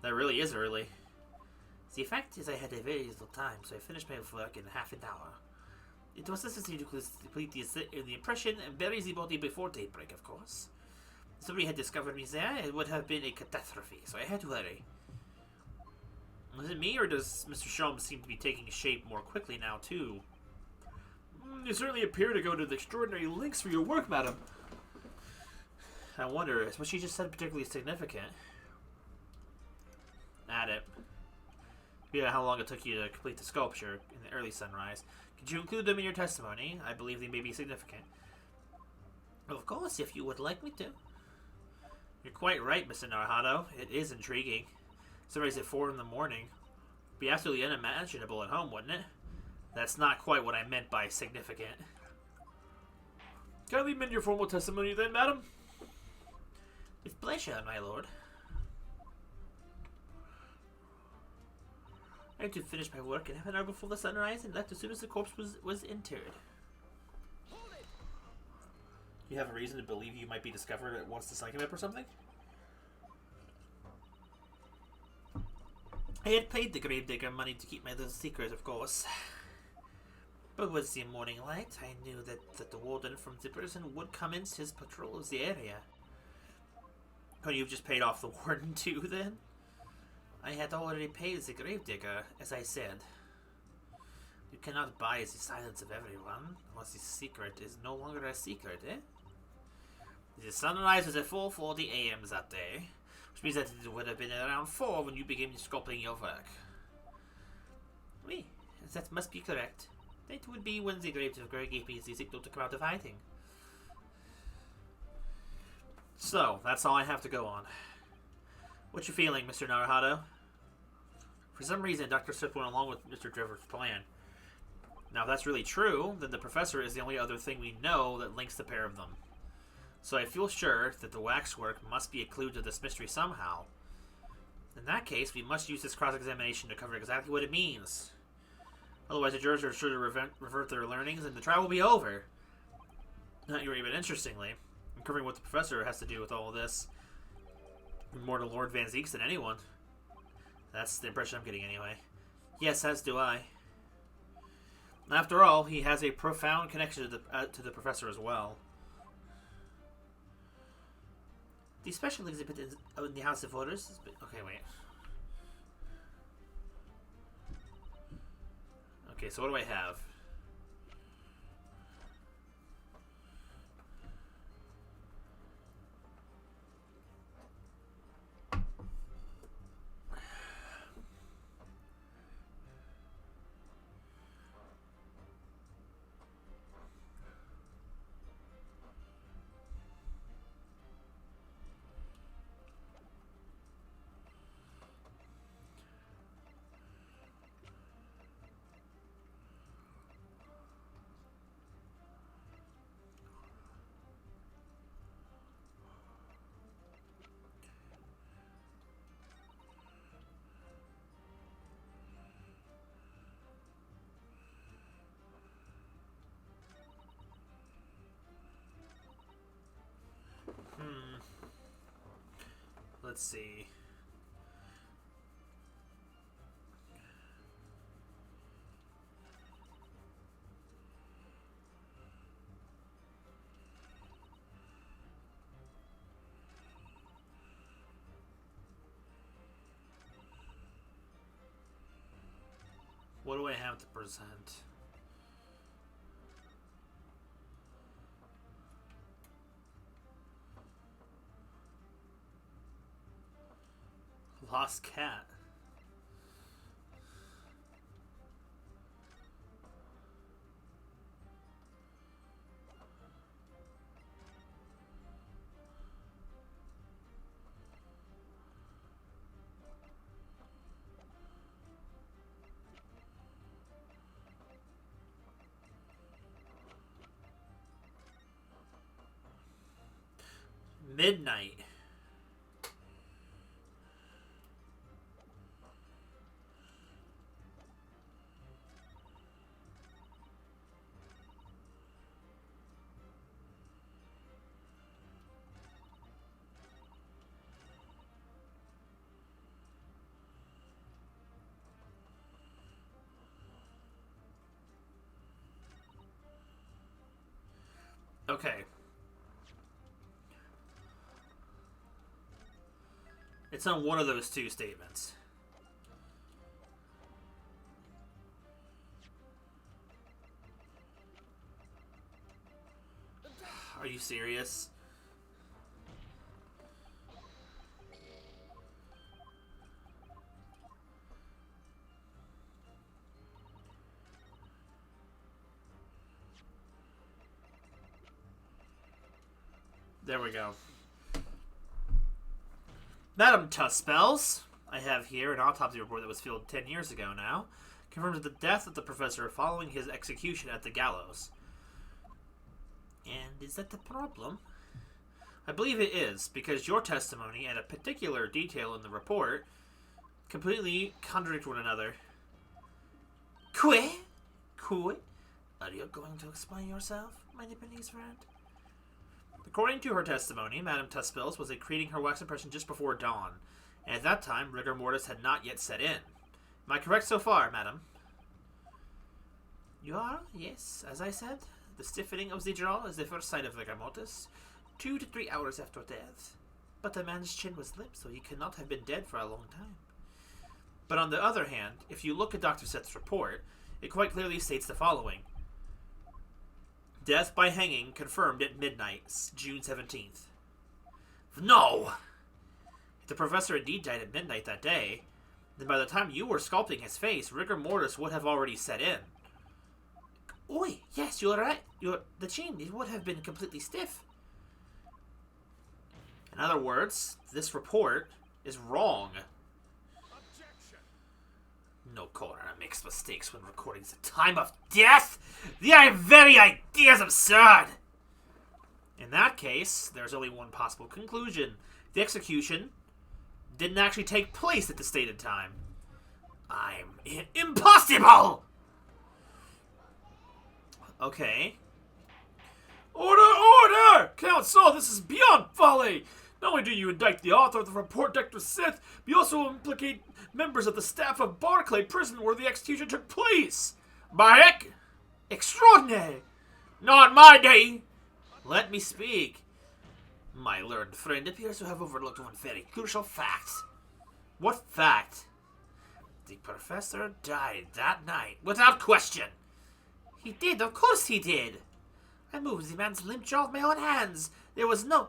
That really is early. The fact is I had a very little time, so I finished my work in half an hour. It was necessary to complete the impression and bury the body before daybreak, of course. If somebody had discovered me there, it would have been a catastrophe, so I had to hurry. Was it me, or does Mr. Sholmes seem to be taking shape more quickly now, too? You certainly appear to go to the extraordinary lengths for your work, madam. I wonder, is what she just said particularly significant? At it. Yeah, how long it took you to complete the sculpture in the early sunrise. Could you include them in your testimony? I believe they may be significant. Of course, if you would like me to. You're quite right, Mr. Naruhado. It is intriguing. Sunrise at 4 in the morning. Be absolutely unimaginable at home, wouldn't it? That's not quite what I meant by significant. Kindly amend your formal testimony then, madam. With pleasure, my lord. I had to finish my work in half an hour before the sunrise and left as soon as the corpse was interred. You have a reason to believe you might be discovered at once the sun came up or something? I had paid the gravedigger money to keep my little secret, of course. But with the morning light, I knew that the warden from the prison would commence his patrol of the area. Oh, you've just paid off the warden too, then? I had already paid the gravedigger, as I said. You cannot buy the silence of everyone, unless the secret is no longer a secret, eh? The sunrise was at 4:40 a.m. that day, which means that it would have been around 4 when you began sculpting your work. Oui, that must be correct. That would be when the gravedigger gave me the signal to come out of hiding. So, that's all I have to go on. What's your feeling, Mr. Naruhado? For some reason, Dr. Sip went along with Mr. Driver's plan. Now, if that's really true, then the professor is the only other thing we know that links the pair of them. So I feel sure that the waxwork must be a clue to this mystery somehow. In that case, we must use this cross-examination to cover exactly what it means. Otherwise, the jurors are sure to revert their learnings, and the trial will be over. Not even interestingly, uncovering what the professor has to do with all of this, more to Lord Van Zieks than anyone. That's the impression I'm getting anyway. Yes, as do I. After all, he has a profound connection to the professor as well. The special exhibit in the House of Orders. Okay, wait. Okay, so what do I have? Let's see. What do I have to present? Lost cat. Midnight. Okay. It's on one of those two statements. Are you serious? There we go. Madam Tuspels, I have here an autopsy report that was filled 10 years ago now, confirms the death of the professor following his execution at the gallows. And is that the problem? I believe it is, because your testimony and a particular detail in the report completely contradict one another. Quit? Are you going to explain yourself, my Nipponese friend? According to her testimony, Madame Tuspels was creating her wax impression just before dawn, and at that time, rigor mortis had not yet set in. Am I correct so far, madam? You are, yes. As I said, the stiffening of the jaw is the first sign of rigor mortis, 2 to 3 hours after death. But the man's chin was limp, so he could not have been dead for a long time. But on the other hand, if you look at Dr. Seth's report, it quite clearly states the following. Death by hanging confirmed at midnight, June 17th. No! If the professor indeed died at midnight that day, then by the time you were sculpting his face, rigor mortis would have already set in. Oi, yes, you're right. The chin, it would have been completely stiff. In other words, this report is wrong. No coroner makes mistakes when recording the time of death. The very idea is absurd. In that case, there's only one possible conclusion. The execution didn't actually take place at the stated time. Impossible! Okay. Order! Counsel, this is beyond folly! Not only do you indict the author of the report, Dr. Sith, but you also implicate members of the staff of Barclay Prison where the execution took place. Bayek? Extraordinary! Not my day! Let me speak. My learned friend appears to have overlooked one very crucial fact. What fact? The professor died that night, without question. He did, of course he did. I moved the man's limp jaw with my own hands. There was no...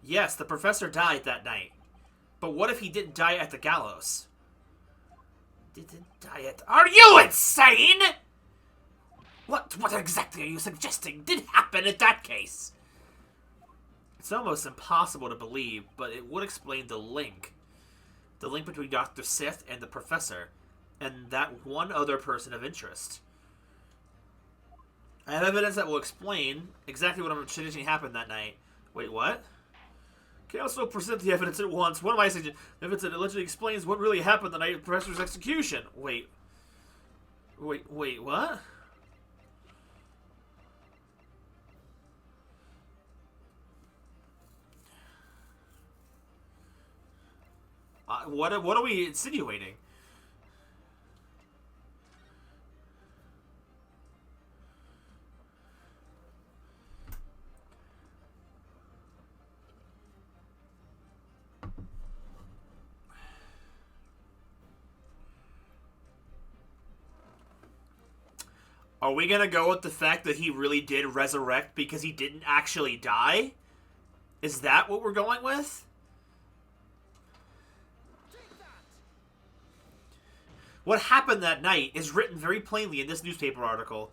Yes, the professor died that night. But what if he didn't die at the gallows? Didn't die at... Are you insane? What exactly are you suggesting did happen in that case? It's almost impossible to believe, but it would explain the link. The link between Dr. Sith and the professor, and that one other person of interest. I have evidence that will explain exactly what I'm suggesting happened that night. Wait, what? Counsel present the evidence at once. What am I suggesting? Evidence that allegedly explains what really happened the night of the professor's execution. Wait, what? What are we insinuating? Are we gonna go with the fact that he really did resurrect because he didn't actually die? Is that what we're going with? What happened that night is written very plainly in this newspaper article.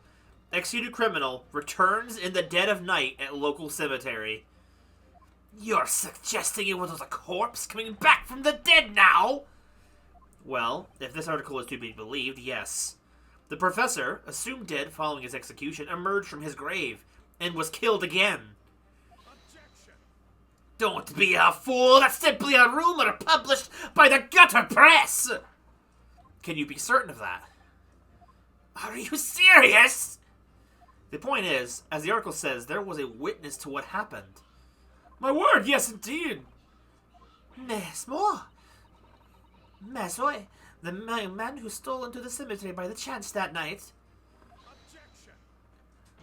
Executed criminal returns in the dead of night at local cemetery. You're suggesting it was a corpse coming back from the dead now? Well, if this article is to be believed, yes. The professor, assumed dead following his execution, emerged from his grave and was killed again. Objection. Don't be a fool! That's simply a rumor published by the gutter press! Can you be certain of that? Are you serious? The point is, as the article says, there was a witness to what happened. My word, yes indeed! Mesmo? Mesmo, the man who stole into the cemetery by the chance that night. Objection.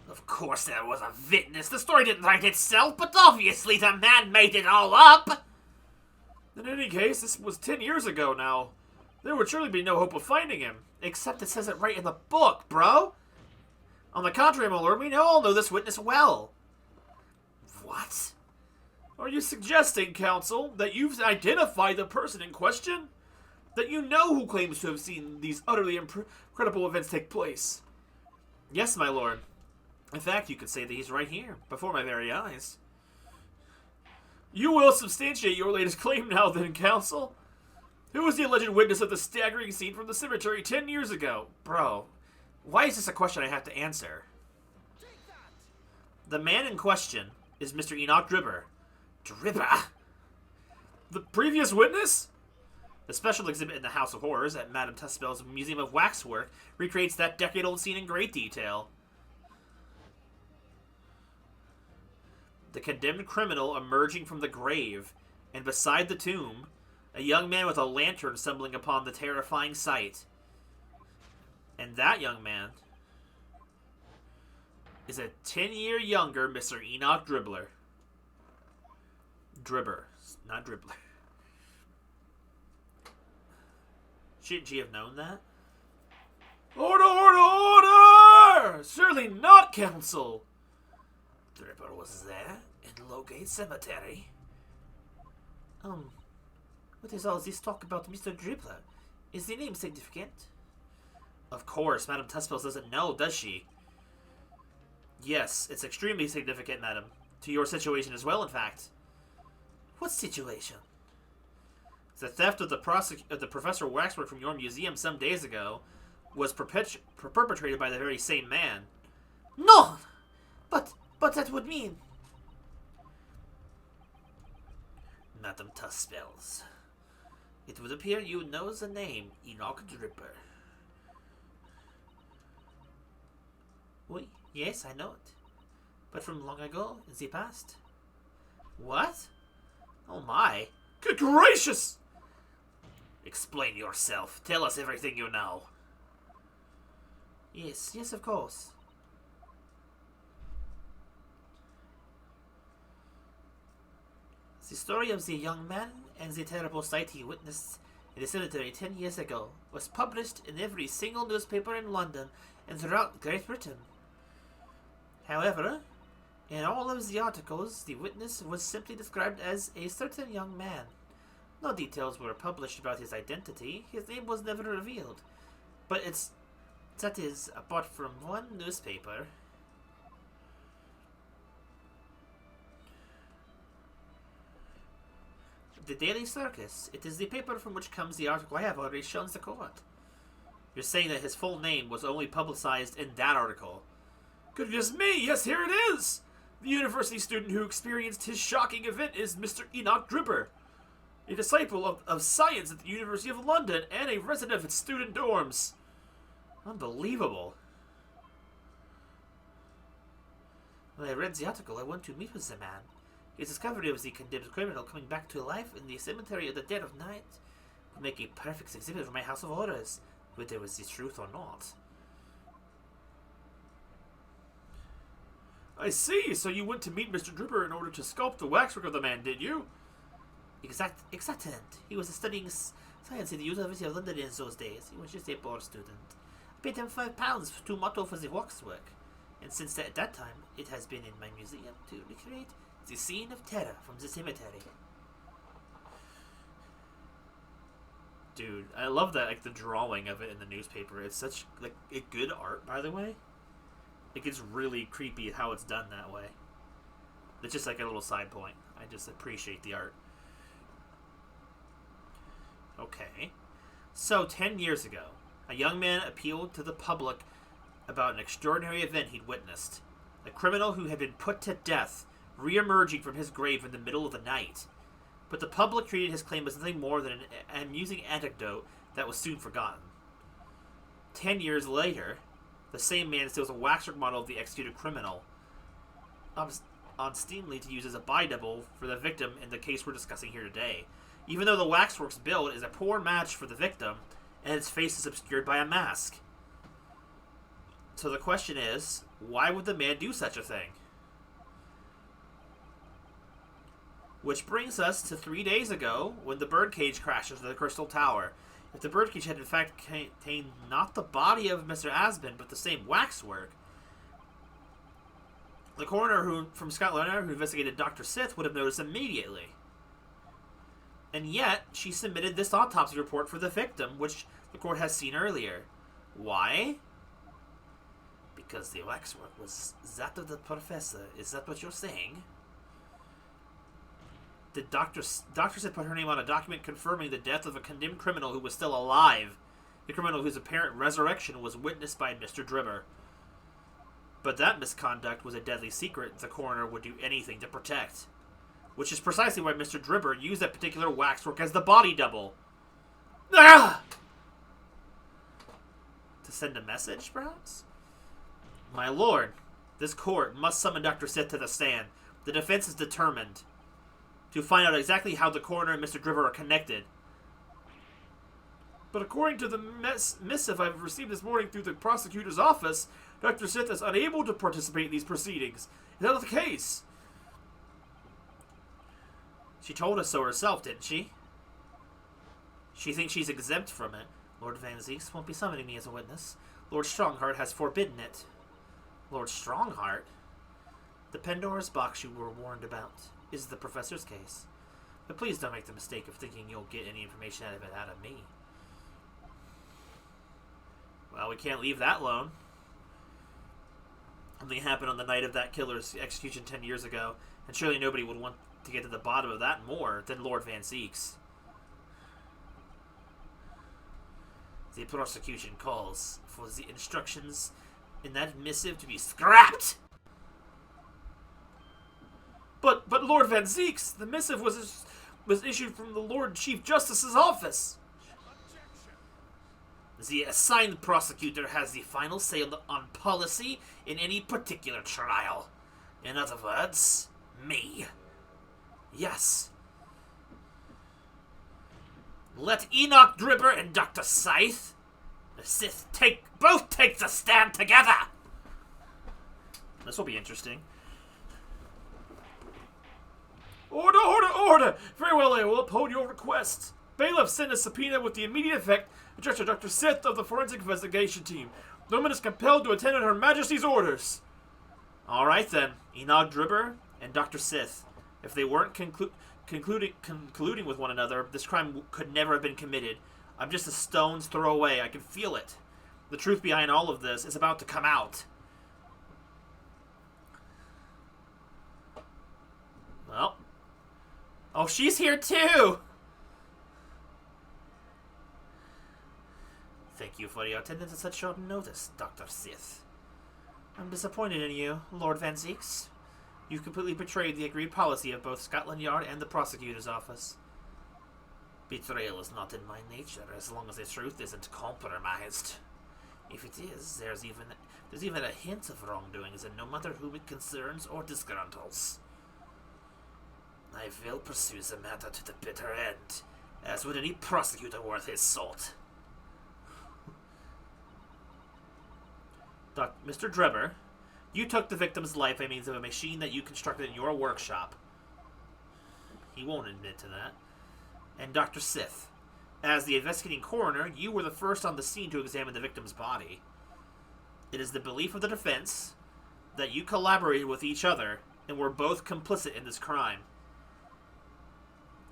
Of course there was a witness. The story didn't write itself, but obviously the man made it all up. In any case, this was 10 years ago now. There would surely be no hope of finding him. Except it says it right in the book, bro. On the contrary, my lord, we all know this witness well. What? Are you suggesting, counsel, that you've identified the person in question? That you know who claims to have seen these utterly incredible events take place? Yes, my lord. In fact, you could say that he's right here, before my very eyes. You will substantiate your latest claim now, then, counsel. Who was the alleged witness of the staggering scene from the cemetery 10 years ago? Bro, why is this a question I have to answer? The man in question is Mr. Enoch Dribber. Dribber? The previous witness? The special exhibit in the House of Horrors at Madame Tussauds Museum of Waxwork recreates that decade-old scene in great detail. The condemned criminal emerging from the grave, and beside the tomb, a young man with a lantern stumbling upon the terrifying sight. And that young man is a 10-year younger Mr. Enoch Dribber. Dribber, not Dribbler. Shouldn't she have known that? Order, order, order! Surely not, counsel. Dribber was there in Lowgate Cemetery. What is all this talk about Mr. Dribbler? Is the name significant? Of course, Madame Tussauds doesn't know, does she? Yes, it's extremely significant, madam. To your situation as well, in fact. What situation? The theft of the Professor Waxwork from your museum some days ago was perpetrated by the very same man. No! But that would mean... Madame Tussauds. It would appear you know the name Enoch Dribber. Oui, yes, I know it. But from long ago, in the past. What? Oh my. Good gracious! Explain yourself. Tell us everything you know. Yes, of course. The story of the young man and the terrible sight he witnessed in the cemetery 10 years ago was published in every single newspaper in London and throughout Great Britain. However, in all of the articles, the witness was simply described as a certain young man. No details were published about his identity. His name was never revealed. But that is, apart from one newspaper. The Daily Circus. It is the paper from which comes the article I have already shown the court. You're saying that his full name was only publicized in that article. Goodness me, yes, here it is! The university student who experienced his shocking event is Mr. Enoch Dribber, a disciple of science at the University of London and a resident of its student dorms. Unbelievable. When I read the article, I went to meet with the man. His discovery of the condemned criminal coming back to life in the cemetery at the dead of night would make a perfect exhibit for my House of Horrors, whether it was the truth or not. I see, so you went to meet Mr. Dribber in order to sculpt the waxwork of the man, did you? Exactement. He was studying science at the University of London in those days. He was just a poor student. paid him £5 to motto for the waxwork, and since at that time, it has been in my museum to recreate the scene of terror from the cemetery. Dude, I love that, like, the drawing of it in the newspaper. It's such, like, a good art, by the way. It gets really creepy how it's done that way. It's just like a little side point. I just appreciate the art. Okay. So, 10 years ago, a young man appealed to the public about an extraordinary event he'd witnessed. A criminal who had been put to death, re-emerging from his grave in the middle of the night. But the public treated his claim as nothing more than an amusing anecdote that was soon forgotten. 10 years later, the same man steals a waxwork model of the executed criminal, obstinately to use as a body double for the victim in the case we're discussing here today. Even though the waxwork's build is a poor match for the victim, and its face is obscured by a mask. So the question is, why would the man do such a thing? Which brings us to 3 days ago, when the birdcage crashed into the Crystal Tower. If the birdcage had in fact contained not the body of Mr. Asbin, but the same waxwork, the coroner from Scotland Yard who investigated Dr. Sith would have noticed immediately. And yet, she submitted this autopsy report for the victim, which the court has seen earlier. Why? Because the waxwork was that of the professor. Is that what you're saying? Did Dr. Sith put her name on a document confirming the death of a condemned criminal who was still alive? The criminal whose apparent resurrection was witnessed by Mr. Dribber. But that misconduct was a deadly secret the coroner would do anything to protect. Which is precisely why Mr. Dribber used that particular waxwork as the body double. Ah! To send a message, perhaps? My lord, this court must summon Dr. Sith to the stand. The defense is determined to find out exactly how the coroner and Mr. Dribber are connected. But according to the missive I've received this morning through the prosecutor's office, Dr. Sith is unable to participate in these proceedings. Is that not the case? She told us so herself, didn't she? She thinks she's exempt from it. Lord Van Zieks won't be summoning me as a witness. Lord Strongheart has forbidden it. Lord Strongheart? The Pandora's box you were warned about is the professor's case. But please don't make the mistake of thinking you'll get any information out of me. Well, we can't leave that alone. Something happened on the night of that killer's execution 10 years ago, and surely nobody would want to get to the bottom of that more than Lord Van Zieks. The prosecution calls for the instructions in that missive to be scrapped! But Lord Van Zieks, the missive was issued from the Lord Chief Justice's office. The assigned prosecutor has the final say on policy in any particular trial. In other words, me. Yes. Let Enoch Dribber and Dr. Scythe, the Sith, both take the stand together. This will be interesting. Order, order, order! Very well, I will uphold your request. Bailiff sent a subpoena with the immediate effect addressed to Dr. Sith of the Forensic Investigation Team. The woman is compelled to attend on Her Majesty's orders. Alright then, Enoch Dribber and Dr. Sith. If they weren't concluding with one another, this crime could never have been committed. I'm just a stone's throw away. I can feel it. The truth behind all of this is about to come out. Well. Oh, she's here too! Thank you for your attendance at such short notice, Dr. Sith. I'm disappointed in you, Lord Van Zieks. You've completely betrayed the agreed policy of both Scotland Yard and the prosecutor's office. Betrayal is not in my nature, as long as the truth isn't compromised. If it is, there's even a hint of wrongdoings, and no matter whom it concerns or disgruntles. I will pursue the matter to the bitter end, as would any prosecutor worth his salt. Mr. Dribber, you took the victim's life by means of a machine that you constructed in your workshop. He won't admit to that. And Dr. Sith, as the investigating coroner, you were the first on the scene to examine the victim's body. It is the belief of the defense that you collaborated with each other and were both complicit in this crime.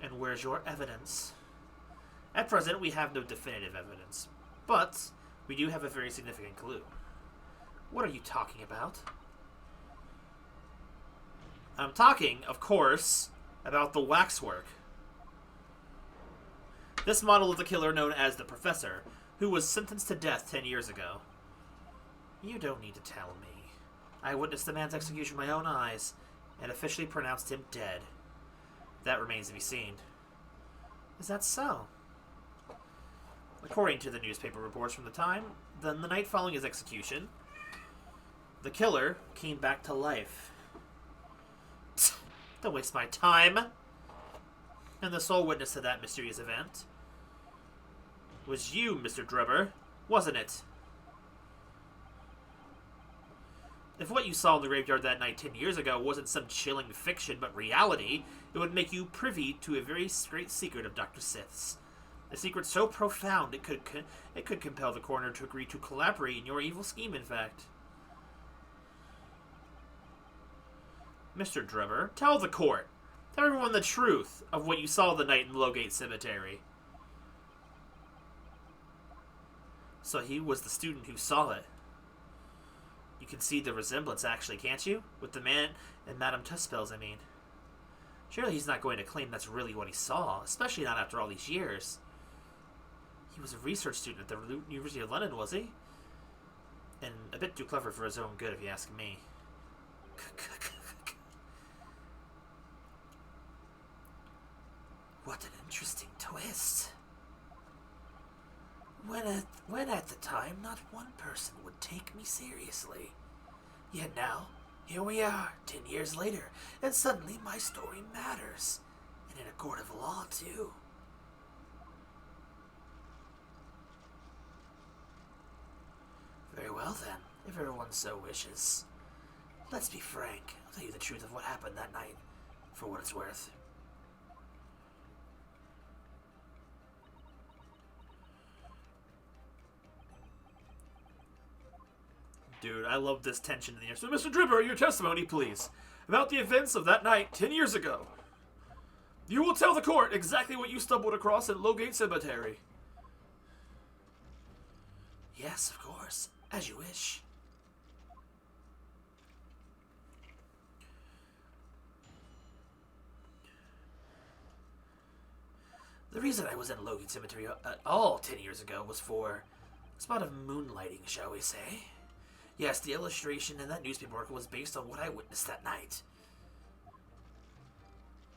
And where's your evidence? At present, we have no definitive evidence, but we do have a very significant clue. What are you talking about? I'm talking, of course, about the waxwork. This model of the killer known as the Professor, who was sentenced to death 10 years ago. You don't need to tell me. I witnessed the man's execution with my own eyes and officially pronounced him dead. That remains to be seen. Is that so? According to the newspaper reports from the time, then the night following his execution, the killer came back to life. Don't waste my time. And the sole witness to that mysterious event was you, Mr. Drebber, wasn't it? If what you saw in the graveyard that night 10 years ago wasn't some chilling fiction but reality, it would make you privy to a very great secret of Dr. Sith's. A secret so profound it could compel the coroner to agree to collaborate in your evil scheme, in fact. Mr. Drebber, tell the court. Tell everyone the truth of what you saw the night in Lowgate Cemetery. So he was the student who saw it. You can see the resemblance, actually, can't you? With the man and Madame Tuspels, I mean. Surely he's not going to claim that's really what he saw, especially not after all these years. He was a research student at the University of London, was he? And a bit too clever for his own good, if you ask me. What an interesting twist. When at the time, not one person would take me seriously. Yet now, here we are, 10 years later, and suddenly my story matters. And in a court of law, too. Very well, then, if everyone so wishes. Let's be frank. I'll tell you the truth of what happened that night, for what it's worth. Dude, I love this tension in the air. So, Mr. Drebber, your testimony, please, about the events of that night 10 years ago. You will tell the court exactly what you stumbled across at Lowgate Cemetery. Yes, of course. As you wish. The reason I was in Lowgate Cemetery at all 10 years ago was for a spot of moonlighting, shall we say. Yes, the illustration in that newspaper article was based on what I witnessed that night.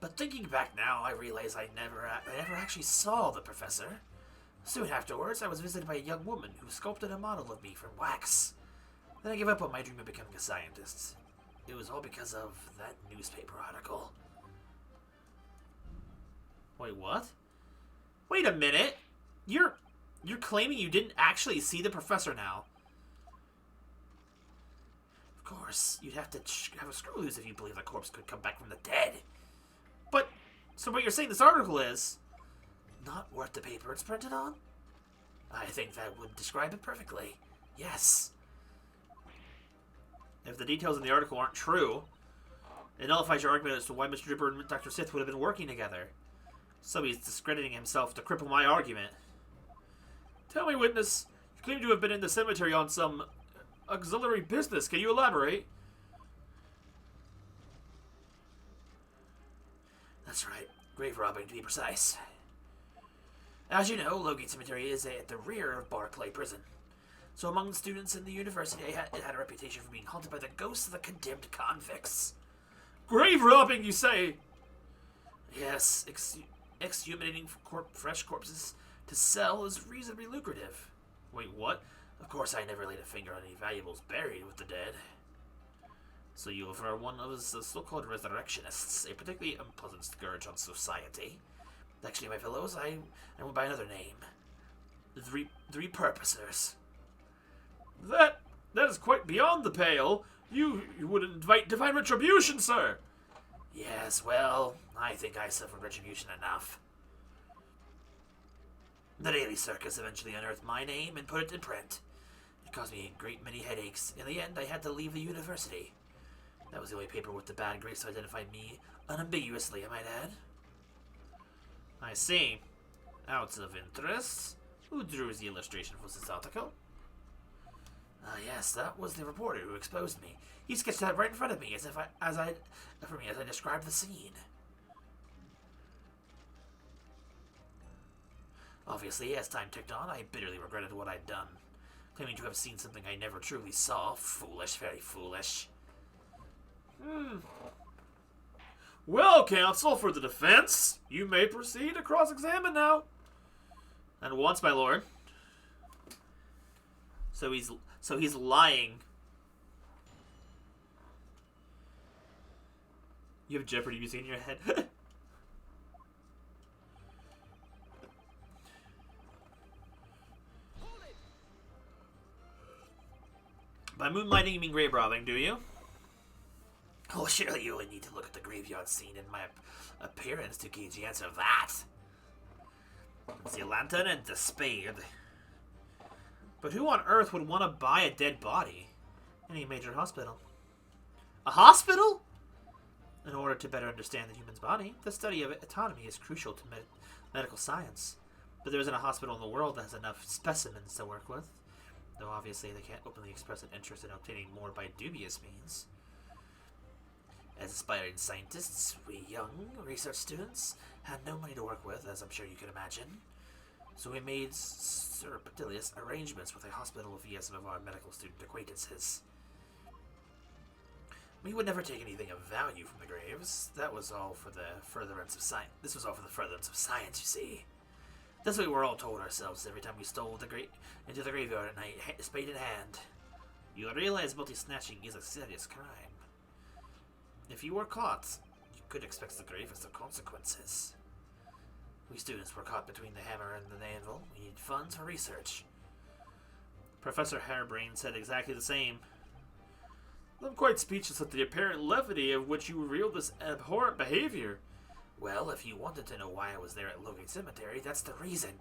But thinking back now, I realize I never actually saw the professor. Soon afterwards, I was visited by a young woman who sculpted a model of me from wax. Then I gave up on my dream of becoming a scientist. It was all because of that newspaper article. Wait, what? Wait a minute! You're claiming you didn't actually see the professor now? Of course, you'd have to have a screw loose if you believe the corpse could come back from the dead. But, so what you're saying this article is not worth the paper it's printed on? I think that would describe it perfectly. Yes. If the details in the article aren't true, it nullifies your argument as to why Mr. Drebber and Dr. Sith would have been working together. So he's discrediting himself to cripple my argument. Tell me, witness, you claim to have been in the cemetery on some auxiliary business. Can you elaborate? That's right. Grave robbing, to be precise. As you know, Lowgate Cemetery is at the rear of Barclay Prison. So among the students in the university, it had a reputation for being haunted by the ghosts of the condemned convicts. Grave robbing, you say? Yes, exhumating fresh corpses to sell is reasonably lucrative. Wait, what? Of course, I never laid a finger on any valuables buried with the dead. So you are one of the so-called resurrectionists, a particularly unpleasant scourge on society. Actually, my fellows, I went by another name. The Repurposers. That is quite beyond the pale. You would invite divine retribution, sir. Yes, well, I think I suffered retribution enough. The Daily Circus eventually unearthed my name and put it in print. It caused me a great many headaches. In the end, I had to leave the university. That was the only paper with the bad grades to identify me unambiguously, I might add. I see. Out of interest, who drew the illustration for this article? Ah, yes, that was the reporter who exposed me. He sketched that right in front of me, as I described the scene. Obviously, as time ticked on, I bitterly regretted what I'd done, claiming to have seen something I never truly saw. Foolish, very foolish. Well, counsel, for the defense, you may proceed to cross-examine now. And once, my lord. So he's lying. You have Jeopardy music in your head. By moonlighting, you mean grave robbing, do you? Oh, surely you only need to look at the graveyard scene and my appearance to gauge the answer of that. It's the lantern and the spade. But who on earth would want to buy a dead body? Any major hospital. A hospital? In order to better understand the human's body, the study of anatomy is crucial to medical science. But there isn't a hospital in the world that has enough specimens to work with. Though obviously they can't openly express an interest in obtaining more by dubious means. As aspiring scientists, we young research students had no money to work with, as I'm sure you can imagine. So we made surreptitious arrangements with a hospital via some of our medical student acquaintances. We would never take anything of value from the graves. That was all for the furtherance of science. This was all for the furtherance of science, you see. That's what we were all told ourselves every time we stole into the graveyard at night, spade in hand. You'll realize body snatching is a serious crime. If you were caught, you could expect the gravest of consequences. We students were caught between the hammer and the anvil. We need funds for research. Professor Harebrain said exactly the same. I'm quite speechless at the apparent levity of which you revealed this abhorrent behavior. Well, if you wanted to know why I was there at Logate Cemetery, that's the reason.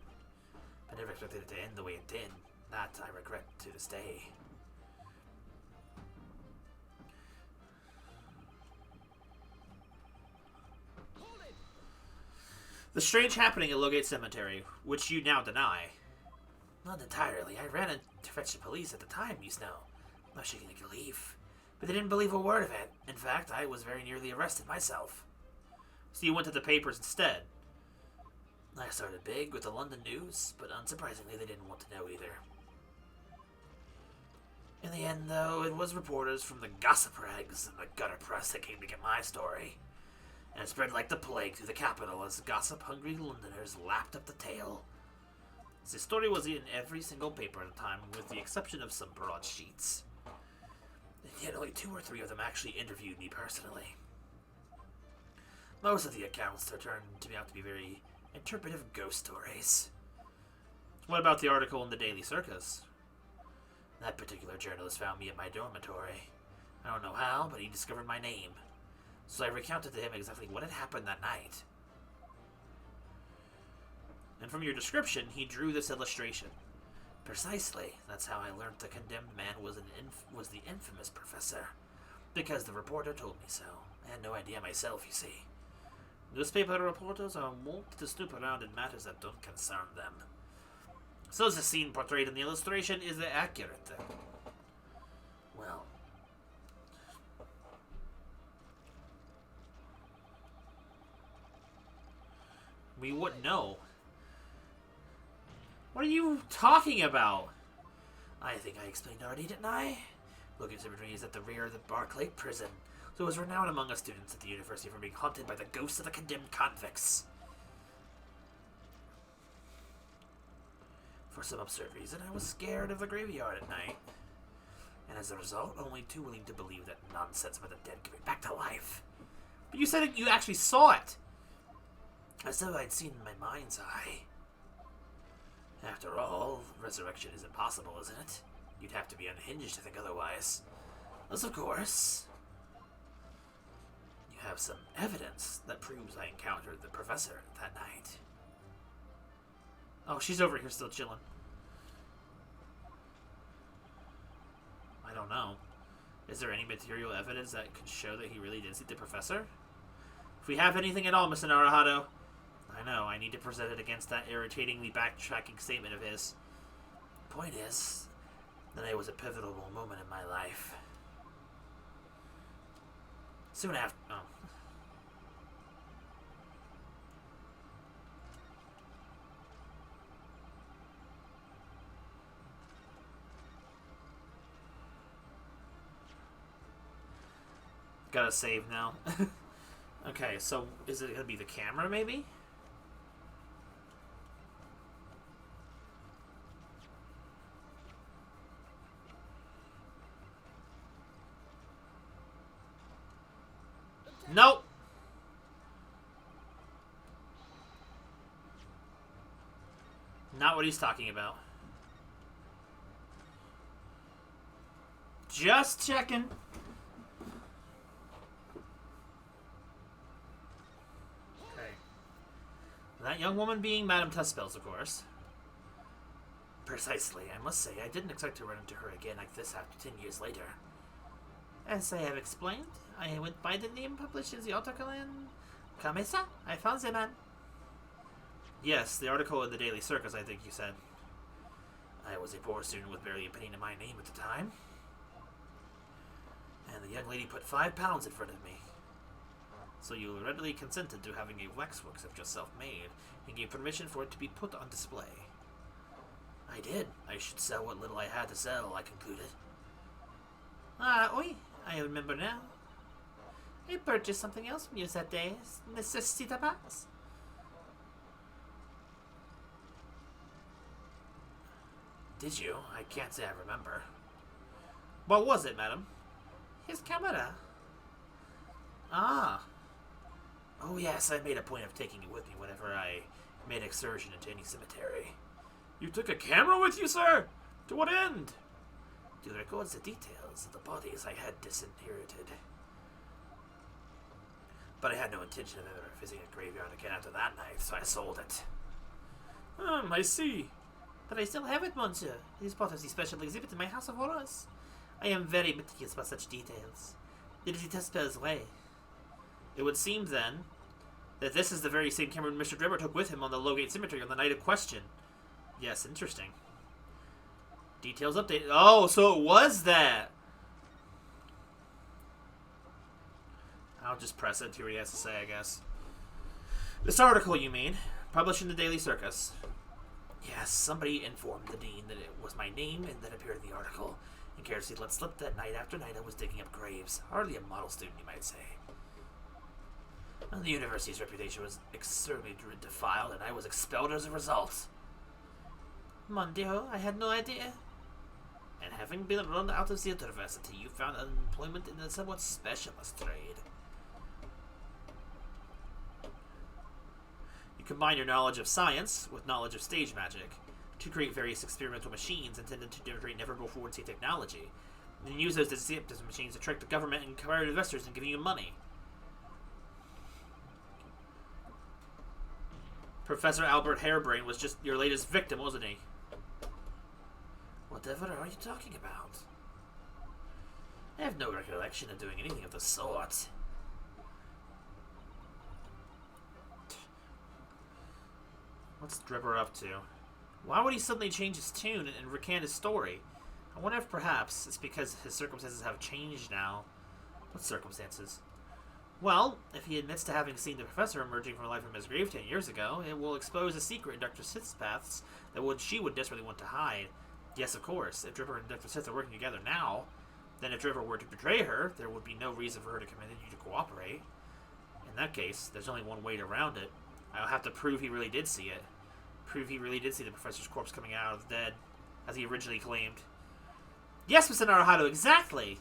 I never expected it to end the way it did. That I regret to this day. The strange happening at Logate Cemetery, which you now deny. Not entirely. I ran in to fetch the police at the time, you know. I was shaking like a leaf. But they didn't believe a word of it. In fact, I was very nearly arrested myself. So you went to the papers instead? I started big with the London News, but unsurprisingly they didn't want to know either. In the end, though, it was reporters from the gossip rags and the gutter press that came to get my story. And it spread like the plague through the capital as gossip-hungry Londoners lapped up the tale. The story was in every single paper at the time, with the exception of some broadsheets. And yet only 2 or 3 of them actually interviewed me personally. Most of the accounts turned out to be very interpretive ghost stories. What about the article in the Daily Circus? That particular journalist found me at my dormitory. I don't know how, but he discovered my name. So I recounted to him exactly what had happened that night. And from your description, he drew this illustration. Precisely. That's how I learned the condemned man was the infamous professor. Because the reporter told me so. I had no idea myself, you see. Newspaper reporters are wont to snoop around in matters that don't concern them. So the scene portrayed in the illustration is accurate, then? Well... we wouldn't know. What are you talking about? I think I explained already, didn't I? Logate Cemetery is at the rear of the Barclay prison, so it was renowned among us students at the university for being haunted by the ghosts of the condemned convicts. For some absurd reason, I was scared of the graveyard at night. And as a result, only too willing to believe that nonsense about the dead coming back to life. But you said you actually saw it! As though I'd seen in my mind's eye. After all, resurrection isn't possible, isn't it? You'd have to be unhinged to think otherwise. Unless, of course, you have some evidence that proves I encountered the professor that night. Oh, she's over here still chilling. don't know. Is there any material evidence that could show that he really did see the professor? If we have anything at all, Mr. Naruhado, I know, I need to present it against that irritatingly backtracking statement of his. Point is, that it was a pivotal moment in my life. Soon after... Oh. Gotta save now. Okay, so is it gonna be the camera, maybe? Nope. Not what he's talking about. Just checking. Okay. That young woman being Madame Tuspels, of course. Precisely. I must say, I didn't expect to run into her again like this after 10 years later. As I have explained, I went by the name published in the article in... Kamesa? I found the man. Yes, the article in the Daily Circus, I think you said. I was a poor student with barely a penny to my name at the time. And the young lady put £5 in front of me. So you readily consented to having a waxworks of yourself made, and gave permission for it to be put on display. I did. I should sell what little I had to sell, I concluded. Oui, I remember now. I purchased something else from you that day. Necessita pass. Did you? I can't say I remember. What was it, madam? His camera. Ah. Oh yes, I made a point of taking it with me whenever I made excursion into any cemetery. You took a camera with you, sir? To what end? To record the details of the bodies I had disinherited. But I had no intention of ever visiting a graveyard again after that night, so I sold it. I see. But I still have it, monsieur. It is part of the special exhibit in my House of Horrors. I am very meticulous about such details. It is the Tuspel's way. It would seem, then, that this is the very same camera Mr. Drebber took with him on the Lowgate Cemetery on the night of question. Yes, interesting. Details updated. Oh, so it was that! I'll just press it to hear what he has to say, I guess. This article, you mean? Published in the Daily Circus. Yes, somebody informed the dean that it was my name and that appeared in the article. And carelessly let slip that night after night I was digging up graves. Hardly a model student, you might say. And the university's reputation was extremely defiled, and I was expelled as a result. Mon Dieu, I had no idea. And having been run out of the university, you found employment in a somewhat specialist trade. You combine your knowledge of science with knowledge of stage magic to create various experimental machines intended to generate never-before-seen technology, and then use those deceptive machines to trick the government and private investors into giving you money. Professor Albert Harebrain was just your latest victim, wasn't he? Whatever are you talking about? I have no recollection of doing anything of the sort. What's Drebber up to? Why would he suddenly change his tune and recant his story? I wonder if perhaps it's because his circumstances have changed now. What circumstances? Well, if he admits to having seen the professor emerging from life from his grave 10 years ago, it will expose a secret in Dr. Sith's paths that she would desperately want to hide. Yes, of course, if Drebber and Dr. Sith are working together now, then if Drebber were to betray her, there would be no reason for her to continue to cooperate. In that case, there's only one way around it. I'll have to prove he really did see it. Prove he really did see the professor's corpse coming out of the dead, as he originally claimed. Yes, Mr. Naruhado, exactly!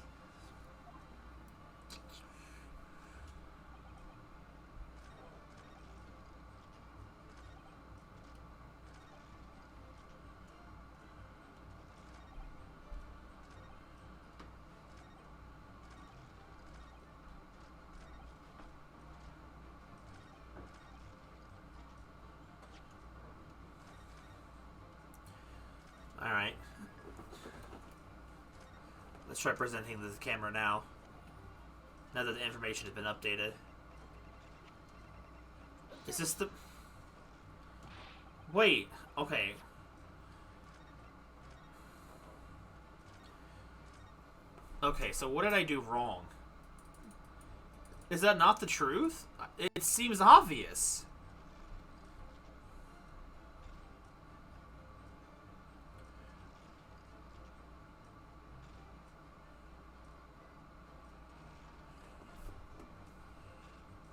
Let's try presenting the camera now. Now that the information has been updated. Is this the... Wait, okay. Okay, so what did I do wrong? Is that not the truth? It seems obvious.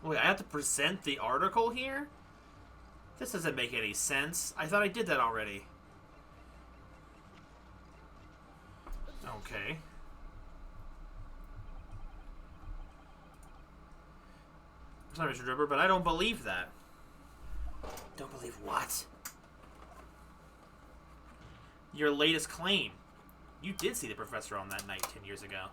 Wait, I have to present the article here? This doesn't make any sense. I thought I did that already. Okay. Sorry, Mr. Dripper, but I don't believe that. Don't believe what? Your latest claim. You did see the professor on that night 10 years ago.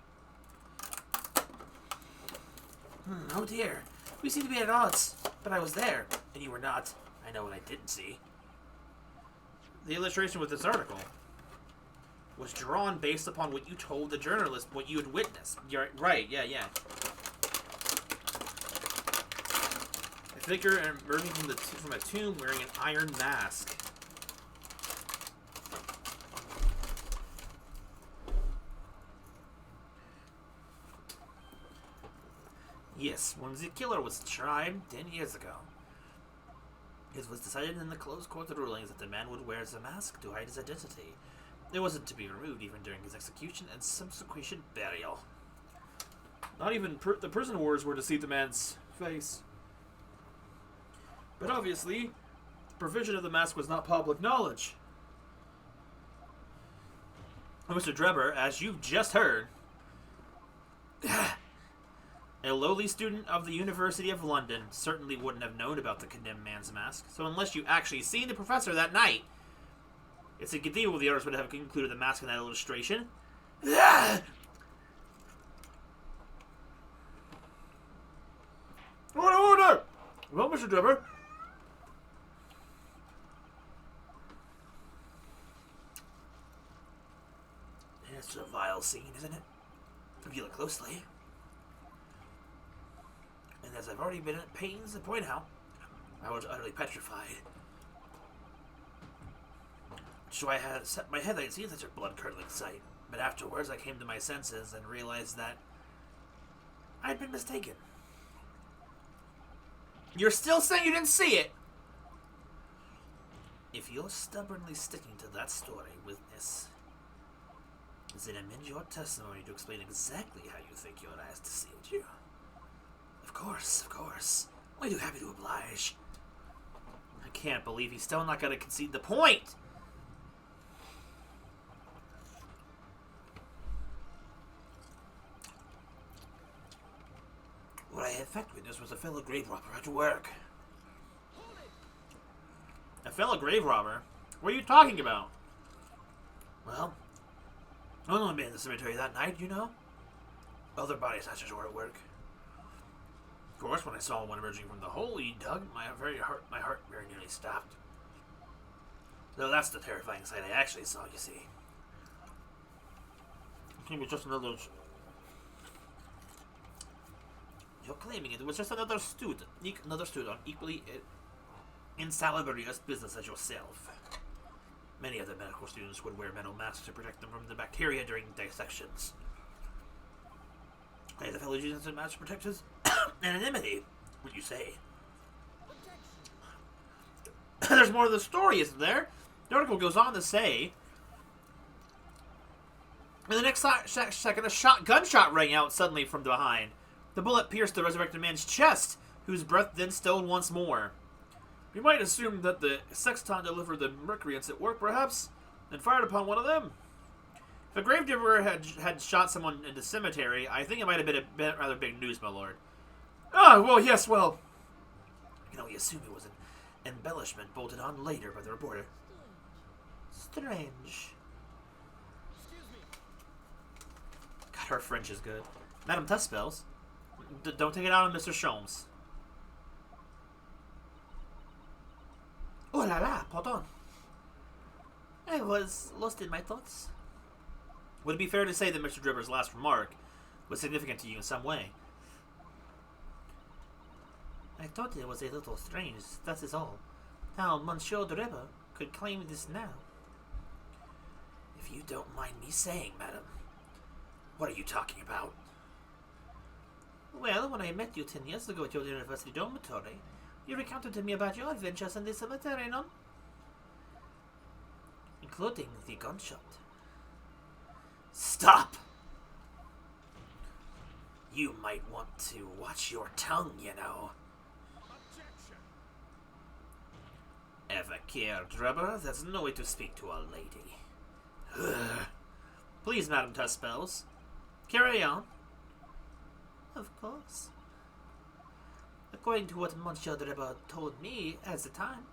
Oh dear. We seem to be at odds, but I was there, and you were not. I know what I didn't see. The illustration with this article was drawn based upon what you told the journalist, what you had witnessed. You're right, yeah. A figure emerging from a tomb wearing an iron mask. Yes, when the killer was tried 10 years ago, it was decided in the closed court of rulings that the man would wear the mask to hide his identity. It wasn't to be removed even during his execution and subsequent burial. Not even the prison wardens were to see the man's face. But obviously, the provision of the mask was not public knowledge. Mr. Drebber, as you've just heard, a lowly student of the University of London certainly wouldn't have known about the condemned man's mask. So unless you actually seen the professor that night, it's inconceivable the artist would have included the mask in that illustration. Oh no! Well, Mr. Drebber. It's a vile scene, isn't it? If you look closely. And as I've already been at pains to point out, I was utterly petrified. So I had set my head I'd seen such a blood-curdling sight, but afterwards I came to my senses and realized that I'd been mistaken. You're still saying you didn't see it? If you're stubbornly sticking to that story, witness, then amend your testimony to explain exactly how you think your eyes deceived you. Of course. We'd be happy to oblige. I can't believe he's still not going to concede the point. What I had fact witness was a fellow grave robber at work. A fellow grave robber? What are you talking about? Well, I only been in the cemetery that night, you know. Other body snatchers were at work. Of course, when I saw one emerging from the hole he dug, my heart very nearly stopped. Though that's the terrifying sight I actually saw, you see. It was just another... You're claiming it was just another student on equally insalubrious business as yourself. Many other medical students would wear metal masks to protect them from the bacteria during dissections. Hey, the fellow using the mask to protect his anonymity, would you say? There's more to the story, isn't there? The article goes on to say, in the next second, a gunshot rang out suddenly from behind. The bullet pierced the resurrected man's chest, whose breath then stilled once more. You might assume that the sexton delivered the mercuryants at work, perhaps, and fired upon one of them. If a gravedigger had shot someone in the cemetery, I think it might have been a rather big news, my lord. Ah, well, yes, well. You can only assume it was an embellishment bolted on later by the reporter. Strange. God, her French is good. Madame Tuspels, don't take it out on Mr. Sholmes. Oh la la, pardon. I was lost in my thoughts. Would it be fair to say that Mr. Dribber's last remark was significant to you in some way? I thought it was a little strange, that is all. How Monsieur Dribber could claim this now. If you don't mind me saying, madam, what are you talking about? Well, when I met you 10 years ago at your university dormitory, you recounted to me about your adventures in the cemetery, no? Including the gunshot. Stop! You might want to watch your tongue, you know. Evacare, Dribber, there's no way to speak to a lady. Please, Madam Tuspels, carry on. Of course. According to what Monsieur Dribber told me at the time,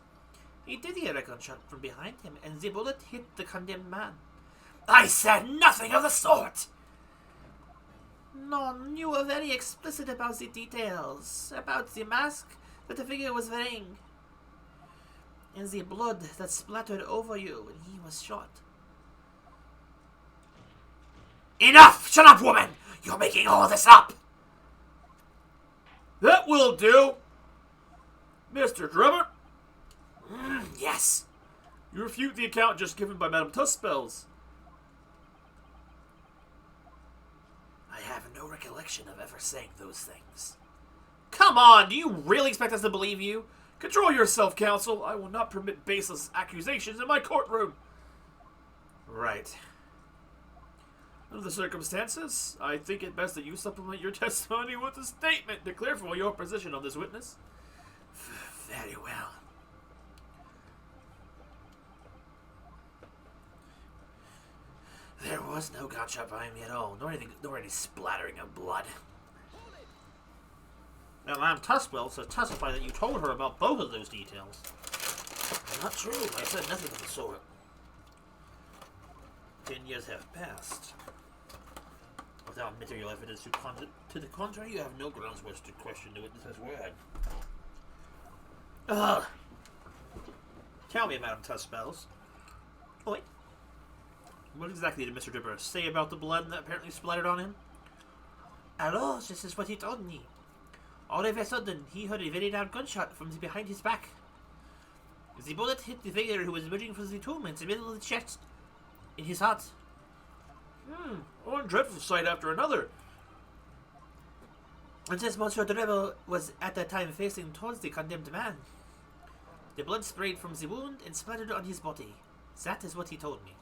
he did hear a gunshot from behind him, and the bullet hit the condemned man. I said nothing of the sort! Non, you were very explicit about the details, about the mask that the figure was wearing, and the blood that splattered over you when he was shot. Enough! Shut up, woman! You're making all this up! That will do! Mr. Dribber? Yes. You refute the account just given by Madame Tuspels. I have no recollection of ever saying those things. Come on, do you really expect us to believe you? Control yourself, counsel. I will not permit baseless accusations in my courtroom. Right. Under the circumstances, I think it best that you supplement your testimony with a statement to clarify your position on this witness. Very well. There was no gunshot behind me at all, nor any splattering of blood. Now, Madame Tuspels has testified that you told her about both of those details. Not true. I said nothing of the sort. 10 years have passed. Without material evidence to the contrary, you have no grounds which to question the witness's word. Tell me, Madame Tuspels. Oi. What exactly did Mr. Dribber say about the blood that apparently splattered on him? Alors, this is what he told me. All of a sudden, he heard a very loud gunshot from behind his back. The bullet hit the figure who was emerging from the tomb in the middle of the chest, in his heart. One dreadful sight after another. And since Monsieur Dribber was at that time facing towards the condemned man, the blood sprayed from the wound and splattered on his body. That is what he told me.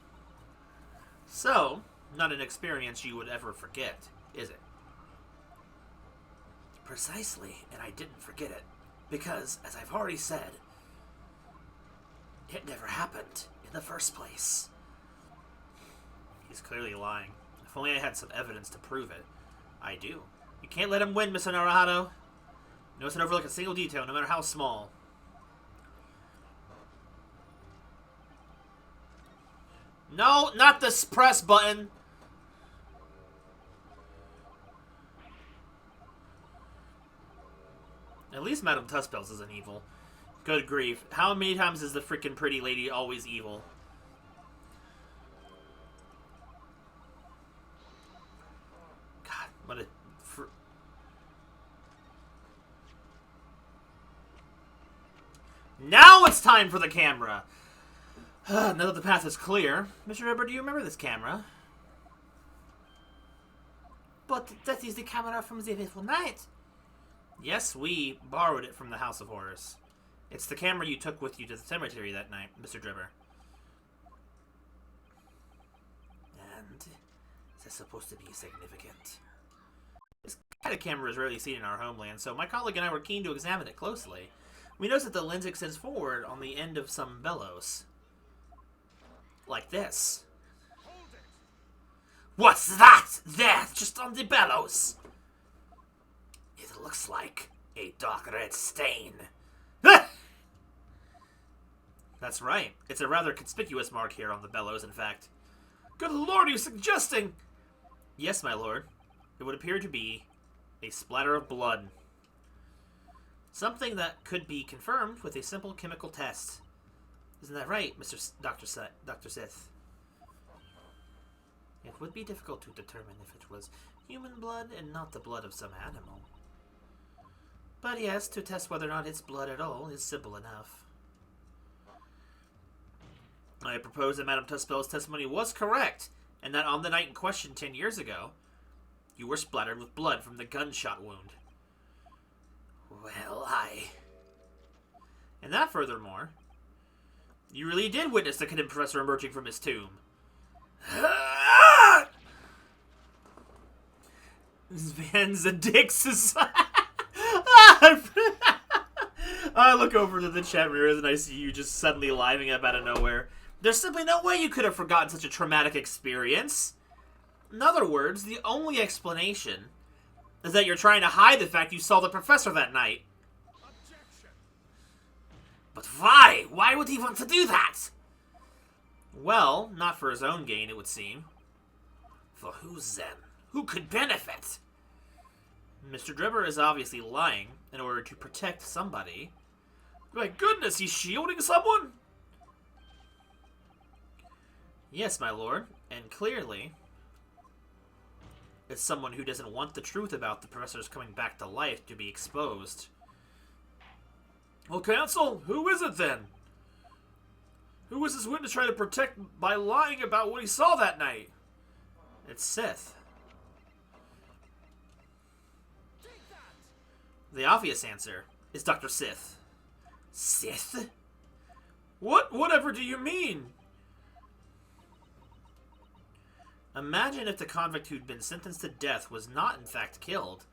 So, not an experience you would ever forget, is it? Precisely, and I didn't forget it, because, as I've already said, it never happened in the first place. He's clearly lying. If only I had some evidence to prove it. I do. You can't let him win, Mr. Naruhito. You mustn't overlook a single detail, no matter how small. No, not this press button. At least Madame Tuspels isn't evil. Good grief. How many times is the freaking pretty lady always evil? God, what a... Now it's time for the camera! Now that the path is clear, Mr. Dribber, do you remember this camera? But that is the camera from the fateful night. Yes, we borrowed it from the House of Horrors. It's the camera you took with you to the cemetery that night, Mr. Dribber. And is supposed to be significant? This kind of camera is rarely seen in our homeland, so my colleague and I were keen to examine it closely. We noticed that the lens extends forward on the end of some bellows. Like this. What's that? There, just on the bellows. It looks like a dark red stain. That's right. It's a rather conspicuous mark here on the bellows, in fact. Good lord, are you suggesting? Yes, my lord. It would appear to be a splatter of blood. Something that could be confirmed with a simple chemical test. Isn't that right, Dr. Sith? It would be difficult to determine if it was human blood and not the blood of some animal. But yes, to test whether or not it's blood at all is simple enough. I propose that Madame Tuspel's testimony was correct, and that on the night in question 10 years ago, you were splattered with blood from the gunshot wound. Well, And that, furthermore, you really did witness the condemned professor emerging from his tomb. Van Zedix I look over to the chat mirrors and I see you just suddenly living up out of nowhere. There's simply no way you could have forgotten such a traumatic experience. In other words, the only explanation is that you're trying to hide the fact you saw the professor that night. Objection. But why? Why would he want to do that? Well, not for his own gain, it would seem. For whose then? Who could benefit? Mr. Dribber is obviously lying in order to protect somebody. My goodness, he's shielding someone? Yes, my lord, and clearly it's someone who doesn't want the truth about the professor's coming back to life to be exposed. Well, counsel, who is it then? Who was this witness trying to protect by lying about what he saw that night? It's Sith. The obvious answer is Dr. Sith. Sith? Whatever do you mean? Imagine if the convict who'd been sentenced to death was not in fact killed.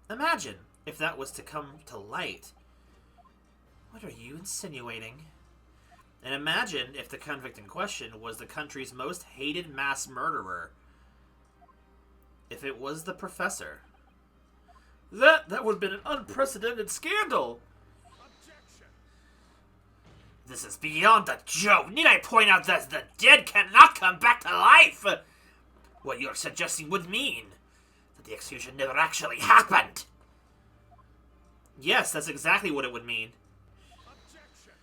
Imagine if that was to come to light. What are you insinuating? And imagine if the convict in question was the country's most hated mass murderer. If it was the professor. That would have been an unprecedented scandal. Objection. This is beyond a joke. Need I point out that the dead cannot come back to life? What you're suggesting would mean that the execution never actually happened. Yes, that's exactly what it would mean. Objection.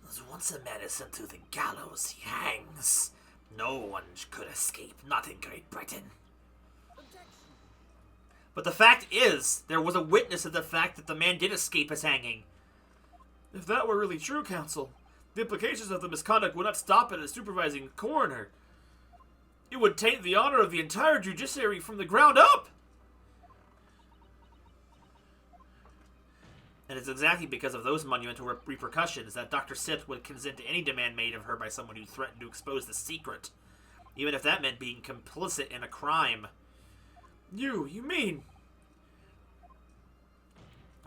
As once a man is sent to the gallows, he hangs. No one could escape, not in Great Britain. But the fact is, there was a witness of the fact that the man did escape his hanging. If that were really true, counsel, the implications of the misconduct would not stop at a supervising coroner. It would taint the honor of the entire judiciary from the ground up. And it's exactly because of those monumental repercussions that Dr. Sith would consent to any demand made of her by someone who threatened to expose the secret, even if that meant being complicit in a crime. You mean?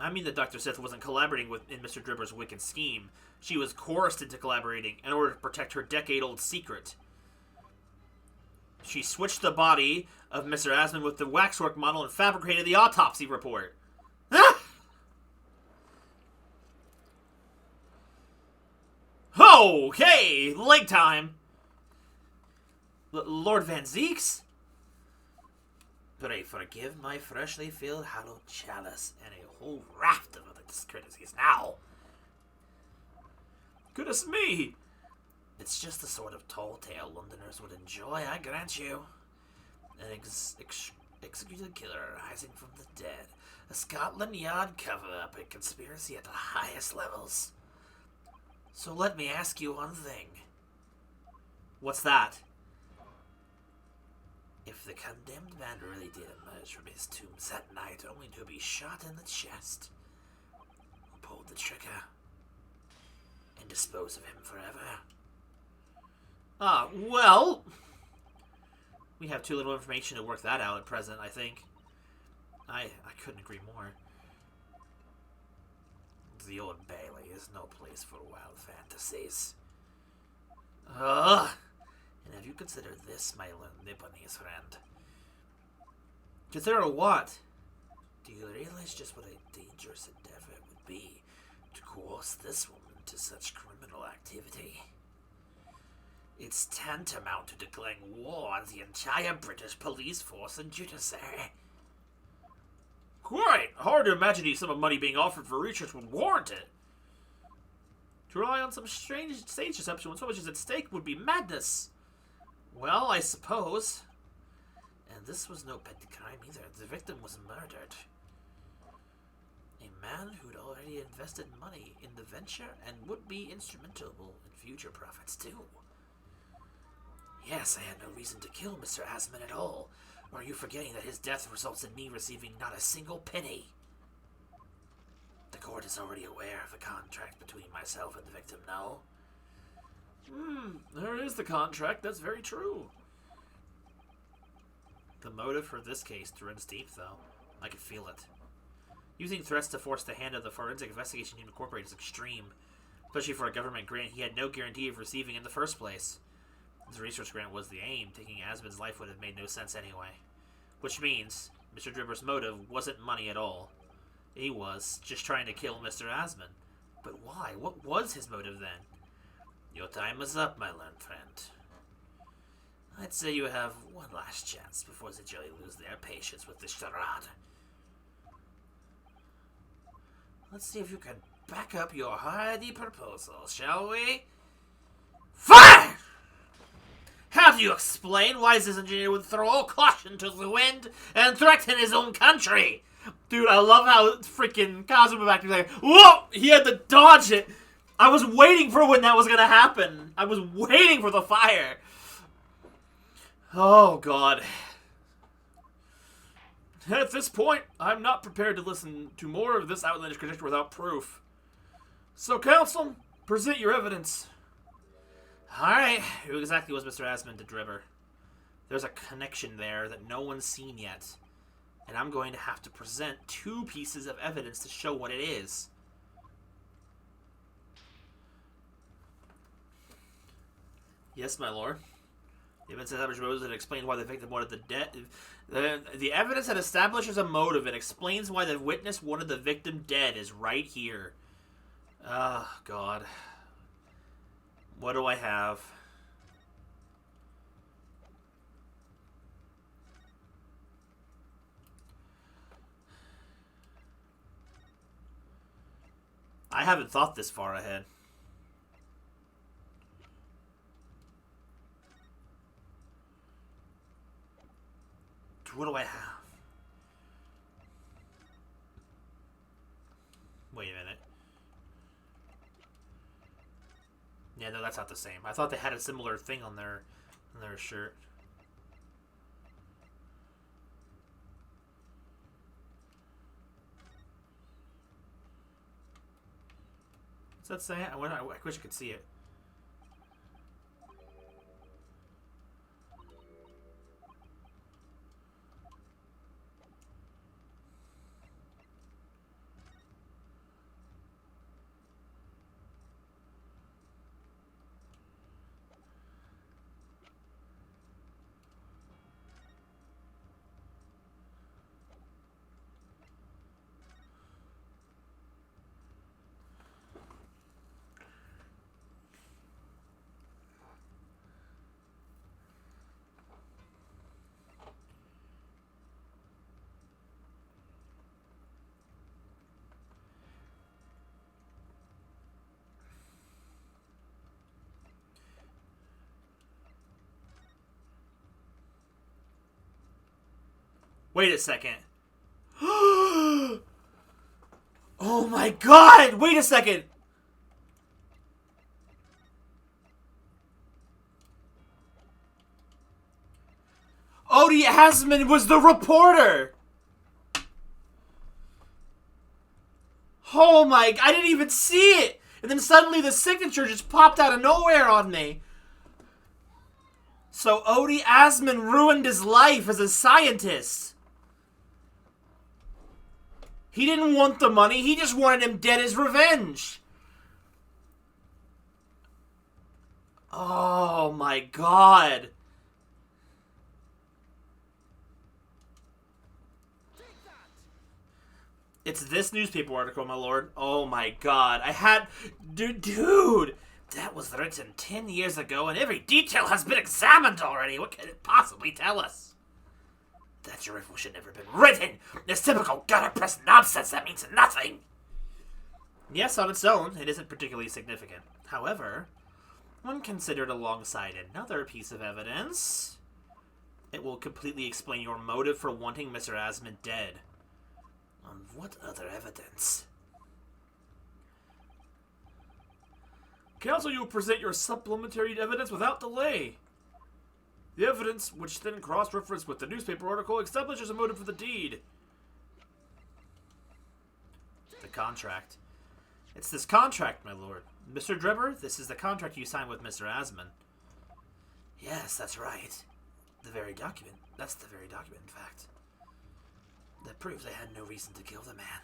I mean that Dr. Sith wasn't collaborating in Mr. Dribber's wicked scheme. She was coerced into collaborating in order to protect her decade-old secret. She switched the body of Mr. Asmund with the waxwork model and fabricated the autopsy report. Okay, leg time. Lord Van Zeeks? Pray forgive my freshly filled hallowed chalice and a whole raft of other discourtesies now. Goodness me! It's just the sort of tall tale Londoners would enjoy, I grant you. An executed killer rising from the dead. A Scotland Yard cover-up, a conspiracy at the highest levels. So let me ask you one thing. What's that? If the condemned man really did emerge from his tombs that night only to be shot in the chest, who pulled the trigger and dispose of him forever? Well, we have too little information to work that out at present, I think. I couldn't agree more. The Old Bailey is no place for wild fantasies. And have you considered this, my Nipponese friend? Consider what? Do you realize just what a dangerous endeavor it would be to coerce this woman to such criminal activity? It's tantamount to declaring war on the entire British police force and judiciary. Quite hard to imagine the sum of money being offered for research would warrant it. To rely on some strange stage deception when so much is at stake would be madness. Well, I suppose. And this was no petty crime either. The victim was murdered. A man who'd already invested money in the venture and would be instrumental in future profits too. Yes, I had no reason to kill Mr. Asman at all. Or are you forgetting that his death results in me receiving not a single penny? The court is already aware of the contract between myself and the victim, no? There is the contract. That's very true. The motive for this case runs deep, though. I can feel it. Using threats to force the hand of the Forensic Investigation Team Incorporated is extreme, especially for a government grant he had no guarantee of receiving in the first place. The research grant was the aim. Taking Asman's life would have made no sense anyway. Which means Mr. Dribber's motive wasn't money at all. He was just trying to kill Mr. Asman. But why? What was his motive then? Your time is up, my learned friend. I'd say you have one last chance before the jury lose their patience with this charade. Let's see if you can back up your hardy proposal, shall we? Fire! How do you explain why this engineer would throw all caution to the wind and threaten his own country? Dude, I love how freaking Kazuma back there like, whoa! He had to dodge it. I was waiting for when that was gonna happen. I was waiting for the fire. Oh, God. At this point, I'm not prepared to listen to more of this outlandish conjecture without proof. So, counsel, present your evidence. Alright, who exactly was Mr. Asman to Dribber? There's a connection there that no one's seen yet. And I'm going to have to present 2 pieces of evidence to show what it is. Yes, my lord. The evidence establishes motives and explains why the victim wanted the dead. The evidence that establishes a motive and explains why the witness wanted the victim dead is right here. Oh, God. What do I have? I haven't thought this far ahead. What do I have? Wait a minute. Yeah, no, that's not the same. I thought they had a similar thing on their shirt. What's that saying? I wish I could see it. Wait a second. Oh my God! Wait a second! Odie Asman was the reporter! Oh my... I didn't even see it! And then suddenly the signature just popped out of nowhere on me. So Odie Asman ruined his life as a scientist. He didn't want the money, he just wanted him dead as revenge. Oh my God. It's this newspaper article, my lord. Oh my God. I had... Dude! That was written 10 years ago and every detail has been examined already. What can it possibly tell us? That your info should never have been written. This typical gutter press nonsense that means nothing. Yes, on its own, it isn't particularly significant. However, when considered alongside another piece of evidence, It will completely explain your motive for wanting Mr. Asmund dead. On what other evidence? Counsel, you will present your supplementary evidence without delay. The evidence, which then cross-referenced with the newspaper article, establishes a motive for the deed. The contract. It's this contract, my lord. Mr. Drebber, this is the contract you signed with Mr. Asmund. Yes, that's right. The very document. That's the very document, in fact. That proves I had no reason to kill the man.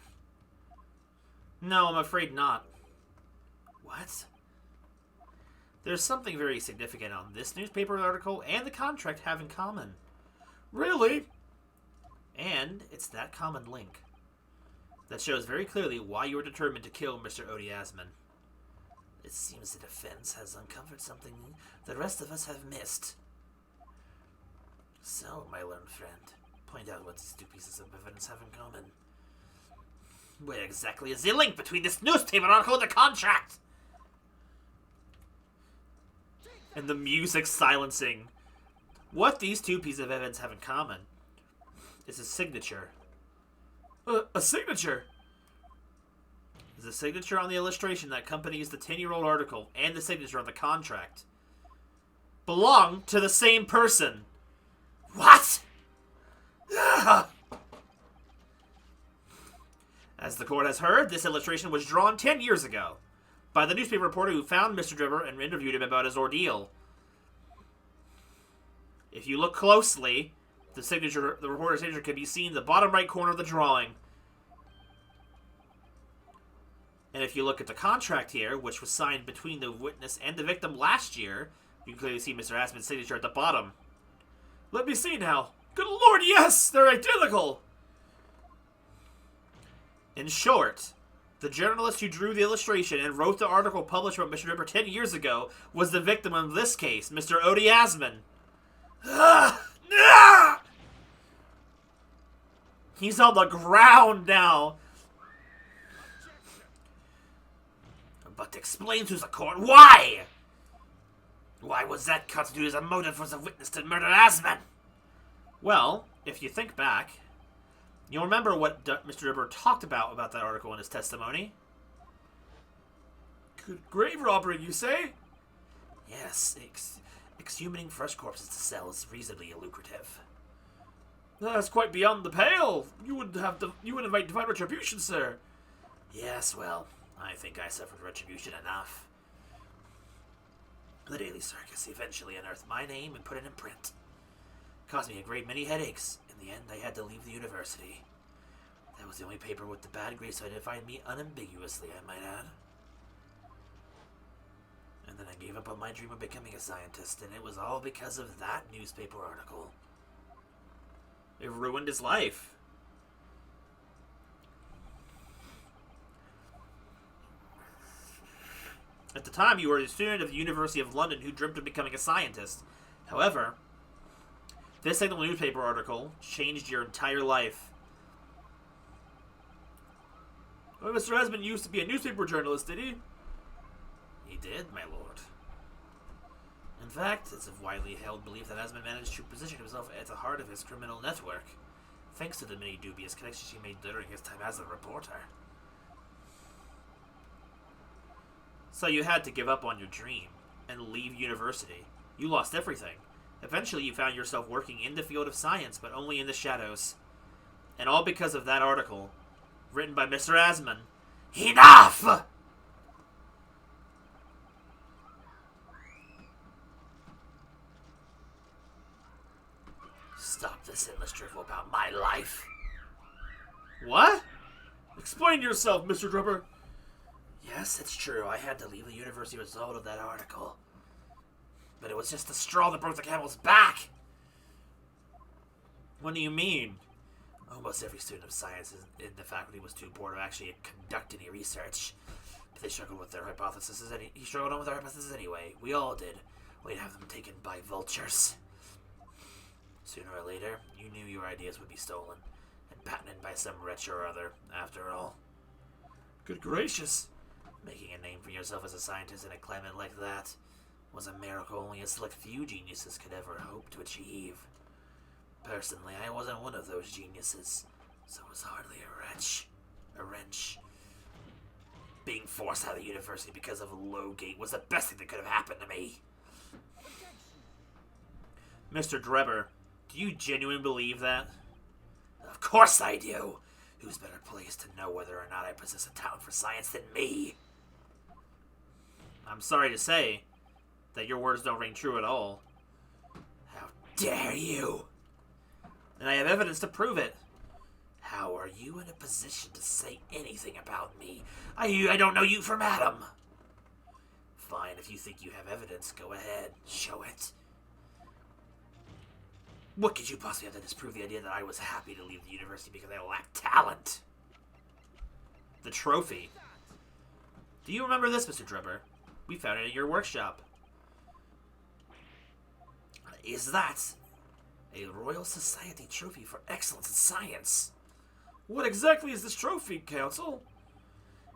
No, I'm afraid not. What? There's something very significant on this newspaper article and the contract have in common. Really? And it's that common link that shows very clearly why you were determined to kill Mr. Odi Asmund. It seems the defense has uncovered something the rest of us have missed. So, my learned friend, point out what these two pieces of evidence have in common. Where exactly is the link between this newspaper article and the contract? And the music silencing. What these two pieces of evidence have in common is a signature. A signature? Is a signature on the illustration that accompanies the 10-year-old article and the signature on the contract belong to the same person. What? As the court has heard, this illustration was drawn 10 years ago by the newspaper reporter who found Mr. Drebber and interviewed him about his ordeal. If you look closely, the reporter's signature can be seen in the bottom right corner of the drawing. And if you look at the contract here, which was signed between the witness and the victim last year, you can clearly see Mr. Asmund's signature at the bottom. Let me see now. Good lord, yes! They're identical! In short, the journalist who drew the illustration and wrote the article published about Mr. Drebber 10 years ago was the victim of this case, Mr. Odi Asmund. He's on the ground now. But explain to the court why! Why was that constituted as a motive for the witness to murder Asmund? Well, if you think back, you'll remember what Mr. Drebber talked about that article in his testimony. Good grave robbery, you say? Yes, exhuming fresh corpses to sell is reasonably lucrative. That's quite beyond the pale. You would invite divine retribution, sir. Yes, well, I think I suffered retribution enough. The Daily Circus eventually unearthed my name and put it in print. Caused me a great many headaches. In the end, I had to leave the university. That was the only paper with the bad grades, so identified me unambiguously, I might add. And then I gave up on my dream of becoming a scientist, and it was all because of that newspaper article. It ruined his life. At the time, you were a student of the University of London who dreamt of becoming a scientist. However, this single newspaper article changed your entire life. Well, Mr. Asmund used to be a newspaper journalist, did he? He did, my lord. In fact, it's a widely held belief that Asmund managed to position himself at the heart of his criminal network, thanks to the many dubious connections he made during his time as a reporter. So you had to give up on your dream and leave university. You lost everything. Eventually you found yourself working in the field of science, but only in the shadows. And all because of that article, written by Mr. Asmund. Enough! Stop this endless drivel about my life. What? Explain yourself, Mr. Drebber. Yes, it's true. I had to leave the university as a result of that article. But it was just the straw that broke the camel's back. What do you mean? Almost every student of science in the faculty was too poor to actually conduct any research. But they struggled with their hypotheses. He struggled on with their hypotheses anyway. We all did. We'd have them taken by vultures. Sooner or later, you knew your ideas would be stolen and patented by some wretch or other, after all. Good gracious. Making a name for yourself as a scientist in a climate like that was a miracle only a select few geniuses could ever hope to achieve. Personally, I wasn't one of those geniuses, so it was hardly a wrench. Being forced out of the university because of Lowgate was the best thing that could have happened to me. Mr. Drebber, do you genuinely believe that? Of course I do. Who's better placed to know whether or not I possess a talent for science than me? I'm sorry to say that your words don't ring true at all. How dare you! And I have evidence to prove it. How are you in a position to say anything about me? I don't know you from Adam. Fine, if you think you have evidence, go ahead. Show it. What could you possibly have to disprove the idea that I was happy to leave the university because I lacked talent? The trophy. Do you remember this, Mr. Drebber? We found it in your workshop. Is that a Royal Society trophy for excellence in science? What exactly is this trophy, Counsel?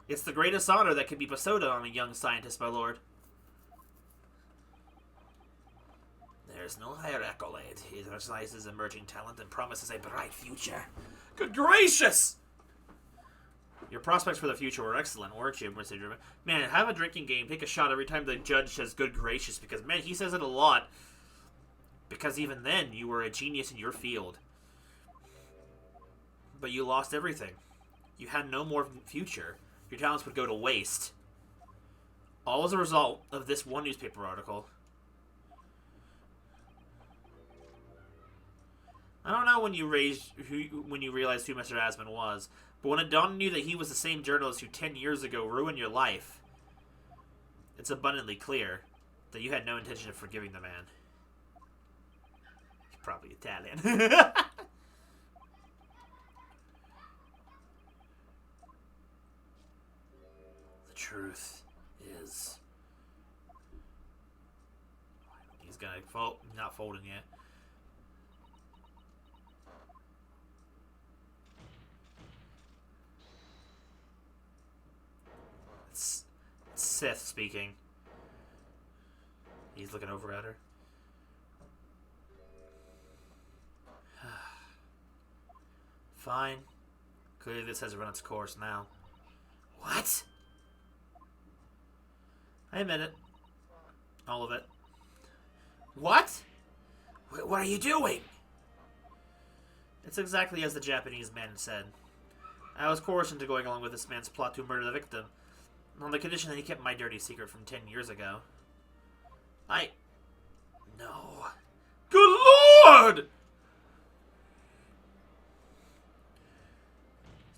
It's the greatest honor that can be bestowed on a young scientist, my lord. There's no higher accolade. It recognizes emerging talent and promises a bright future. Good gracious! Your prospects for the future were excellent, weren't you, Mr. Drebber? Man, have a drinking game. Take a shot every time the judge says good gracious, because, man, he says it a lot. Because even then, you were a genius in your field. But you lost everything. You had no more future. Your talents would go to waste. All as a result of this one newspaper article. I don't know when you realized who Mr. Asman was, but when it dawned on you that he was the same journalist who 10 years ago ruined your life, it's abundantly clear that you had no intention of forgiving the man. He's probably Italian. The truth is... He's gonna fold. Not folding yet. It's Sith speaking. He's looking over at her. Fine. Clearly this has run its course now. What? I admit it. All of it. What? What are you doing? It's exactly as the Japanese man said. I was coerced into going along with this man's plot to murder the victim, on the condition that he kept my dirty secret from 10 years ago. No. Good Lord!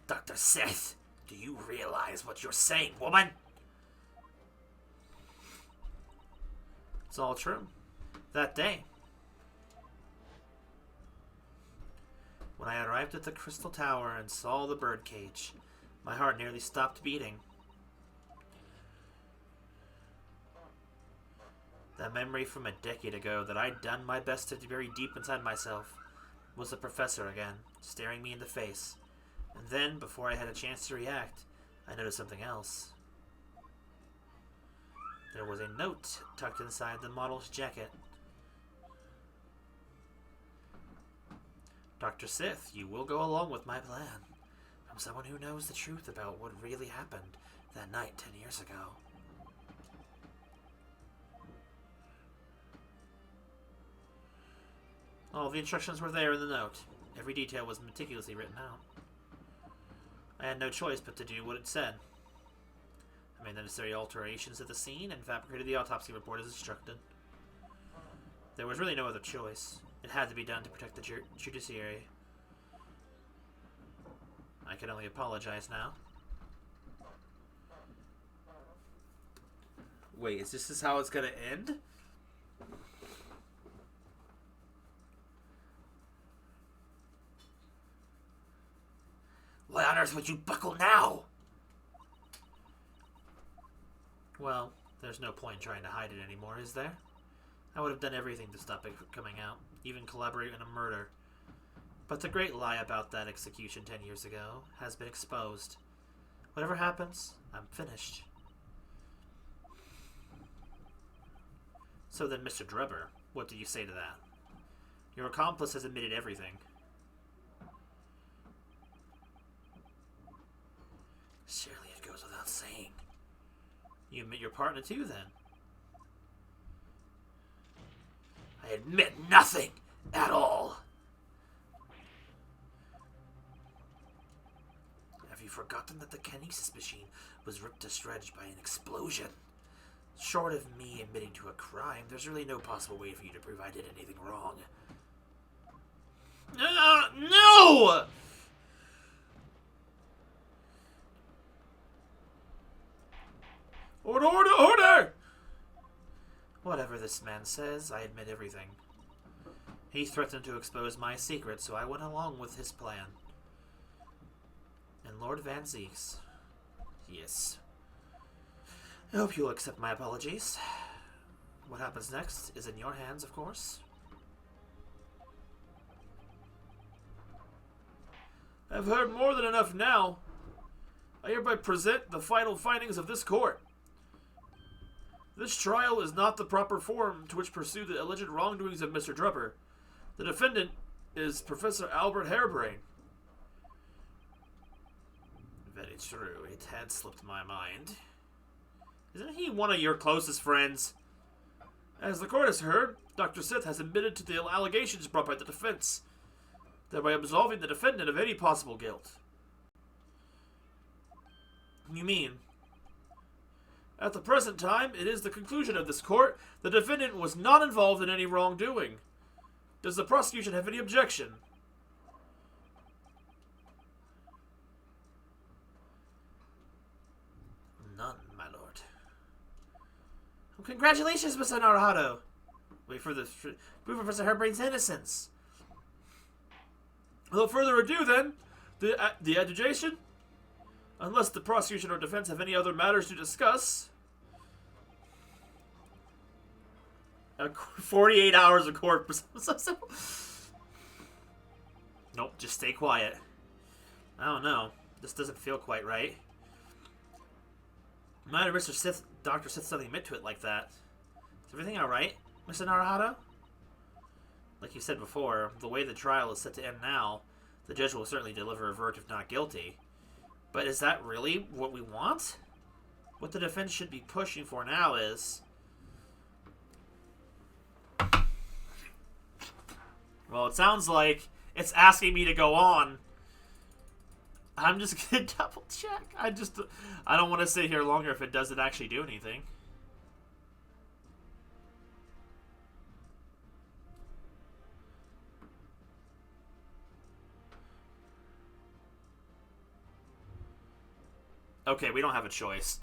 Dr. Seth, do you realize what you're saying, woman? It's all true. That day, when I arrived at the Crystal Tower and saw the birdcage, my heart nearly stopped beating. That memory from a decade ago that I'd done my best to bury deep inside myself was the professor again, staring me in the face. And then, before I had a chance to react, I noticed something else. There was a note tucked inside the model's jacket. Dr. Sith, you will go along with my plan. From someone who knows the truth about what really happened that night 10 years ago. All the instructions were there in the note. Every detail was meticulously written out. I had no choice but to do what it said. I made the necessary alterations at the scene and fabricated the autopsy report as instructed. There was really no other choice. It had to be done to protect the judiciary. I can only apologize now. Wait, is this how it's gonna end? Why on earth would you buckle now? Well, there's no point in trying to hide it anymore, is there? I would have done everything to stop it from coming out, even collaborate in a murder. But the great lie about that execution 10 years ago has been exposed. Whatever happens, I'm finished. So then, Mr. Drebber, what do you say to that? Your accomplice has admitted everything. Surely it goes without saying. You admit your partner too, then? I admit nothing at all. Have you forgotten that the kinesis machine was ripped to shreds by an explosion? Short of me admitting to a crime, there's really no possible way for you to prove I did anything wrong. No! Order, order, order! Whatever this man says, I admit everything. He threatened to expose my secret, so I went along with his plan. And Lord Van Zieks. Yes. I hope you'll accept my apologies. What happens next is in your hands, of course. I've heard more than enough now. I hereby present the final findings of this court. This trial is not the proper forum to which pursue the alleged wrongdoings of Mr. Drupper. The defendant is Professor Albert Harebrain. Very true. It had slipped my mind. Isn't he one of your closest friends? As the court has heard, Dr. Sith has admitted to the allegations brought by the defense, thereby absolving the defendant of any possible guilt. You mean? At the present time, it is the conclusion of this court the defendant was not involved in any wrongdoing. Does the prosecution have any objection? None, my lord. Well, congratulations, Mr. Naruhado. Wait for the proof of Professor Harebrain's innocence. Without further ado, then, the adjudication? Unless the prosecution or defense have any other matters to discuss. 48 hours of court. Nope, just stay quiet. I don't know. This doesn't feel quite right. Might have Mr. Sith, Dr. Sith suddenly admit to it like that. Is everything alright, Mr. Naruhado? Like you said before, the way the trial is set to end now, the judge will certainly deliver a verdict if not guilty. But is that really what we want? What the defense should be pushing for now is... Well, it sounds like it's asking me to go on. I'm just gonna double check. I don't want to sit here longer if it doesn't actually do anything. Okay, we don't have a choice.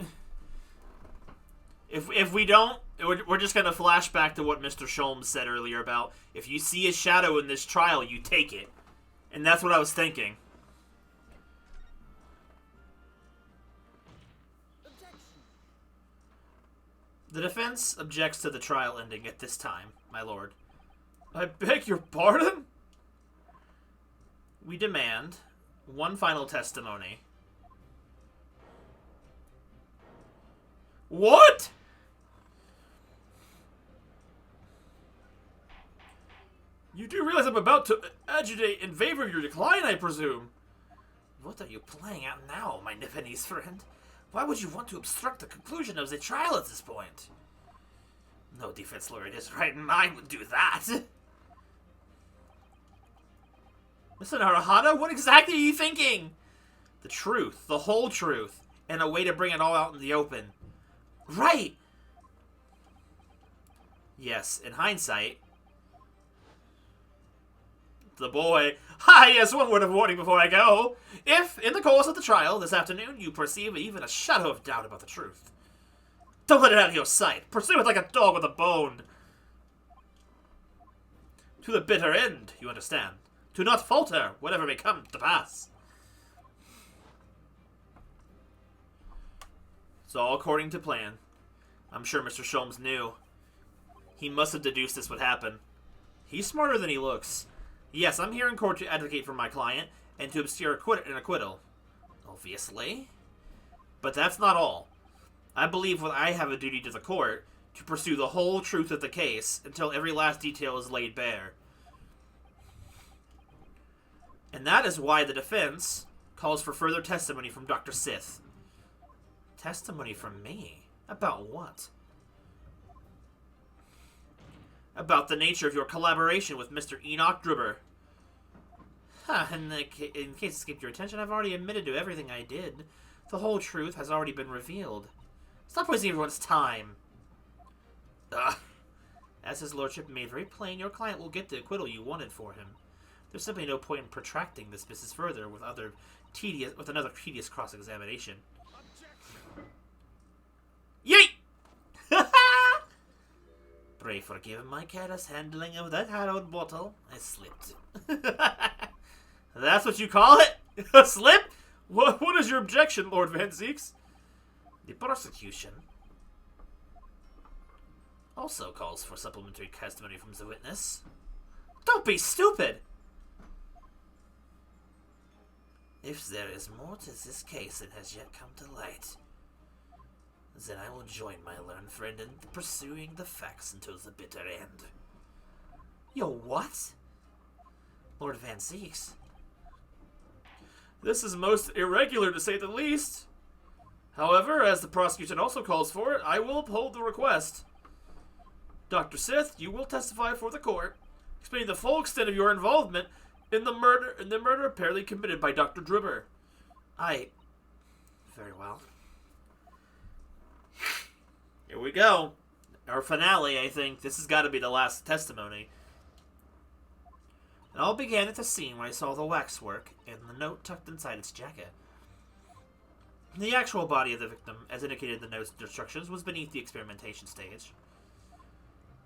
If we don't, we're just gonna flash back to what Mr. Sholmes said earlier about if you see a shadow in this trial, you take it. And that's what I was thinking. The defense objects to the trial ending at this time, my lord. I beg your pardon? We demand one final testimony. What? You do realize I'm about to agitate in favor of your decline, I presume? What are you playing at now, my Nipponese friend? Why would you want to obstruct the conclusion of the trial at this point? No defense lawyer in his right mind would do that. Mr. Naruhado, what exactly are you thinking? The truth, the whole truth, and a way to bring it all out in the open. Right! Yes, in hindsight... The boy. Ah, yes, one word of warning before I go. If, in the course of the trial this afternoon, you perceive even a shadow of doubt about the truth, don't let it out of your sight. Pursue it like a dog with a bone. To the bitter end, you understand. Do not falter, whatever may come to pass. It's all according to plan. I'm sure Mr. Sholmes knew. He must have deduced this would happen. He's smarter than he looks. Yes, I'm here in court to advocate for my client and to obscure an acquittal. Obviously. But that's not all. I believe I have a duty to the court to pursue the whole truth of the case until every last detail is laid bare. And that is why the defense calls for further testimony from Dr. Sith. Testimony from me? About what? About the nature of your collaboration with Mr. Enoch Drubber. In case it escaped your attention, I've already admitted to everything I did. The whole truth has already been revealed. Stop wasting everyone's time. As his lordship made very plain, your client will get the acquittal you wanted for him. There's simply no point in protracting this business further with another tedious cross-examination. Yeet! Pray forgive my careless handling of that hallowed bottle. I slipped. That's what you call it? A slip? What is your objection, Lord Van Zieks? The prosecution also calls for supplementary testimony from the witness. Don't be stupid! If there is more to this case than has yet come to light, then I will join my learned friend in pursuing the facts until the bitter end. Yo, what? Lord Van Zieks? This is most irregular, to say the least. However, as the prosecution also calls for it, I will uphold the request. Dr. Sith, you will testify for the court, explaining the full extent of your involvement in the murder apparently committed by Dr. Drubber. Very well. Here we go. Our finale, I think. This has got to be the last testimony. It all began at the scene when I saw the waxwork and the note tucked inside its jacket. The actual body of the victim, as indicated in the note's instructions, was beneath the experimentation stage.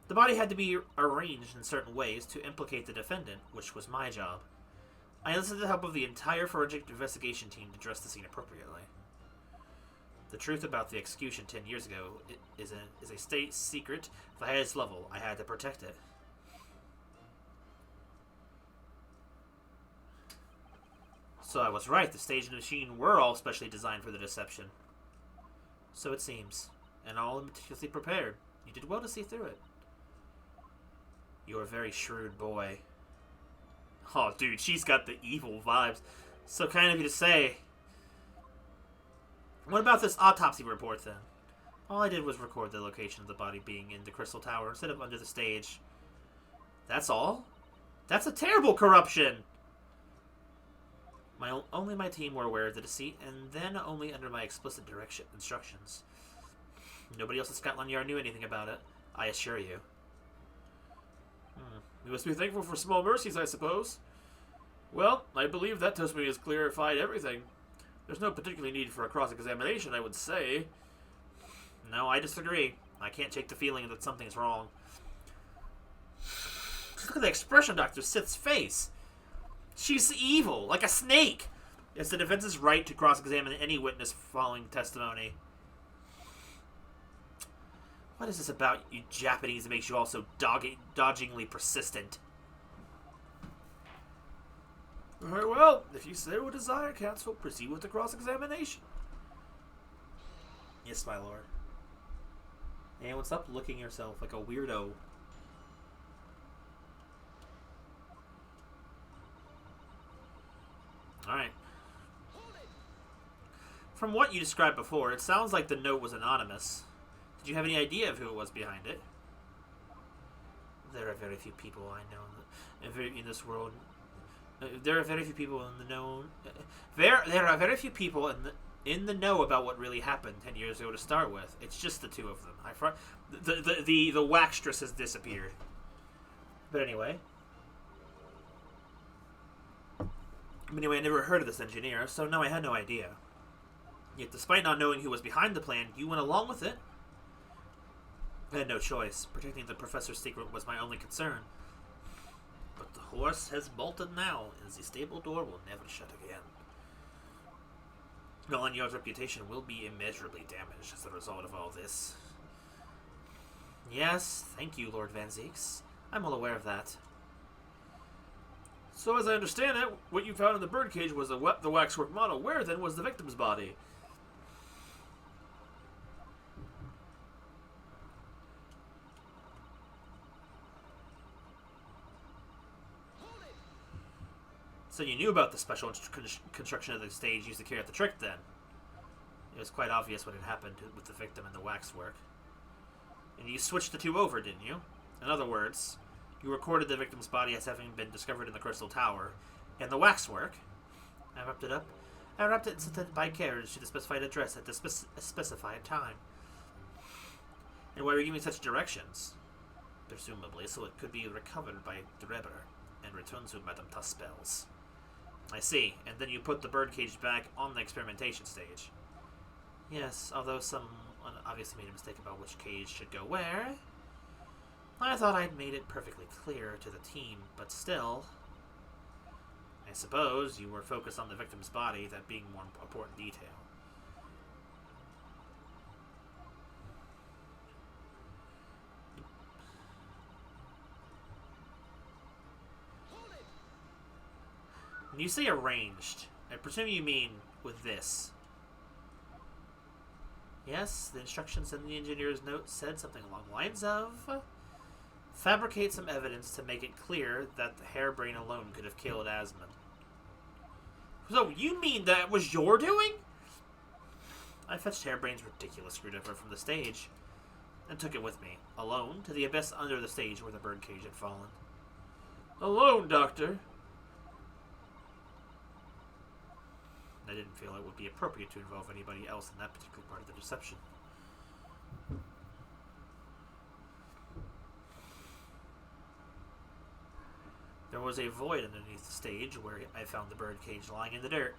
The body had to be arranged in certain ways to implicate the defendant, which was my job. I enlisted the help of the entire forensic investigation team to dress the scene appropriately. The truth about the execution 10 years ago is a state secret at the highest level. I had to protect it. So I was right. The stage and the machine were all specially designed for the deception. So it seems. And all meticulously prepared. You did well to see through it. You're a very shrewd boy. Oh, dude, she's got the evil vibes. So kind of you to say. What about this autopsy report, then? All I did was record the location of the body being in the Crystal Tower instead of under the stage. That's all? That's a terrible corruption! Only my team were aware of the deceit, and then only under my explicit instructions. Nobody else at Scotland Yard knew anything about it, I assure you. You must be thankful for small mercies, I suppose. Well, I believe that testimony has clarified everything. There's no particular need for a cross-examination, I would say. No, I disagree. I can't shake the feeling that something's wrong. Just look at the expression on Dr. Sith's face. She's evil, like a snake. It's the defense's right to cross-examine any witness following testimony. What is this about you Japanese that makes you all so dodgingly persistent? Very well. If you so desire, counsel, proceed with the cross-examination. Yes, my lord. And stop looking yourself like a weirdo. Alright. From what you described before, it sounds like the note was anonymous. Did you have any idea of who it was behind it? There are very few people I know in this world. There are very few people in the know. There are very few people in the know about what really happened 10 years ago to start with. It's just the two of them. The waxtress has disappeared. But anyway. I never heard of this engineer, so no, I had no idea. Yet, despite not knowing who was behind the plan, you went along with it. I had no choice. Protecting the professor's secret was my only concern. But the horse has bolted now, and the stable door will never shut again. Scotland Yard's reputation will be immeasurably damaged as a result of all this. Yes, thank you, Lord Van Zieks. I'm well aware of that. So, as I understand it, what you found in the birdcage was the waxwork model. Where, then, was the victim's body? So you knew about the special construction of the stage used to carry out the trick, then? It was quite obvious what had happened with the victim and the waxwork. And you switched the two over, didn't you? In other words, you recorded the victim's body as having been discovered in the Crystal Tower, and the waxwork. I wrapped it up. I wrapped it and sent it by carriage to the specified address at the specified time. And why were you giving such directions? Presumably, so it could be recovered by Drebber and returned to Madame Tuspel's. I see, and then you put the birdcage back on the experimentation stage. Yes, although someone obviously made a mistake about which cage should go where. I thought I'd made it perfectly clear to the team, but still. I suppose you were focused on the victim's body, that being more important detail. When you say arranged, I presume you mean with this. Yes, the instructions in the engineer's note said something along the lines of... Fabricate some evidence to make it clear that the harebrain alone could have killed Asmund. So, you mean that was your doing? I fetched Harebrain's ridiculous screwdriver from the stage and took it with me, alone, to the abyss under the stage where the birdcage had fallen. Alone, Doctor? I didn't feel it would be appropriate to involve anybody else in that particular part of the deception. There was a void underneath the stage where I found the birdcage lying in the dirt.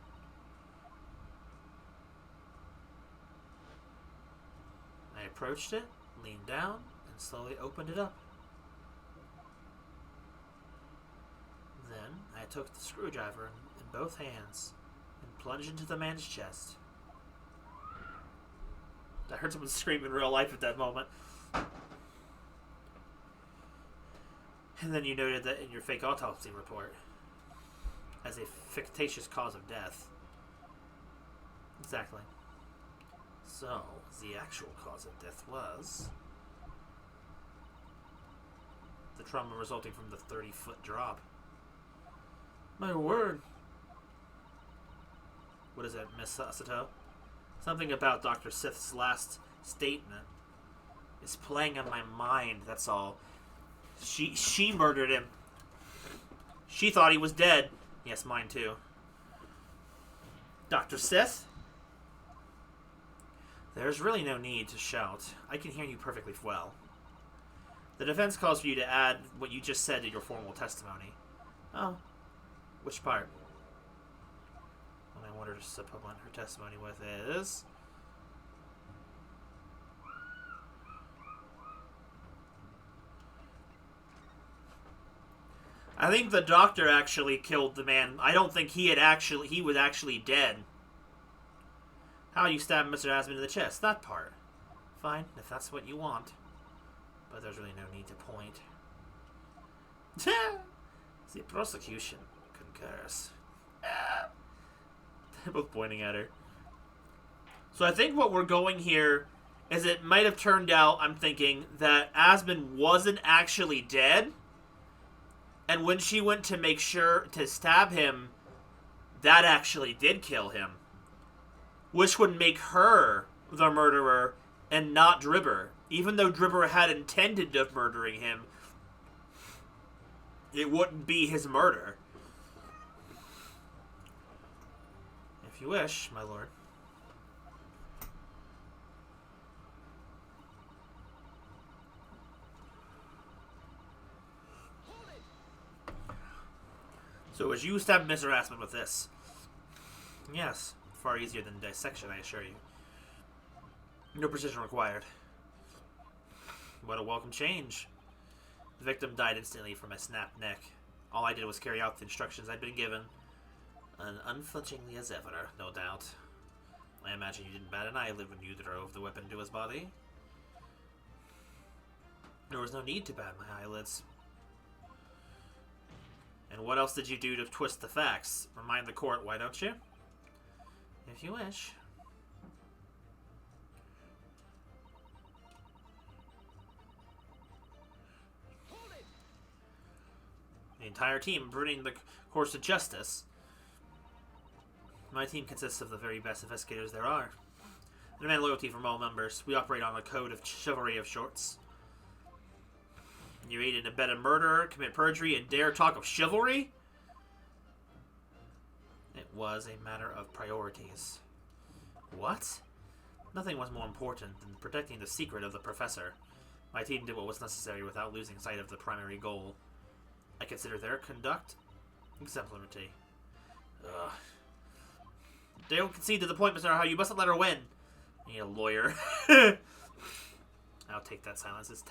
I approached it, leaned down, and slowly opened it up. Then I took the screwdriver in both hands and plunged into the man's chest. I heard someone scream in real life at that moment. And then you noted that in your fake autopsy report as a fictitious cause of death. Exactly. So, the actual cause of death was the trauma resulting from the 30-foot drop. My word. What is it, Miss Sato? Something about Dr. Sith's last statement is playing on my mind, that's all. She murdered him. She thought he was dead. Yes, mine too. Dr. Sith? There's really no need to shout. I can hear you perfectly well. The defense calls for you to add what you just said to your formal testimony. Oh. Which part? What I wanted to supplement her testimony with is... I think the doctor actually killed the man. I don't think he was actually dead. How you stabbed Mr. Asmund in the chest, that part. Fine, if that's what you want. But there's really no need to point. The prosecution concurs. They're both pointing at her. So I think what we're going here is it might have turned out, I'm thinking, that Asmund wasn't actually dead. And when she went to make sure to stab him, that actually did kill him. Which would make her the murderer and not Dribber. Even though Dribber had intended of murdering him, it wouldn't be his murder. If you wish, my lord. So as you stabbed Mr. Asmund with this? Yes, far easier than dissection, I assure you. No precision required. What a welcome change. The victim died instantly from a snapped neck. All I did was carry out the instructions I'd been given. And unflinchingly as ever, no doubt. I imagine you didn't bat an eyelid when you drove the weapon to his body. There was no need to bat my eyelids. And what else did you do to twist the facts? Remind the court, why don't you? If you wish. entire team, bringing the course of justice. My team consists of the very best investigators there are. I demand loyalty from all members. We operate on a code of chivalry of sorts. You aid and abet a murderer, commit perjury, and dare talk of chivalry? It was a matter of priorities. What? Nothing was more important than protecting the secret of the professor. My team did what was necessary without losing sight of the primary goal. I consider their conduct exemplary. Ugh. They don't concede to the point, Mr. Arahado. You mustn't let her win. I need a lawyer. I'll take that silence as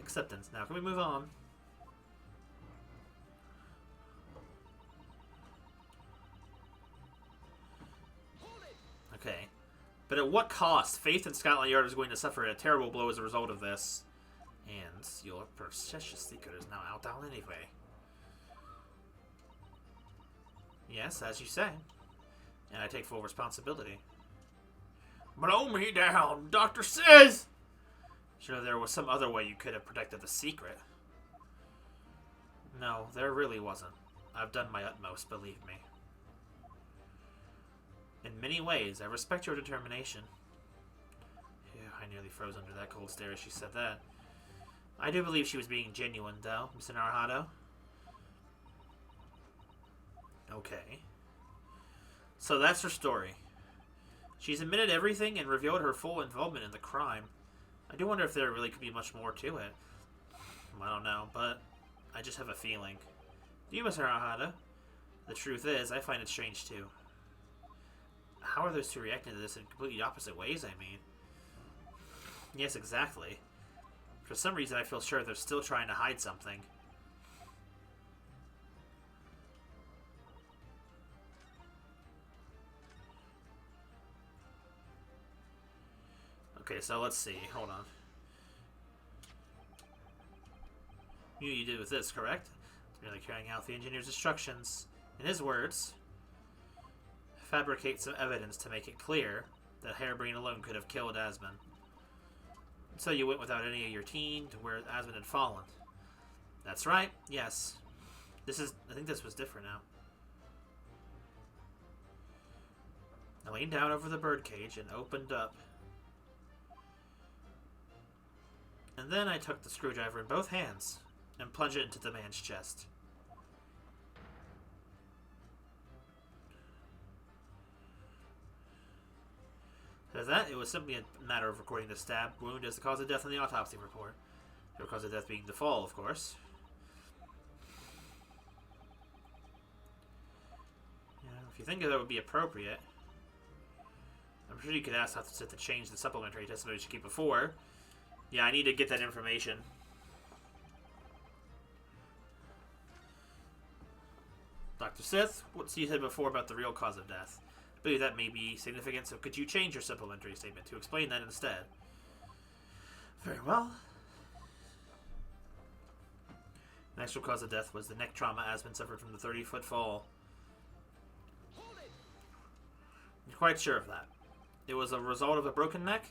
acceptance. Now, can we move on? Okay. But at what cost? Faith in Scotland Yard is going to suffer a terrible blow as a result of this. And your precious secret is now out anyway. Yes, as you say. And I take full responsibility. Blow me down, Dr. Says! Sure, there was some other way you could have protected the secret. No, there really wasn't. I've done my utmost, believe me. In many ways, I respect your determination. Phew, I nearly froze under that cold stare as she said that. I do believe she was being genuine, though, Mr. Arahado. Okay. So that's her story. She's admitted everything and revealed her full involvement in the crime. I do wonder if there really could be much more to it. I don't know, but I just have a feeling. Do you, Mr. Arahado? The truth is, I find it strange, too. How are those two reacting to this in completely opposite ways, I mean? Yes, exactly. For some reason, I feel sure they're still trying to hide something. Okay, so let's see. Hold on. You did with this, correct? Merely carrying out the engineer's instructions. In his words, fabricate some evidence to make it clear that Harebreen alone could have killed Asmund. So you went without any of your team to where Asmund had fallen. That's right, yes. I think this was different now. I leaned down over the birdcage and opened up. And then I took the screwdriver in both hands and plunged it into the man's chest. After that, it was simply a matter of recording the stab wound as the cause of death in the autopsy report. The cause of death being the fall, of course. Yeah, if you think that would be appropriate, I'm sure you could ask Dr. to change the supplementary testimony she gave before. Yeah, I need to get that information. Dr. Sith, what you said before about the real cause of death? I believe that may be significant, so could you change your supplementary statement to explain that instead? Very well. The actual cause of death was the neck trauma Asmund suffered from the 30-foot fall. You're quite sure of that? It was a result of a broken neck?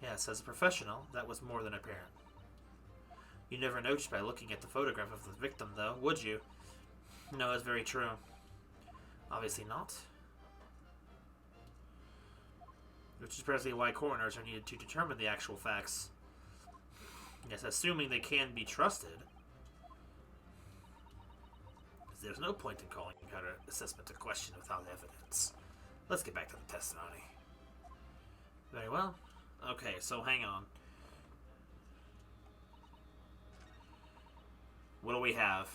Yes, as a professional, that was more than apparent. You never noticed by looking at the photograph of the victim, though, would you? No, that's very true. Obviously not. Which is precisely why coroners are needed to determine the actual facts. Yes, assuming they can be trusted. Because there's no point in calling her assessment a question without evidence. Let's get back to the testimony. Very well. Okay, so hang on. What do we have?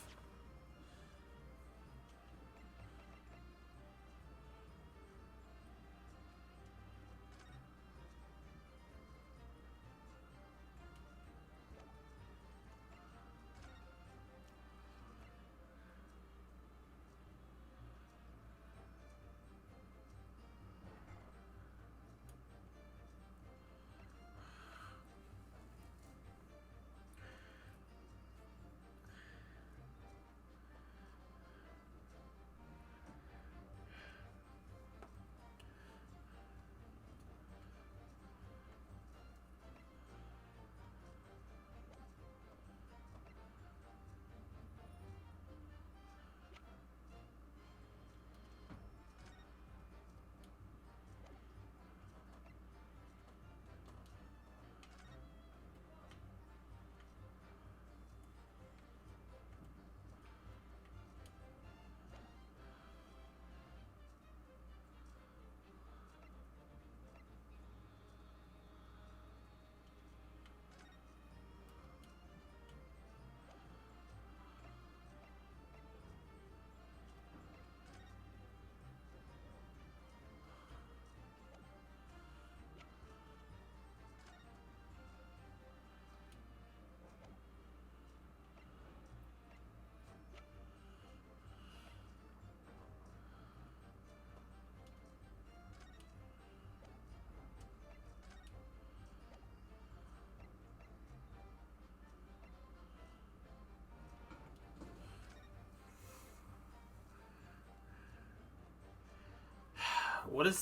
What's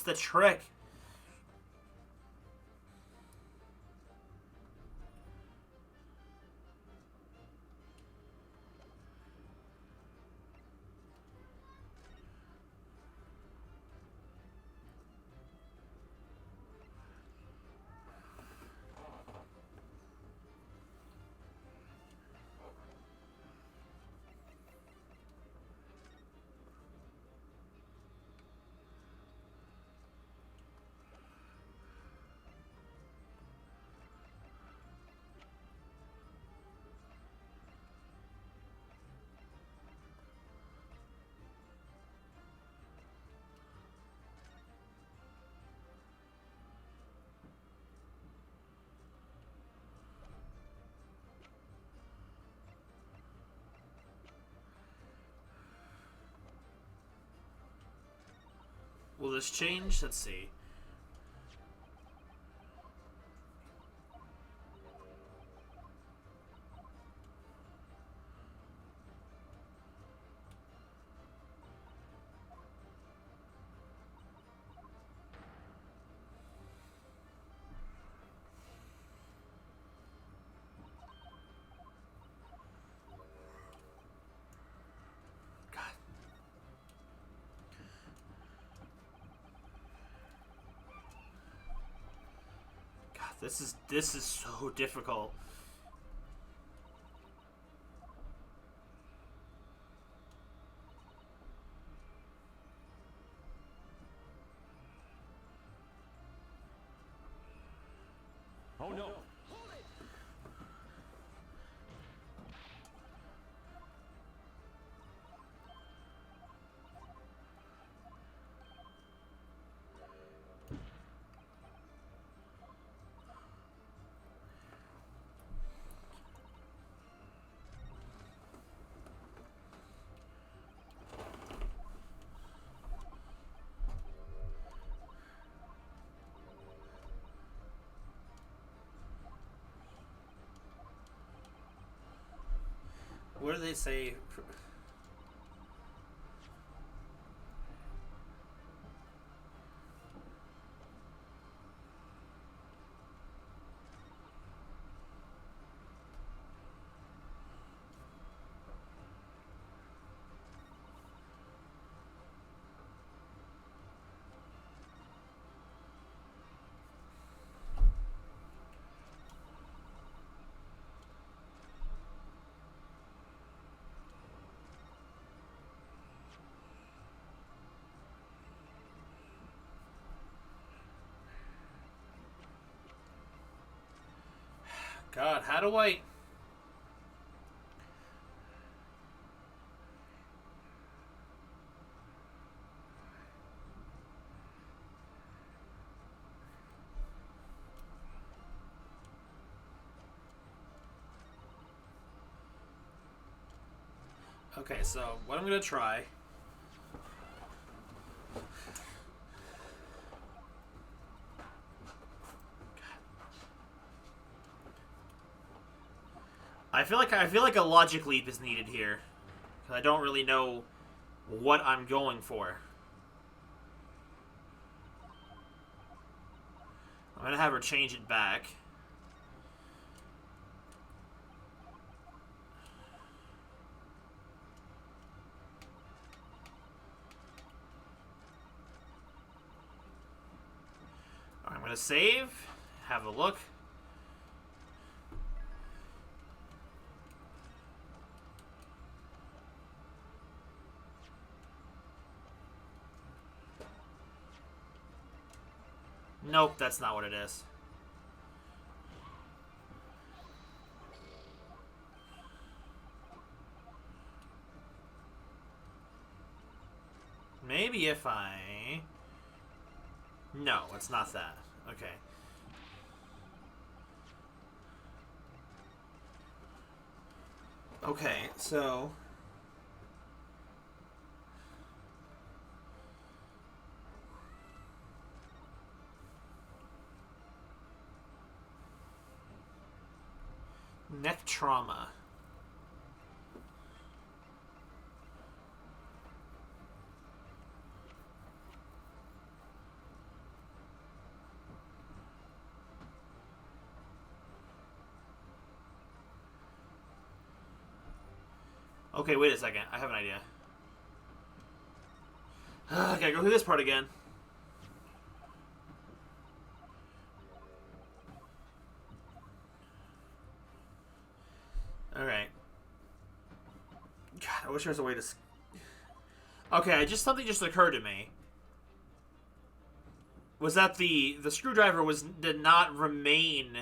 the trick? Will this change? Let's see. This is so difficult. Oh no. What do they say? God, how do I... Okay, so what I'm going to try... I feel like a logic leap is needed here. 'Cause I don't really know what I'm going for. I'm going to have her change it back. I'm going to save, have a look. Nope, that's not what it is. Maybe if I... No, it's not that. Okay. Okay, so... Neck trauma. Okay, wait a second. I have an idea. Gotta go through this part again. Alright. God, I wish there was a way to... Okay, something just occurred to me. Was that the screwdriver did not remain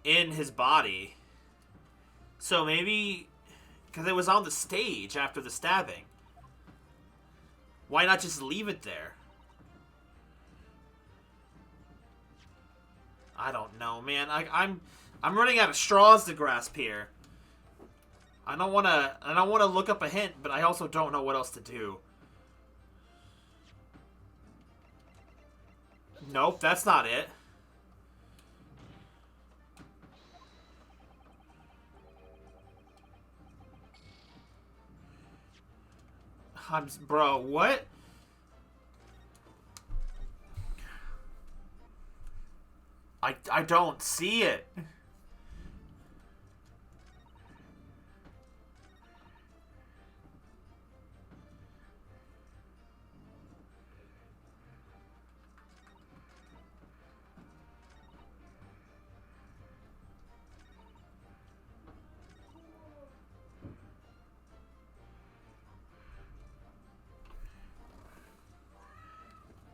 in his body. So maybe... Because it was on the stage after the stabbing. Why not just leave it there? I don't know, man. I'm running out of straws to grasp here. I don't wanna look up a hint, but I also don't know what else to do. Nope, that's not it. Bro, what? I don't see it.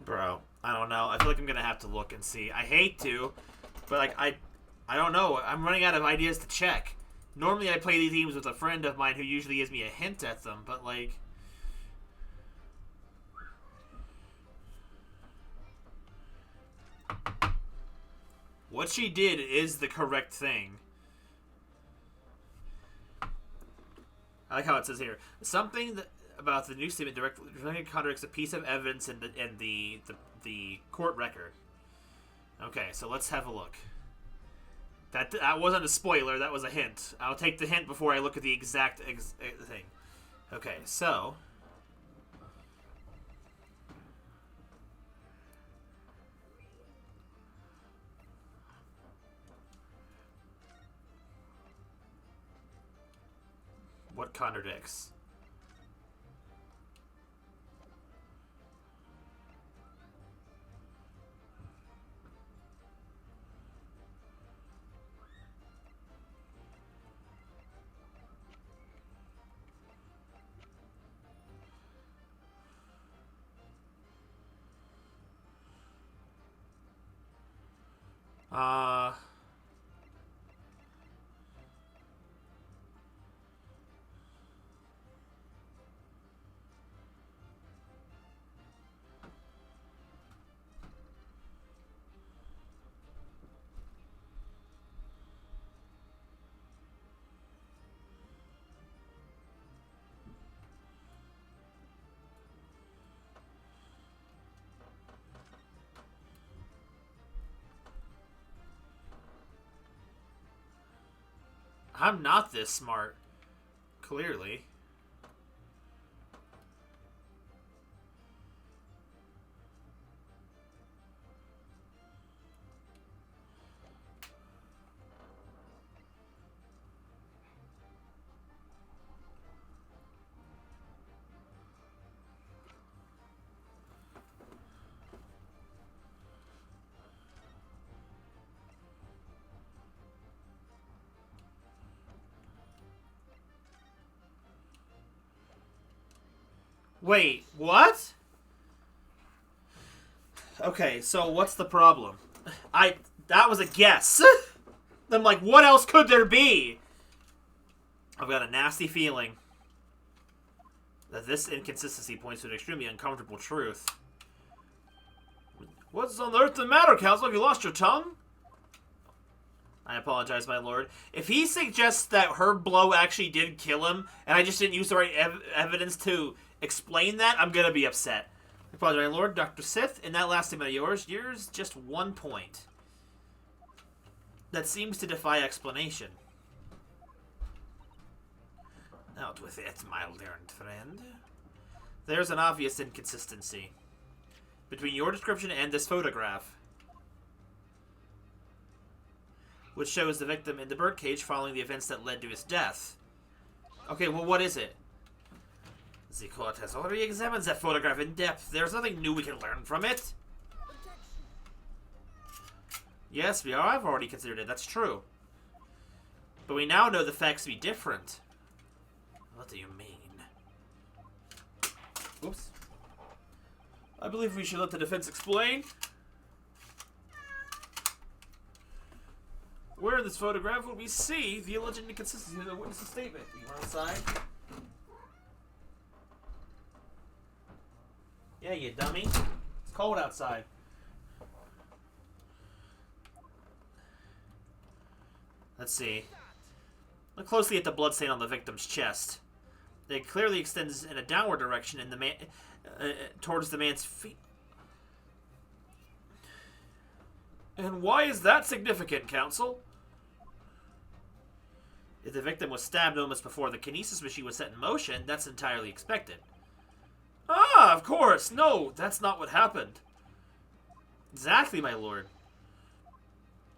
Bro, I don't know. I feel like I'm gonna have to look and see. I hate to, but like I don't know. I'm running out of ideas to check. Normally I play these games with a friend of mine who usually gives me a hint at them, but like... What she did is the correct thing. I like how it says here. Something about the new statement directly contradicts a piece of evidence in the court record. Okay, so let's have a look. That wasn't a spoiler, that was a hint. I'll take the hint before I look at the exact thing. Okay, so... What contradicts? Uh... I'm not this smart. Clearly. Wait, what? Okay, so what's the problem? That was a guess. I'm like, what else could there be? I've got a nasty feeling that this inconsistency points to an extremely uncomfortable truth. What's on earth the matter, Counsel? Have you lost your tongue? I apologize, my lord. If he suggests that her blow actually did kill him, and I just didn't use the right evidence to explain that, I'm gonna be upset. I apologize, my lord. Dr. Sith, in that last statement of yours just 1 point. That seems to defy explanation. Out with it, my learned friend. There's an obvious inconsistency between your description and this photograph, which shows the victim in the birdcage following the events that led to his death. Okay, well, what is it? The court has already examined that photograph in depth. There's nothing new we can learn from it. Yes, I've already considered it. That's true. But we now know the facts to be different. What do you mean? Oops. I believe we should let the defense explain. Where in this photograph would we see the alleged inconsistency of the witness's statement? You want outside? Yeah, you dummy. It's cold outside. Let's see. Look closely at the bloodstain on the victim's chest. It clearly extends in a downward direction in the man towards the man's feet. And why is that significant, counsel? If the victim was stabbed moments before the kinesis machine was set in motion, that's entirely expected. Ah, of course. No, that's not what happened. Exactly, my lord.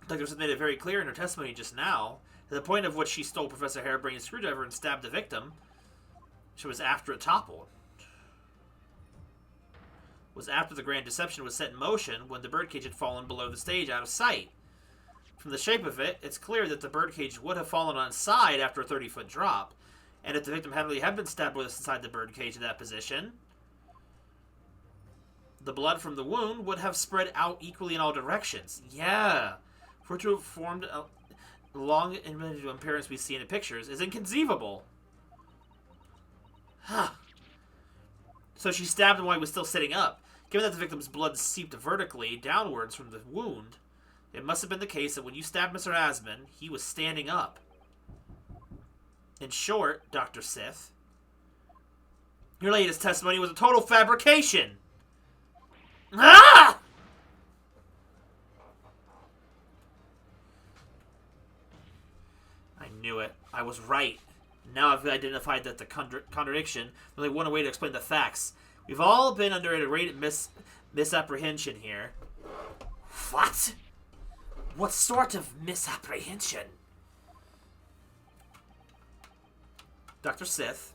Dr. Smith made it very clear in her testimony just now that the point of which she stole Professor Harebrain's screwdriver and stabbed the victim was after it toppled. Was after the grand deception was set in motion when the birdcage had fallen below the stage out of sight. From the shape of it, it's clear that the birdcage would have fallen on its side after a 30-foot drop. And if the victim had been stabbed with inside the birdcage in that position, the blood from the wound would have spread out equally in all directions. Yeah. For it to have formed a long individual appearance we see in the pictures is inconceivable. Huh. So she stabbed him while he was still sitting up. Given that the victim's blood seeped vertically downwards from the wound, it must have been the case that when you stabbed Mr. Asman, he was standing up. In short, Dr. Sith, your latest testimony was a total fabrication. Ah! I knew it. I was right. Now I've identified that the contradiction. There's only one way to explain the facts. We've all been under a great misapprehension here. What? What sort of misapprehension? Dr. Sith,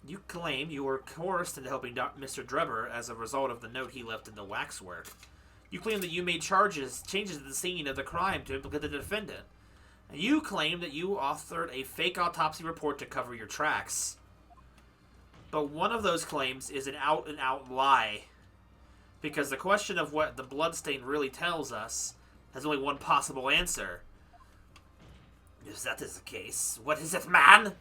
you claim you were coerced into helping Mr. Drebber as a result of the note he left in the waxwork. You claim that you made changes at the scene of the crime to implicate the defendant. And you claim that you authored a fake autopsy report to cover your tracks. But one of those claims is an out-and-out lie. Because the question of what the bloodstain really tells us has only one possible answer. If that is the case, what is it, man?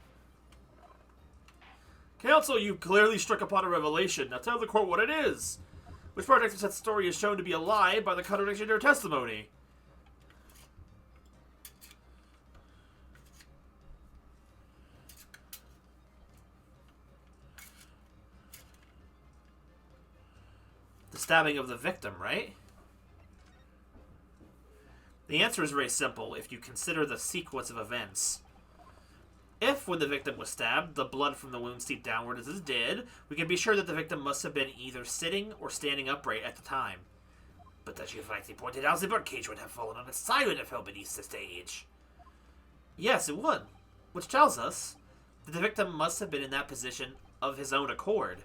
Counsel, you clearly struck upon a revelation. Now tell the court what it is. Which part of Dr. Seth's story is shown to be a lie by the contradiction in her testimony? The stabbing of the victim, right? The answer is very simple if you consider the sequence of events. If, when the victim was stabbed, the blood from the wound seeped downward as it did, we can be sure that the victim must have been either sitting or standing upright at the time. But as you rightly pointed out, the birdcage would have fallen on its side when it fell beneath the stage. Yes, it would. Which tells us that the victim must have been in that position of his own accord.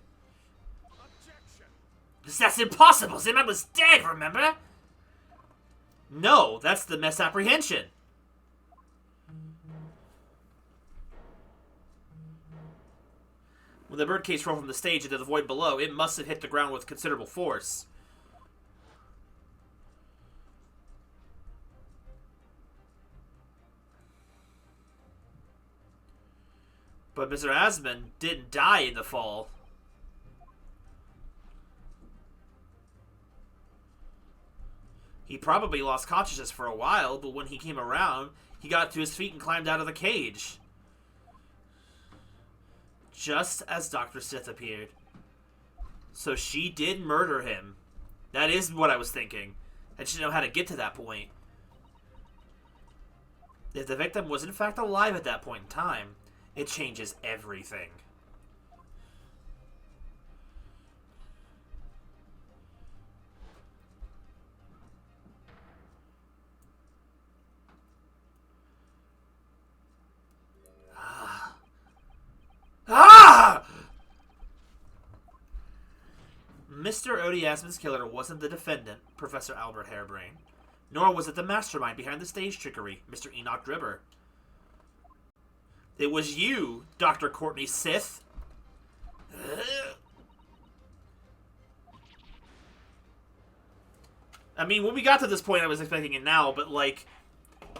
That's impossible! The man was dead, remember? No, that's the misapprehension. When the birdcage fell from the stage into the void below, it must have hit the ground with considerable force. But Mr. Asman didn't die in the fall. He probably lost consciousness for a while, but when he came around, he got to his feet and climbed out of the cage. Just as Dr. Sith appeared. So she did murder him. That is what I was thinking. I just didn't know how to get to that point. If the victim was in fact alive at that point in time, it changes everything. Mr. Odie Asmon's killer wasn't the defendant, Professor Albert Harebrain, nor was it the mastermind behind the stage trickery, Mr. Enoch Dribber. It was you, Dr. Courtney Sith. I mean, when we got to this point, I was expecting it now, but, like,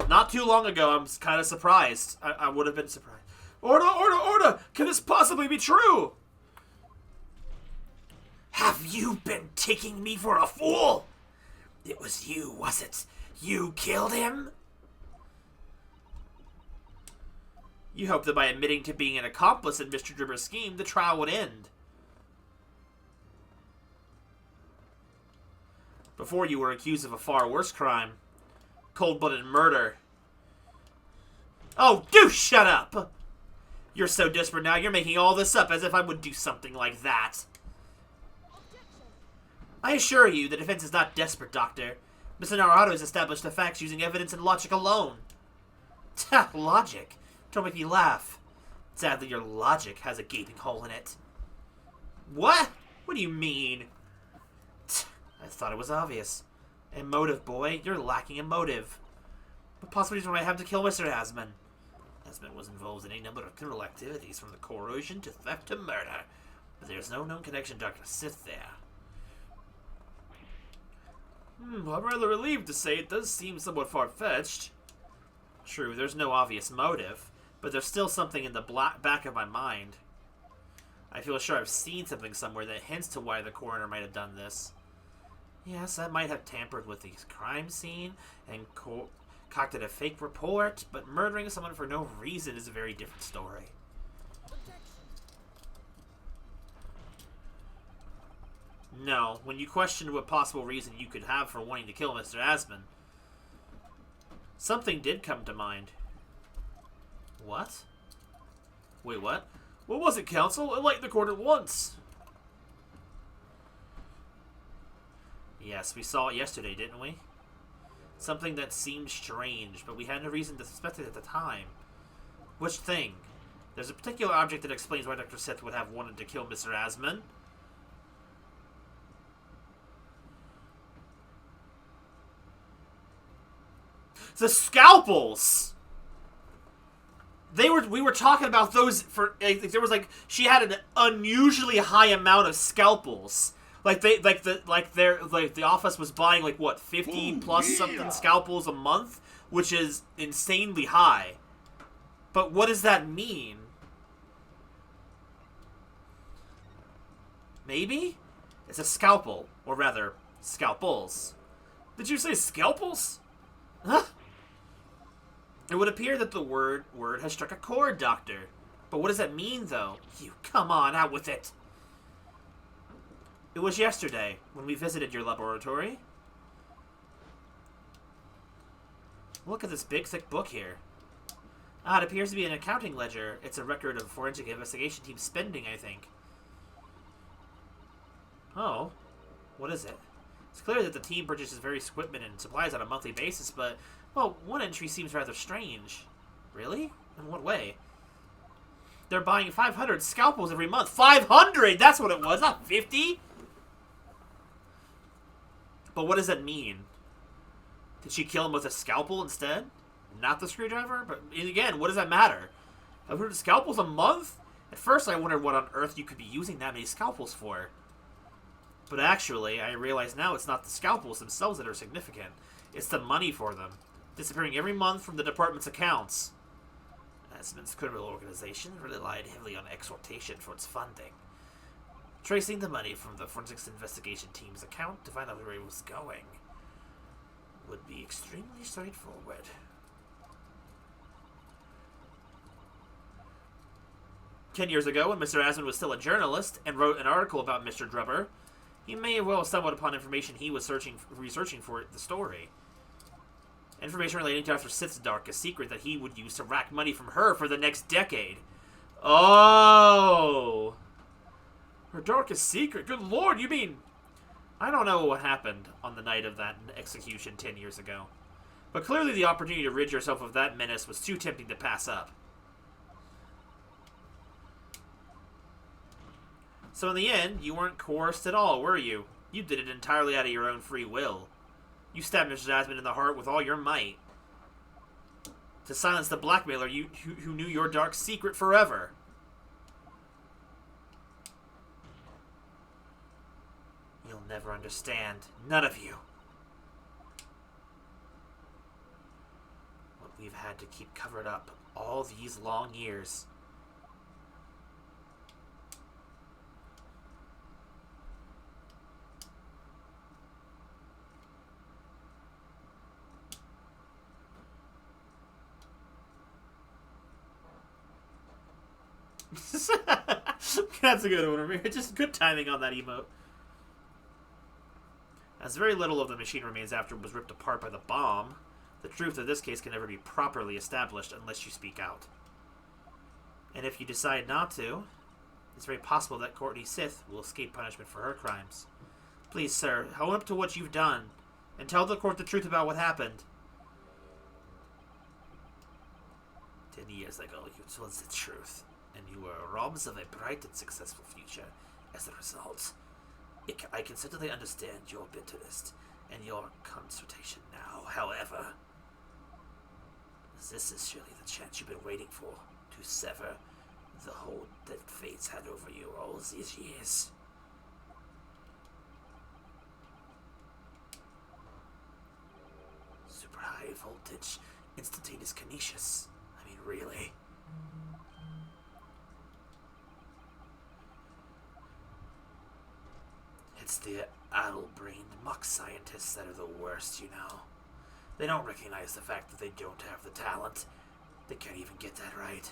not too long ago, I'm kind of surprised. I would have been surprised. Order! Can this possibly be true? Have you been taking me for a fool? It was you, was it? You killed him? You hoped that by admitting to being an accomplice in Mr. Dribber's scheme, the trial would end. Before you were accused of a far worse crime. Cold-blooded murder. Oh, do shut up! You're so desperate now, you're making all this up as if I would do something like that. I assure you, the defense is not desperate, Doctor. Mr. Naruto has established the facts using evidence and logic alone. Logic? Don't make me laugh. Sadly, your logic has a gaping hole in it. What? What do you mean? I thought it was obvious. A motive, boy. You're lacking a motive. What possible reason would I have to kill Mr. Asmon? Asmon was involved in a number of criminal activities, from the corrosion to theft to murder. But there's no known connection, Dr. Sith, there. I'm rather relieved to say it does seem somewhat far-fetched. True, there's no obvious motive, but there's still something in the back of my mind. I feel sure I've seen something somewhere that hints to why the coroner might have done this. Yes, I might have tampered with the crime scene and concocted a fake report, but murdering someone for no reason is a very different story. No, when you questioned what possible reason you could have for wanting to kill Mr. Asmon, something did come to mind. What? Wait, what? What was it, Counsel? Enlighten the court at once. Yes, we saw it yesterday, didn't we? Something that seemed strange, but we had no reason to suspect it at the time. Which thing? There's a particular object that explains why Dr. Sith would have wanted to kill Mr. Asmon. The scalpels! We were talking about those for, there was, like, she had an unusually high amount of scalpels. Like, the office was buying, like, what, 50 plus something scalpels a month? Which is insanely high. But what does that mean? Maybe? It's a scalpel. Or rather, scalpels. Did you say scalpels? Huh? It would appear that the word has struck a chord, Doctor. But what does that mean, though? You, come on, out with it. It was yesterday, when we visited your laboratory. Look at this big, thick book here. Ah, it appears to be an accounting ledger. It's a record of forensic investigation team spending, I think. Oh. What is it? It's clear that the team purchases various equipment and supplies on a monthly basis, but, well, one entry seems rather strange. Really? In what way? They're buying 500 scalpels every month. 500! That's what it was, not 50! But what does that mean? Did she kill him with a scalpel instead? Not the screwdriver? But again, what does that matter? 500 scalpels a month? At first I wondered what on earth you could be using that many scalpels for. But actually, I realize now it's not the scalpels themselves that are significant. It's the money for them. Disappearing every month from the department's accounts. Asmon's criminal organization relied heavily on extortation for its funding. Tracing the money from the forensics investigation team's account to find out where it was going would be extremely straightforward. "10 years ago, when Mr. Asmon was still a journalist and wrote an article about Mr. Drubber, he may have well stumbled upon information he was researching for the story. Information relating to Dr. Sith's darkest secret that he would use to rack money from her for the next decade." Oh! Her darkest secret? Good lord, you mean... I don't know what happened on the night of that execution 10 years ago. But clearly the opportunity to rid yourself of that menace was too tempting to pass up. So in the end, you weren't coerced at all, were you? You did it entirely out of your own free will. You stabbed Mr. Asmund in the heart with all your might. To silence the blackmailer who knew your dark secret forever. You'll never understand. None of you. What we've had to keep covered up all these long years. That's a good one, Ramir. Just good timing on that emote. As very little of the machine remains after it was ripped apart by the bomb, the truth of this case can never be properly established unless you speak out. And if you decide not to, it's very possible that Courtney Sith will escape punishment for her crimes. Please, sir, own up to what you've done, and tell the court the truth about what happened. 10 years ago, you told the truth, and you were robbed of a bright and successful future as a result. I can certainly understand your bitterness and your consternation now. However, this is surely the chance you've been waiting for, to sever the hold that fate's had over you all these years. Super high voltage, instantaneous kinesis. I mean, really. It's the addle-brained muck scientists that are the worst, you know. They don't recognize the fact that they don't have the talent. They can't even get that right.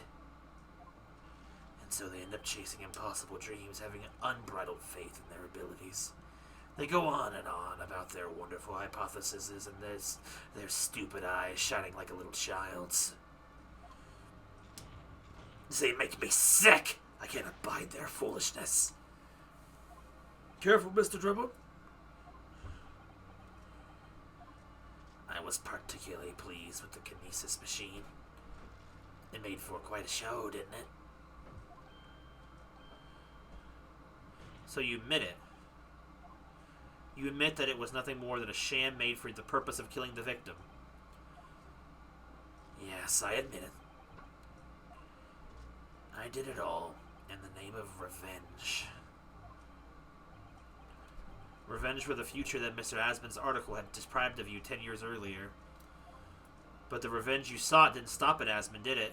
And so they end up chasing impossible dreams, having an unbridled faith in their abilities. They go on and on about their wonderful hypotheses and their stupid eyes shining like a little child's. They make me sick! I can't abide their foolishness. Careful, Mr. Dribble. I was particularly pleased with the kinesis machine. It made for quite a show, didn't it? So you admit it. You admit that it was nothing more than a sham made for the purpose of killing the victim. Yes, I admit it. I did it all in the name of revenge. Revenge for the future that Mr. Asmund's article had described of you 10 years earlier. But the revenge you sought didn't stop at Asmund, did it?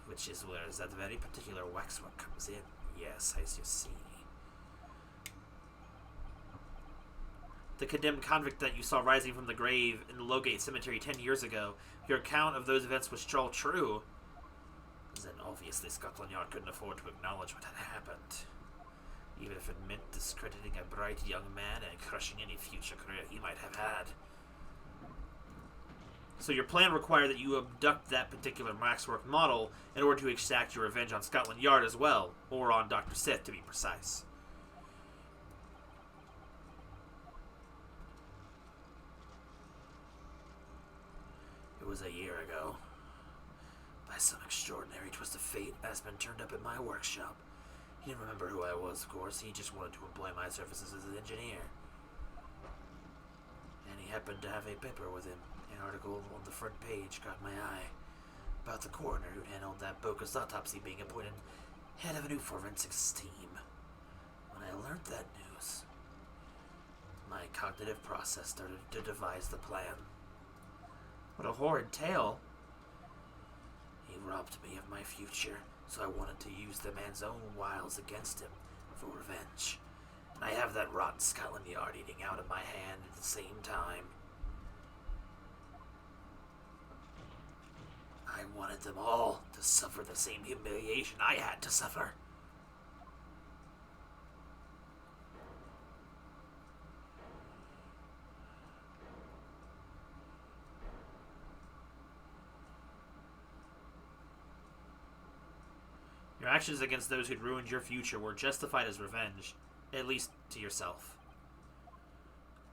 Which is where that very particular waxwork comes in. Yes, as you see. The condemned convict that you saw rising from the grave in the Lowgate Cemetery 10 years ago, your account of those events was all true. Then obviously Scotland Yard couldn't afford to acknowledge what had happened. Even if it meant discrediting a bright young man and crushing any future career he might have had. So your plan required that you abduct that particular waxwork model in order to exact your revenge on Scotland Yard as well, or on Dr. Sith to be precise. It was a year ago. By some extraordinary twist of fate, Asmund turned up at my workshop. He didn't remember who I was, of course. He just wanted to employ my services as an engineer. And he happened to have a paper with him. An article on the front page caught my eye. About the coroner who handled that bogus autopsy being appointed head of a new forensics team. When I learned that news, my cognitive process started to devise the plan. What a horrid tale. He robbed me of my future, so I wanted to use the man's own wiles against him for revenge. And I have that rotten Scotland Yard eating out of my hand at the same time. I wanted them all to suffer the same humiliation I had to suffer. Your actions against those who'd ruined your future were justified as revenge, at least to yourself.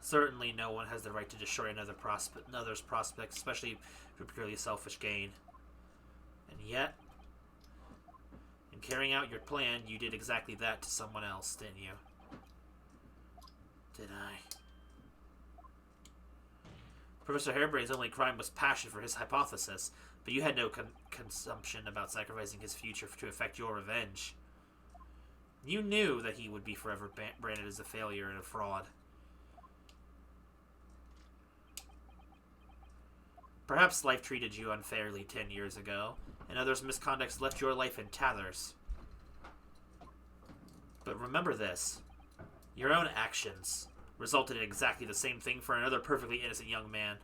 Certainly no one has the right to destroy another's prospects, especially for purely selfish gain. And In carrying out your plan, you did exactly that to someone else, didn't you? Did I? Professor Hairbrain's only crime was passion for his hypothesis, but you had no consumption about sacrificing his future to effect your revenge. You knew that he would be forever branded as a failure and a fraud. Perhaps life treated you unfairly 10 years ago, and others' misconducts left your life in tatters. But remember this. Your own actions resulted in exactly the same thing for another perfectly innocent young man.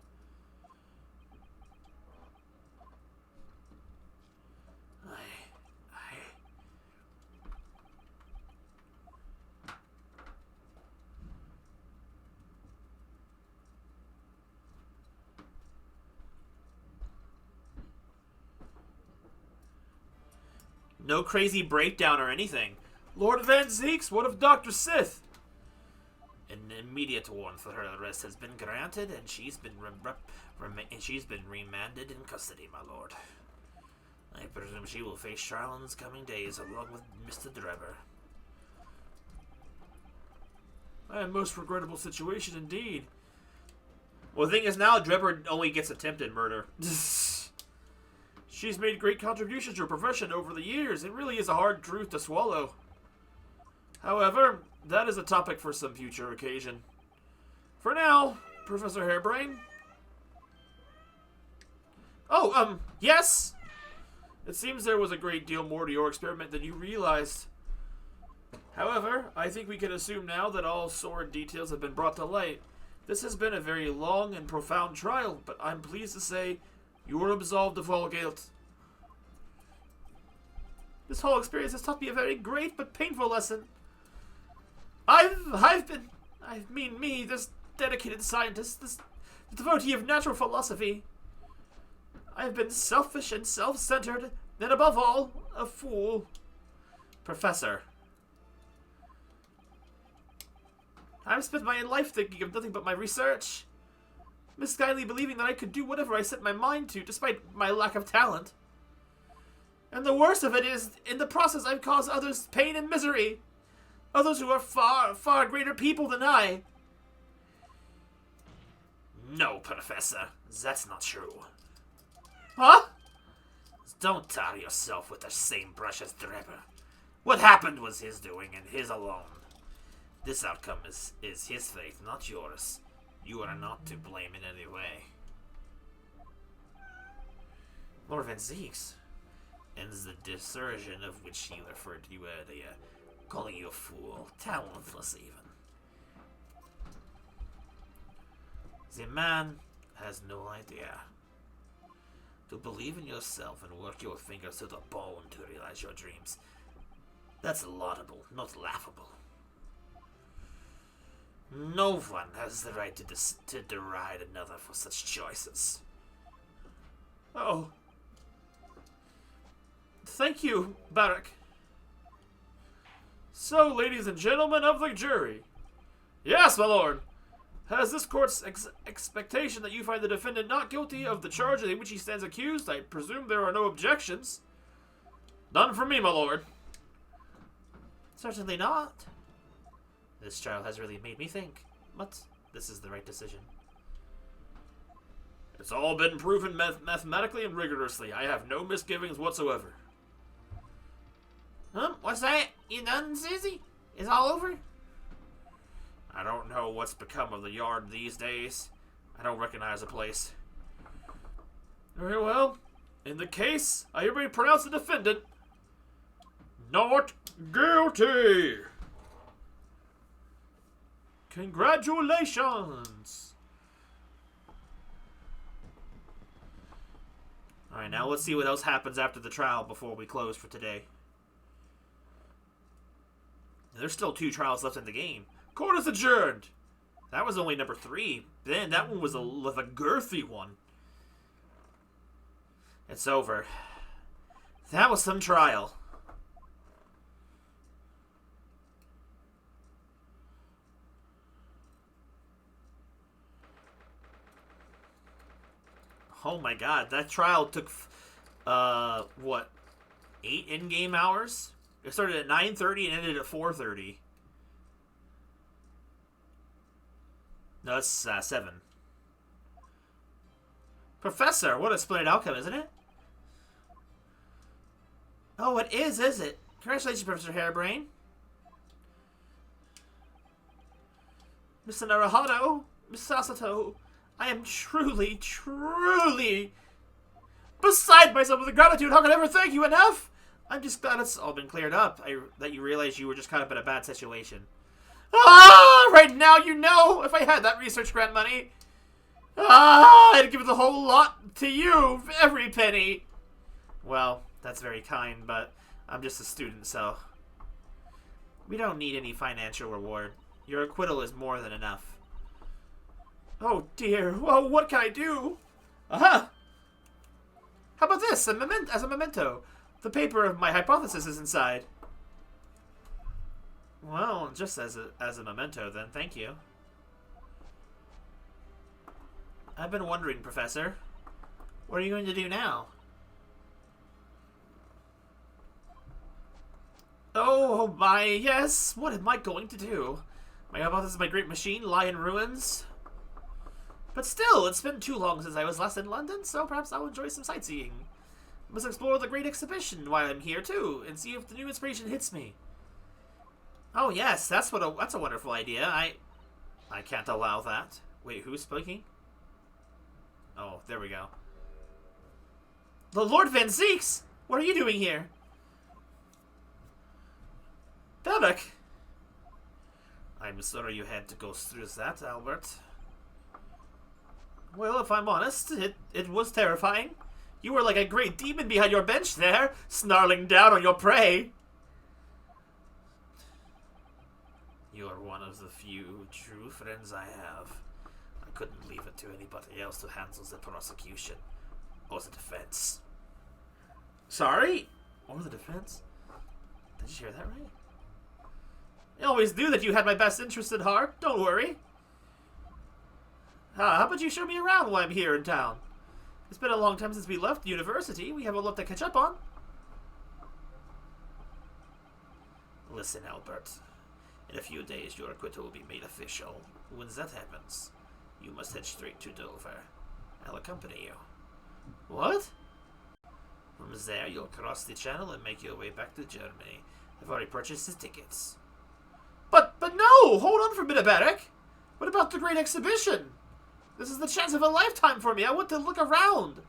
No crazy breakdown or anything. Lord Van Zeeks, what of Dr. Sith? An immediate warrant for her arrest has been granted, and she's been remanded in custody, my lord. I presume she will face trial in the coming days, along with Mr. Drebber. A most regrettable situation indeed. Well, the thing is now, Drebber only gets attempted murder. She's made great contributions to her profession over the years. It really is a hard truth to swallow. However, that is a topic for some future occasion. For now, Professor Hairbrain. Oh, yes? It seems there was a great deal more to your experiment than you realized. However, I think we can assume now that all sordid details have been brought to light. This has been a very long and profound trial, but I'm pleased to say you are absolved of all guilt. This whole experience has taught me a very great but painful lesson. This dedicated scientist, this devotee of natural philosophy. I have been selfish and self-centered, and above all, a fool. Professor. I've spent my life thinking of nothing but my research, misguidedly believing that I could do whatever I set my mind to, despite my lack of talent. And the worst of it is, in the process, I've caused others pain and misery. Others who are far, far greater people than I. No, Professor, that's not true. Huh? Don't tar yourself with the same brush as Drebber. What happened was his doing, and his alone. This outcome is his fate, not yours. You are not to blame in any way. Lord Van Zeeks ends the desertion of which you referred to earlier, calling you a fool, talentless even. The man has no idea. To believe in yourself and work your fingers to the bone to realize your dreams, that's laudable, not laughable. No one has the right to deride another for such choices. Oh. Thank you, Barak. So, ladies and gentlemen of the jury. Yes, my lord. Has this court's expectation that you find the defendant not guilty of the charge in which he stands accused? I presume there are no objections. None from me, my lord. Certainly not. This trial has really made me think, but this is the right decision. It's all been proven mathematically and rigorously. I have no misgivings whatsoever. What's that? You done, Susie? It's all over? I don't know what's become of the yard these days. I don't recognize the place. Very well. In the case, I hereby pronounce the defendant not guilty. Congratulations. Alright, now let's see what else happens after the trial before we close for today. There's still 2 trials left in the game. Court is adjourned. That was only number 3. Then that one was a girthy one. It's over. That was some trial. Oh my god, that trial took, what? 8 in-game hours. It started at 9:30 and ended at 4:30. No, it's 7. Professor, what a splendid outcome, isn't it? Oh, it is it? Congratulations, Professor Harebrain. Mr. Naruhodo, Miss Sasato, I am truly, truly beside myself with gratitude. How can I ever thank you enough? I'm just glad it's all been cleared up. That you realized you were just caught up in a bad situation. Ah, right now you know. If I had that research grant money, I'd give the whole lot to you, every penny. Well, that's very kind, but I'm just a student, so we don't need any financial reward. Your acquittal is more than enough. Oh dear. Well, what can I do? Aha! How about this? As a memento. The paper of my hypothesis is inside. Well, just as a memento, then. Thank you. I've been wondering, Professor. What are you going to do now? Oh my, yes. What am I going to do? My hypothesis, my great machine, lie in ruins. But still, it's been too long since I was last in London, so perhaps I'll enjoy some sightseeing. I must explore the great exhibition while I'm here too, and see if the new inspiration hits me. Oh yes, that's a wonderful idea. I can't allow that. Wait, who's speaking? Oh, there we go. The Lord Van Zeeks! What are you doing here? Belloc! I'm sorry you had to go through that, Albert. Well, if I'm honest, it was terrifying. You were like a great demon behind your bench there, snarling down on your prey. You're one of the few true friends I have. I couldn't leave it to anybody else to handle the prosecution. Or the defense. Sorry? Or the defense? Did you hear that right? I always knew that you had my best interest at heart. Don't worry. How about you show me around while I'm here in town? It's been a long time since we left university. We have a lot to catch up on. Listen, Albert. In a few days, your acquittal will be made official. When that happens, you must head straight to Dover. I'll accompany you. What? From there, you'll cross the channel and make your way back to Germany. I've already purchased the tickets. But no! Hold on for a minute, Barrick. What about the great exhibition? This is the chance of a lifetime for me. I want to look around.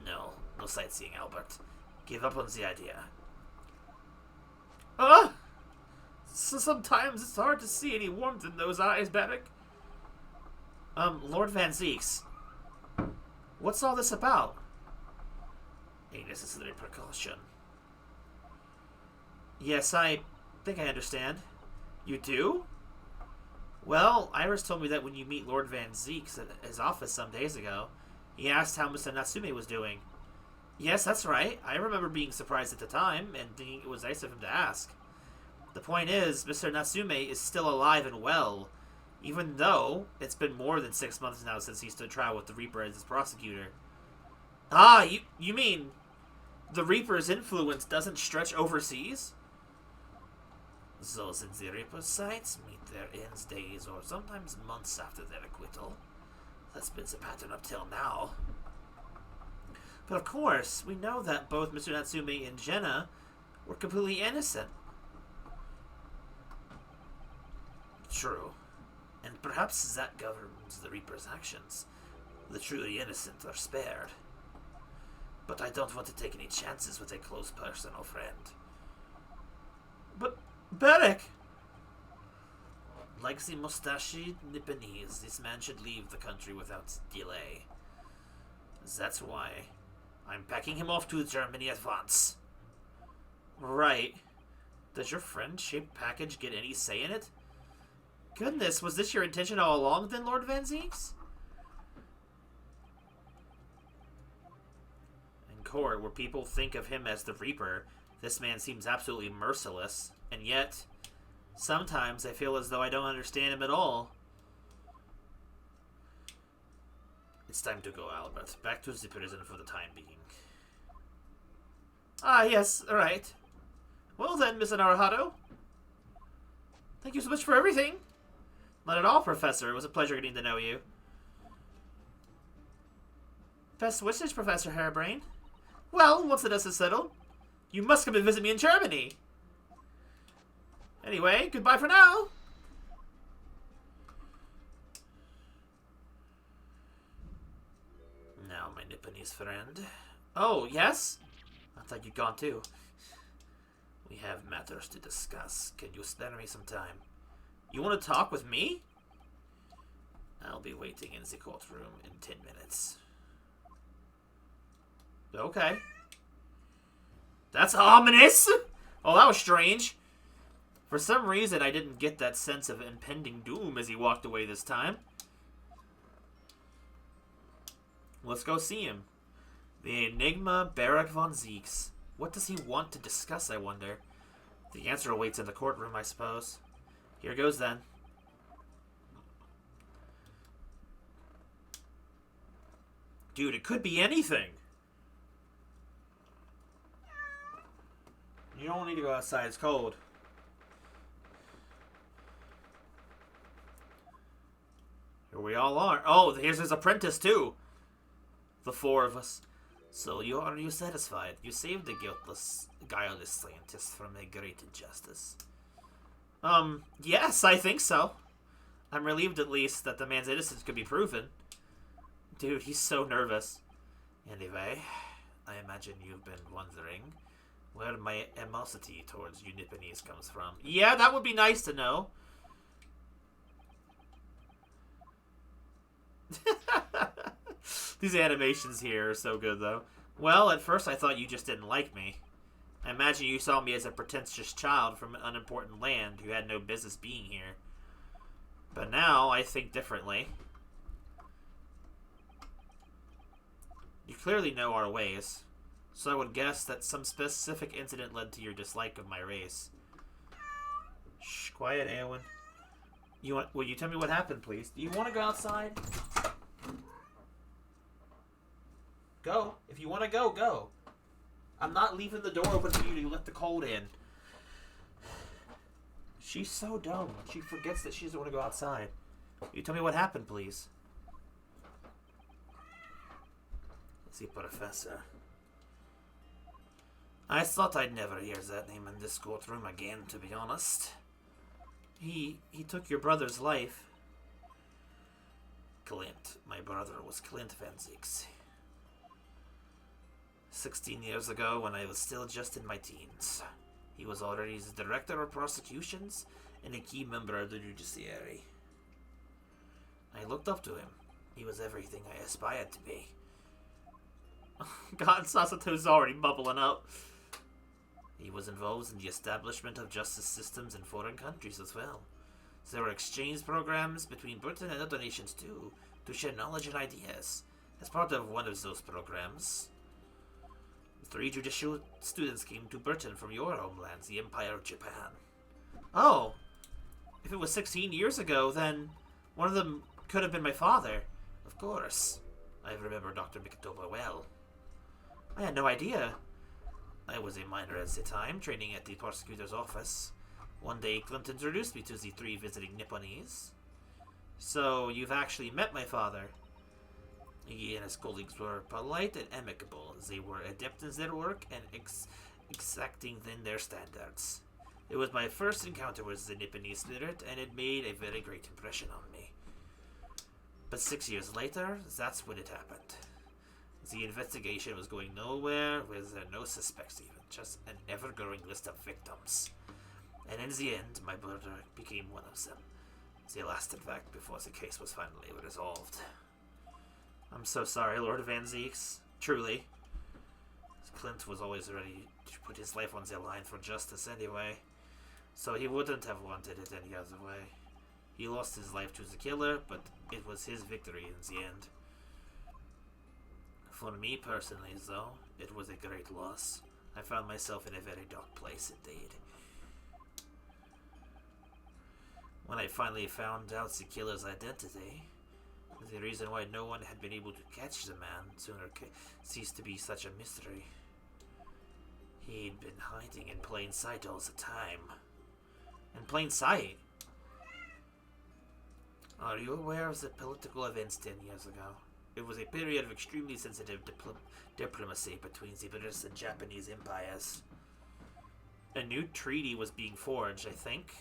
No sightseeing, Albert. Give up on the idea. So sometimes it's hard to see any warmth in those eyes, Barrick. Lord Van Zeeks. What's all this about? A necessary precaution. Yes, I think I understand. You do? Well, Iris told me that when you meet Lord Van Zeeks at his office some days ago, he asked how Mr. Natsume was doing. Yes, that's right. I remember being surprised at the time, and thinking it was nice of him to ask. The point is, Mr. Natsume is still alive and well, even though it's been more than 6 months now since he stood trial with the Reaper as his prosecutor. Ah, you mean the Reaper's influence doesn't stretch overseas? Those in the Reaper's sights meet their ends days or sometimes months after their acquittal. That's been the pattern up till now. But of course, we know that both Mr. Natsume and Jenna were completely innocent. True. And perhaps that governs the Reaper's actions. The truly innocent are spared. But I don't want to take any chances with a close personal friend. But Barrick! Like the mustachioed Nipponese, this man should leave the country without delay. That's why I'm packing him off to Germany at once. Right. Does your friend-shaped package get any say in it? Goodness, was this your intention all along then, Lord Van Zeeks? In court, where people think of him as the Reaper, this man seems absolutely merciless. And yet, sometimes I feel as though I don't understand him at all. It's time to go, Albert. Back to the prison for the time being. Ah, yes, right. Well then, Miss Naruhado. Thank you so much for everything. Not at all, Professor. It was a pleasure getting to know you. Best wishes, Professor Harebrain. Well, once the dust is settled, you must come and visit me in Germany. Anyway, goodbye for now. Now, my Nipponese friend. Oh, yes? I thought you'd gone too. We have matters to discuss. Can you spare me some time? You want to talk with me? I'll be waiting in the courtroom in 10 minutes. Okay. That's ominous! Oh, that was strange. For some reason, I didn't get that sense of impending doom as he walked away this time. Let's go see him. The Enigma Barak von Zeeks. What does he want to discuss, I wonder? The answer awaits in the courtroom, I suppose. Here goes then. Dude, it could be anything. You don't need to go outside, it's cold. Here we all are. Oh, here's his apprentice, too. The four of us. So, are you satisfied? You saved the guileless scientist from a great injustice. Yes, I think so. I'm relieved, at least, that the man's innocence could be proven. Dude, he's so nervous. Anyway, I imagine you've been wondering where my animosity towards you Nipponese comes from. Yeah, that would be nice to know. These animations here are so good, though. Well, at first I thought you just didn't like me. I imagine you saw me as a pretentious child from an unimportant land who had no business being here. But now I think differently. You clearly know our ways, so I would guess that some specific incident led to your dislike of my race. Shh, quiet, Eowyn. Will you tell me what happened, please? Do you want to go outside? Go. If you want to go, go. I'm not leaving the door open for you to let the cold in. She's so dumb. She forgets that she doesn't want to go outside. You tell me what happened, please. The Professor. I thought I'd never hear that name in this courtroom again, to be honest. He took your brother's life. Clint. My brother was Clint Van Zeeks. 16 years ago, when I was still just in my teens. He was already the director of prosecutions and a key member of the judiciary. I looked up to him. He was everything I aspired to be. God, Sasato's already bubbling up. He was involved in the establishment of justice systems in foreign countries as well. There were exchange programs between Britain and other nations too, to share knowledge and ideas. As part of one of those programs, 3 judicial students came to Britain from your homeland, the Empire of Japan. Oh, if it was 16 years ago, then one of them could have been my father. Of course. I remember Dr. Mikotoba well. I had no idea. I was a minor at the time, training at the prosecutor's office. One day, Clint introduced me to the 3 visiting Nipponese. So, you've actually met my father. He and his colleagues were polite and amicable. They were adept in their work and exacting in their standards. It was my first encounter with the Nipponese spirit, and it made a very great impression on me. But 6 years later, that's when it happened. The investigation was going nowhere, with no suspects even, just an ever-growing list of victims. And in the end, my brother became one of them. The last, in fact, before the case was finally resolved. I'm so sorry, Lord Van Zeeks. Truly. Clint was always ready to put his life on the line for justice anyway, so he wouldn't have wanted it any other way. He lost his life to the killer, but it was his victory in the end. For me personally, though, it was a great loss. I found myself in a very dark place indeed. When I finally found out the killer's identity, the reason why no one had been able to catch the man sooner ceased to be such a mystery. He'd been hiding in plain sight all the time. In plain sight? Are you aware of the political events 10 years ago? It was a period of extremely sensitive diplomacy between the British and Japanese empires. A new treaty was being forged, I think.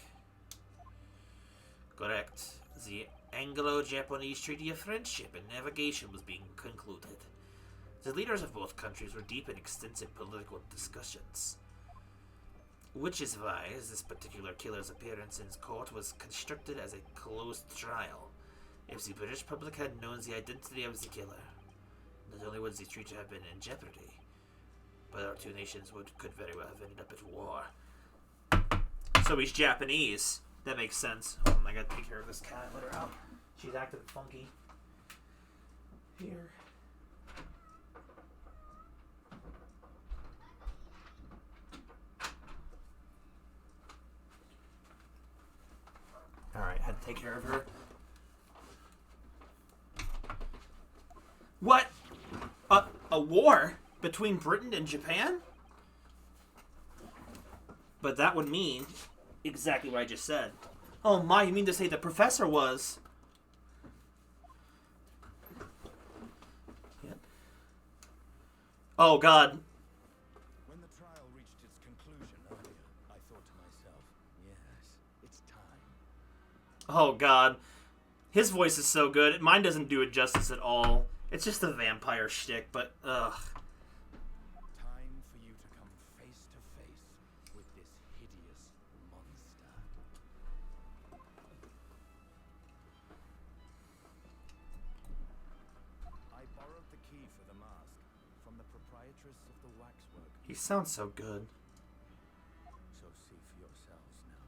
Correct. The Anglo-Japanese Treaty of Friendship and Navigation was being concluded. The leaders of both countries were deep in extensive political discussions. Which is why this particular killer's appearance in court was constructed as a closed trial. If the British public had known the identity of the killer, not only would the treaty have been in jeopardy, but our two nations could very well have ended up at war. So he's Japanese. That makes sense. Oh, I gotta take care of this cat. Let her out. She's acting funky. Here. Alright, had to take care of her. What? A war between Britain and Japan? But that would mean exactly what I just said. Oh my, you mean to say the professor was... Yep. Oh god. When the trial reached its conclusion earlier, I thought to myself, yes, it's time. Oh god. His voice is so good. Mine doesn't do it justice at all. It's just a vampire shtick, but ugh. Time for you to come face to face with this hideous monster. I borrowed the key for the mask from the proprietress of the waxwork. He sounds so good. So see for yourselves now.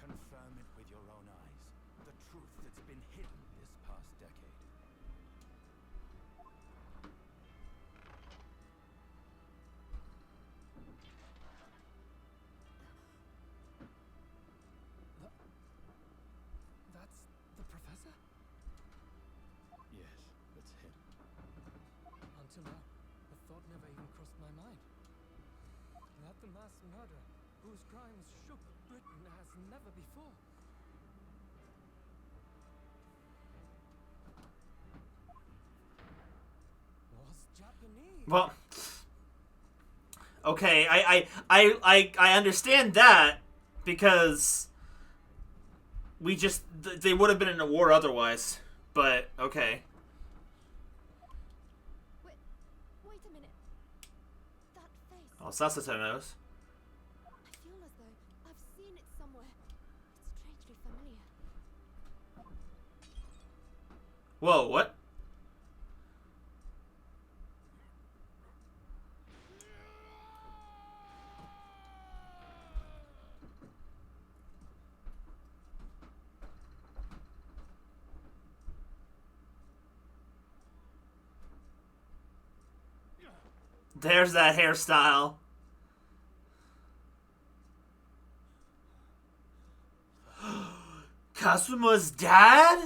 Confirm it with your own eyes. The truth that's been hidden this past decade. That's the professor? Yes, that's him. Until now, the thought never even crossed my mind. That the mass murderer, whose crimes shook Britain as never before. Was Japanese. Well, okay, I understand that because we just they would have been in a war otherwise. But okay. Wait a minute. That face. Oh, Sasuke knows. I feel as though I've seen it somewhere. It's strangely familiar. Whoa, what? There's that hairstyle. Kasuma's dad?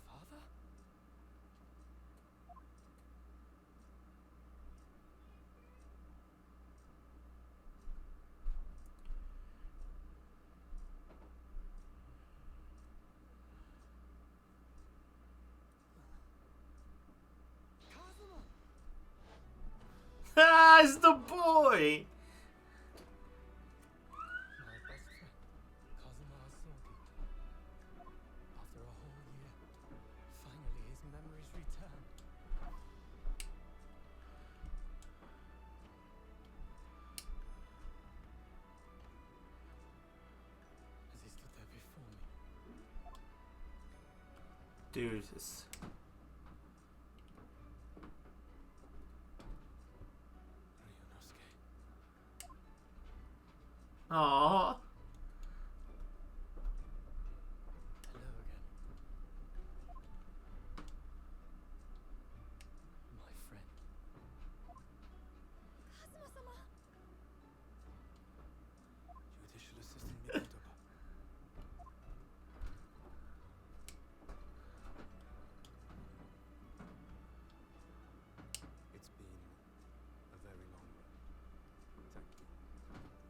Father? Kazuma! Ah, it's the boy. My best friend, Kazuma Asogi. After a whole year, finally his memories return. As he stood there before me, Dude, it's... Ryunosuke. Aww. Hello again. My friend. Kazuma-sama! Judicial Assistant Mikotoba. It's been a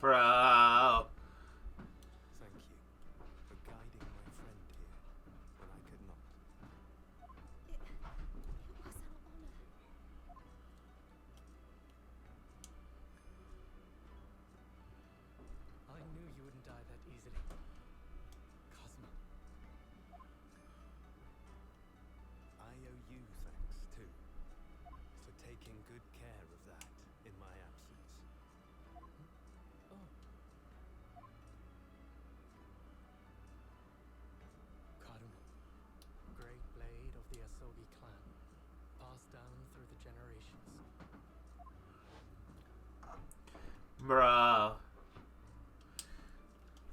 Bro. Thank you for guiding my friend here when I could not. It was an honor. I knew you wouldn't die that easily. Cosmo. I owe you thanks too for taking good care of that in my absence. Oh. Karuma. Great blade of the Asogi clan. Passed down through the generations. Bro.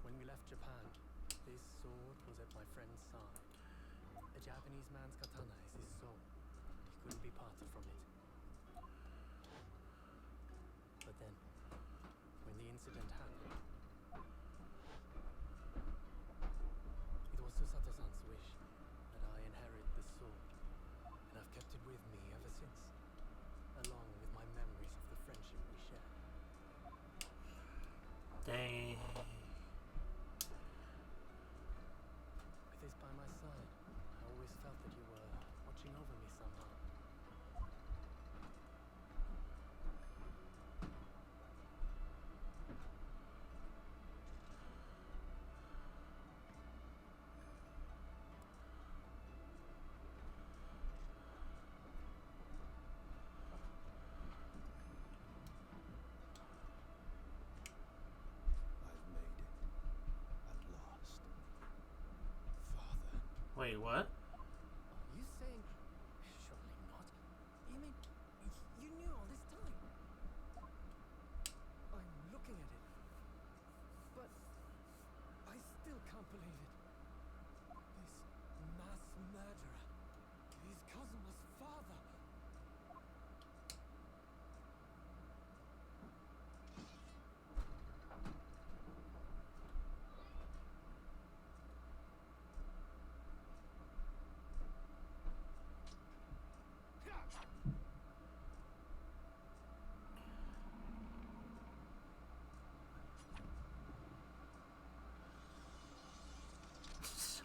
When we left Japan, this sword was at my friend's side. A Japanese man's katana is his soul. He couldn't be parted from it. But then, when the incident happened, it was Susato-san's wish that I inherit the sword, and I've kept it with me ever since, along with my memories of the friendship we shared. Dang. With this by my side, I always felt that you were watching over me somehow. I've made it. At last. Father. Wait, what? Are you saying... Surely not. You mean... You knew all this time? I'm looking at it. But... I still can't believe it. This mass murderer is Kazuma's father.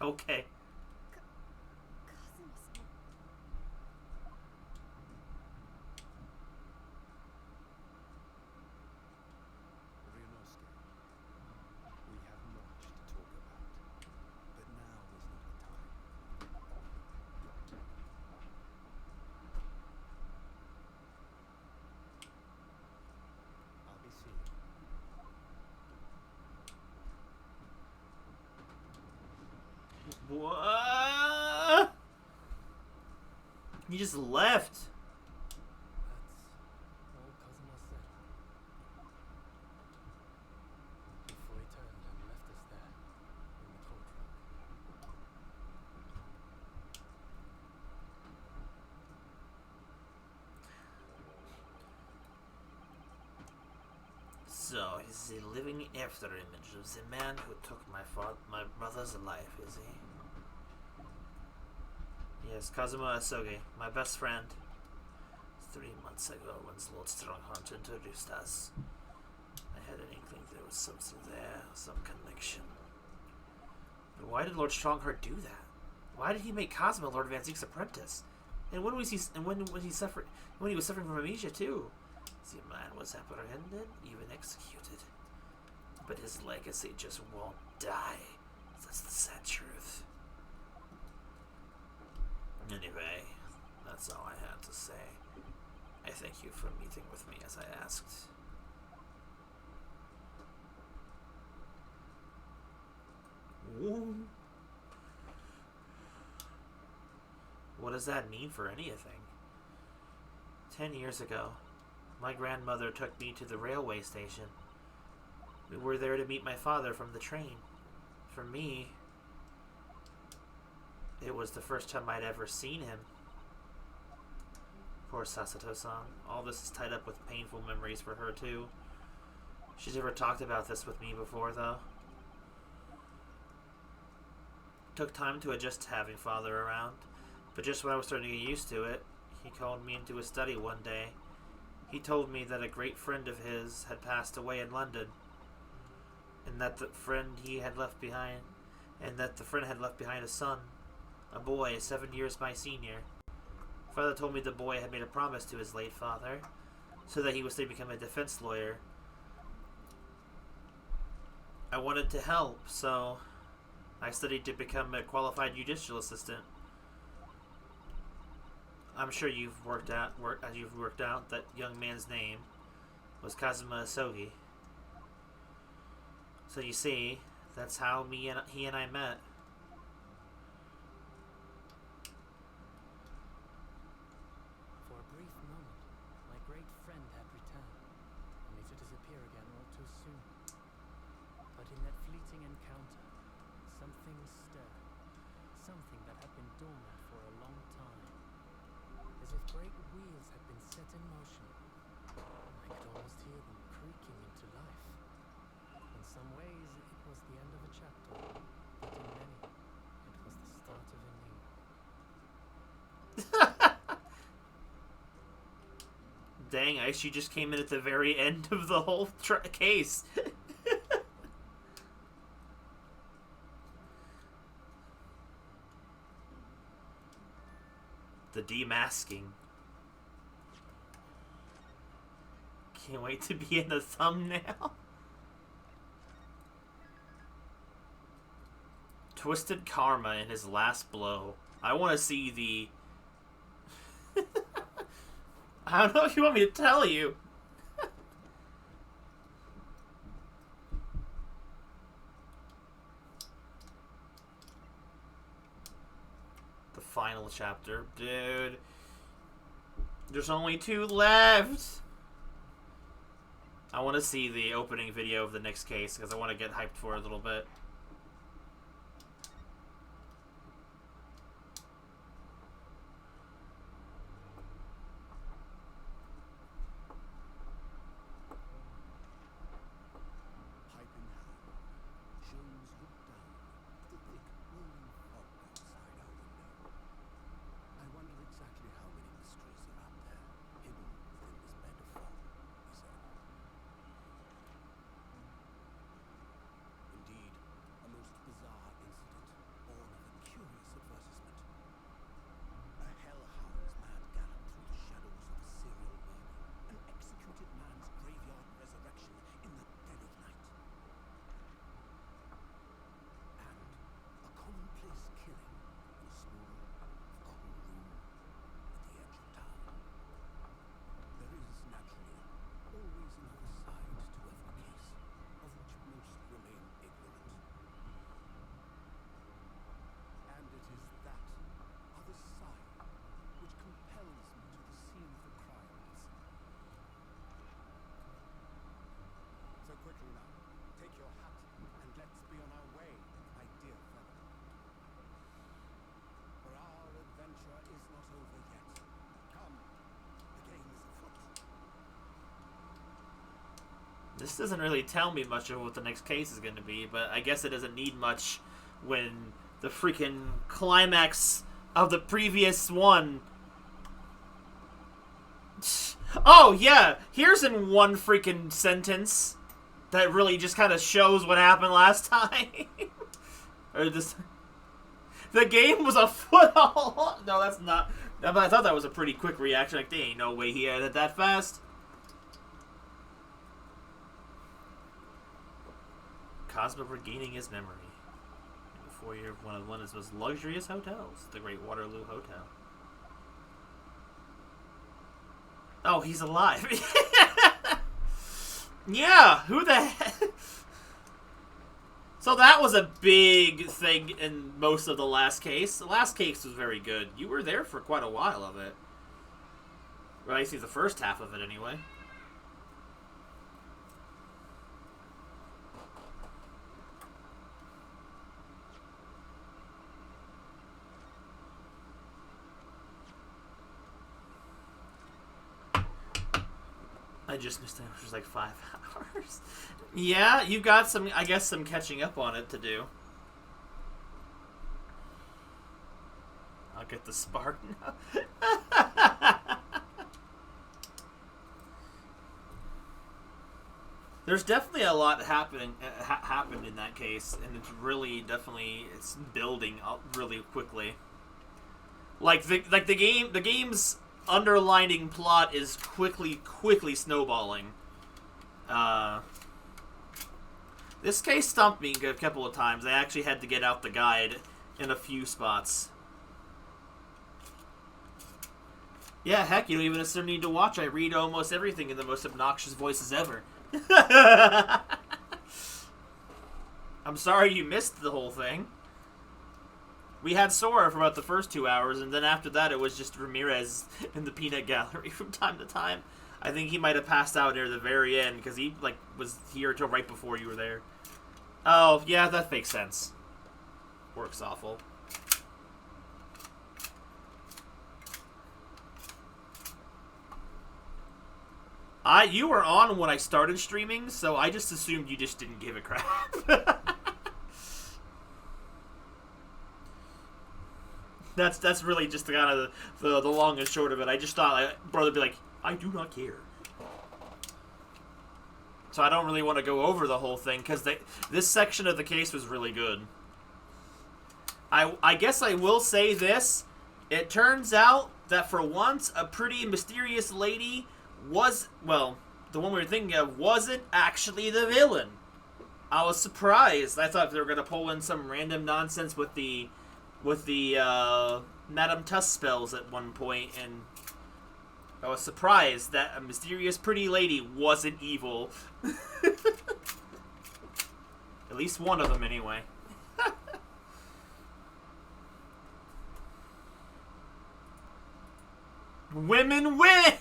Okay. Kazuma-san. Ryunosuke, we have much to talk about, but now is not the time. I'll be seeing you. What? He just left. That's all Kazuma said. Before he turned and left us there, in the tow truck. So, he's the living after image of the man who took my brother's life, is he? Yes, Kazuma Asogi, my best friend. 3 months ago, when Lord Strongheart introduced us, I had an inkling there was something there, some connection. But why did Lord Strongheart do that? Why did he make Kazuma Lord Van Zeek's apprentice? And when was he was suffering from amnesia too? The man was apprehended, even executed. But his legacy just won't die. That's the sad truth. Anyway, that's all I had to say. I thank you for meeting with me as I asked. Ooh. What does that mean for anything? 10 years ago, my grandmother took me to the railway station. We were there to meet my father from the train. For me, it was the first time I'd ever seen him. Poor Sasato-san. All this is tied up with painful memories for her, too. She's never talked about this with me before, though. It took time to adjust to having father around, but just when I was starting to get used to it, he called me into his study one day. He told me that a great friend of his had passed away in London. and that the friend he had left behind, and that the friend had left behind a son, a boy 7 years my senior. Father told me the boy had made a promise to his late father, so that he would stay become a defense lawyer. I wanted to help, so I studied to become a qualified judicial assistant. I'm sure you've worked out that young man's name was Kazuma Asogi. So you see, that's how he and I met. For a brief moment, my great friend had returned, only to disappear again all too soon. But in that fleeting encounter, something stirred. Something that had been dormant for a long time. As if great wheels had been set in motion. I could almost hear them creaking into life. In some ways, it was the end of a chapter, but in many, it was the start of a new. Dang, I actually just came in at the very end of the whole case. The demasking. Can't wait to be in the thumbnail. Twisted Karma in his last blow. I want to see the... I don't know if you want me to tell you. The final chapter. Dude. There's only 2 left. I want to see the opening video of the next case because I want to get hyped for it a little bit. Pipe in hand, Jones looked down at the thick rolling fog outside our window. I wonder exactly how many mysteries are out there, hidden within this bed of fog, he said. Indeed, a most bizarre incident, born of a curious advertisement. A hellhound's mad gallop through the shadows of a serial murder, an executed man's graveyard resurrection in the dead of night. And a commonplace killing in a small, forgotten room at the edge of town. There is, naturally, always another side to every case, of which most remain ignorant. And it is that other side which compels me to the scene of the crimes. So quickly now, take your hat and let's be on our way, my dear fellow. For our adventure is not over yet. Come, the game is afoot. This doesn't really tell me much of what the next case is going to be, but I guess it doesn't need much when the freaking climax of the previous one. Oh, yeah, here's in one freaking sentence that really just kind of shows what happened last time. Or this... The game was afoot all along. No, that's not... I thought that was a pretty quick reaction. Like, there ain't no way he had it that fast. Cosmo regaining his memory. The foyer of one of London's most luxurious hotels, the Great Waterloo Hotel. Oh, he's alive. Yeah, who the heck? So that was a big thing in most of the last case. The last case was very good. You were there for quite a while of it. Well, I see the first half of it anyway. I just missed it. It was like 5 hours. Yeah, you got some, I guess, some catching up on it to do. I'll get the spark now. There's definitely a lot happened in that case, and it's really it's building up really quickly. Like the game's underlining plot is quickly snowballing. This case stumped me a couple of times. I actually had to get out the guide in a few spots. Yeah, heck, you don't even necessarily need to watch. I read almost everything in the most obnoxious voices ever. I'm sorry you missed the whole thing. We had Sora for about the first 2 hours, and then after that it was just Ramirez in the peanut gallery from time to time. I think he might have passed out near the very end, because he was here until right before you were there. Oh, yeah, that makes sense. Works awful. You were on when I started streaming, so I just assumed you just didn't give a crap. That's really just the kind of the long and short of it. I just thought brother would be like, I do not care. So I don't really want to go over the whole thing, because this section of the case was really good. I guess I will say this. It turns out that for once, a pretty mysterious lady the one we were thinking of wasn't actually the villain. I was surprised. I thought they were going to pull in some random nonsense with the Madame Tuss spells at one point, and I was surprised that a mysterious pretty lady wasn't evil. At least one of them, anyway. Women win!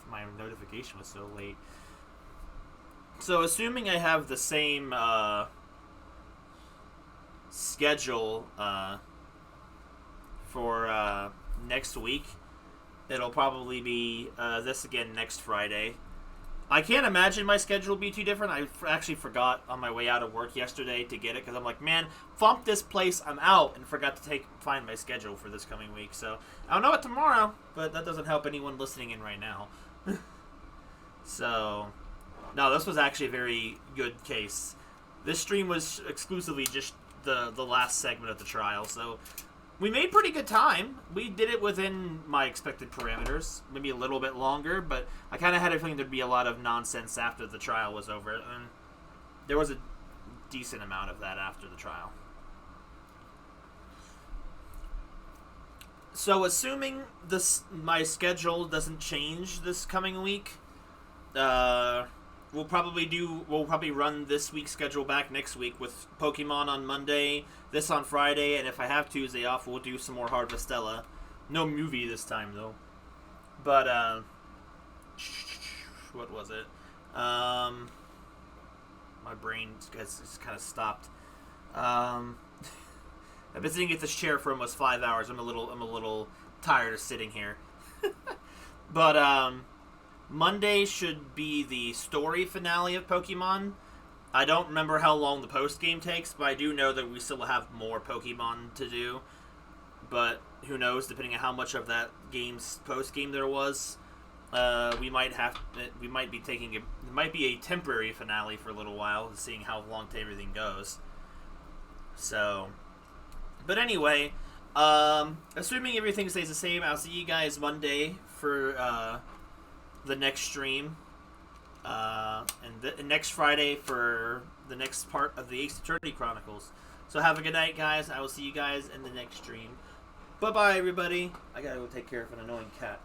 My notification was so late. So, assuming I have the same schedule for next week, it'll probably be this again next Friday. I can't imagine my schedule will be too different. I actually forgot on my way out of work yesterday to get it, because I'm like, man, bump this place, I'm out, and forgot to find my schedule for this coming week. So, I'll know it tomorrow, but that doesn't help anyone listening in right now. So, no, this was actually a very good case. This stream was exclusively just the last segment of the trial, so we made pretty good time. We did it within my expected parameters, maybe a little bit longer, but I kind of had a feeling there'd be a lot of nonsense after the trial was over, and there was a decent amount of that after the trial. So, assuming my schedule doesn't change this coming week, we'll probably run this week's schedule back next week with Pokemon on Monday, this on Friday, and if I have Tuesday off, we'll do some more Harvestella. No movie this time, though. But, what was it? My brain has kind of stopped. I've been sitting at this chair for almost 5 hours. I'm a little tired of sitting here. But, Monday should be the story finale of Pokemon. I don't remember how long the post-game takes, but I do know that we still have more Pokemon to do. But who knows, depending on how much of that game's post-game there was. It might be a temporary finale for a little while, seeing how long everything goes. So, but anyway, assuming everything stays the same, I'll see you guys Monday for, the next stream, and next Friday for the next part of the Ace Attorney Chronicles. So have a good night, guys. I will see you guys in the next stream. Bye-bye, everybody. I gotta go take care of an annoying cat.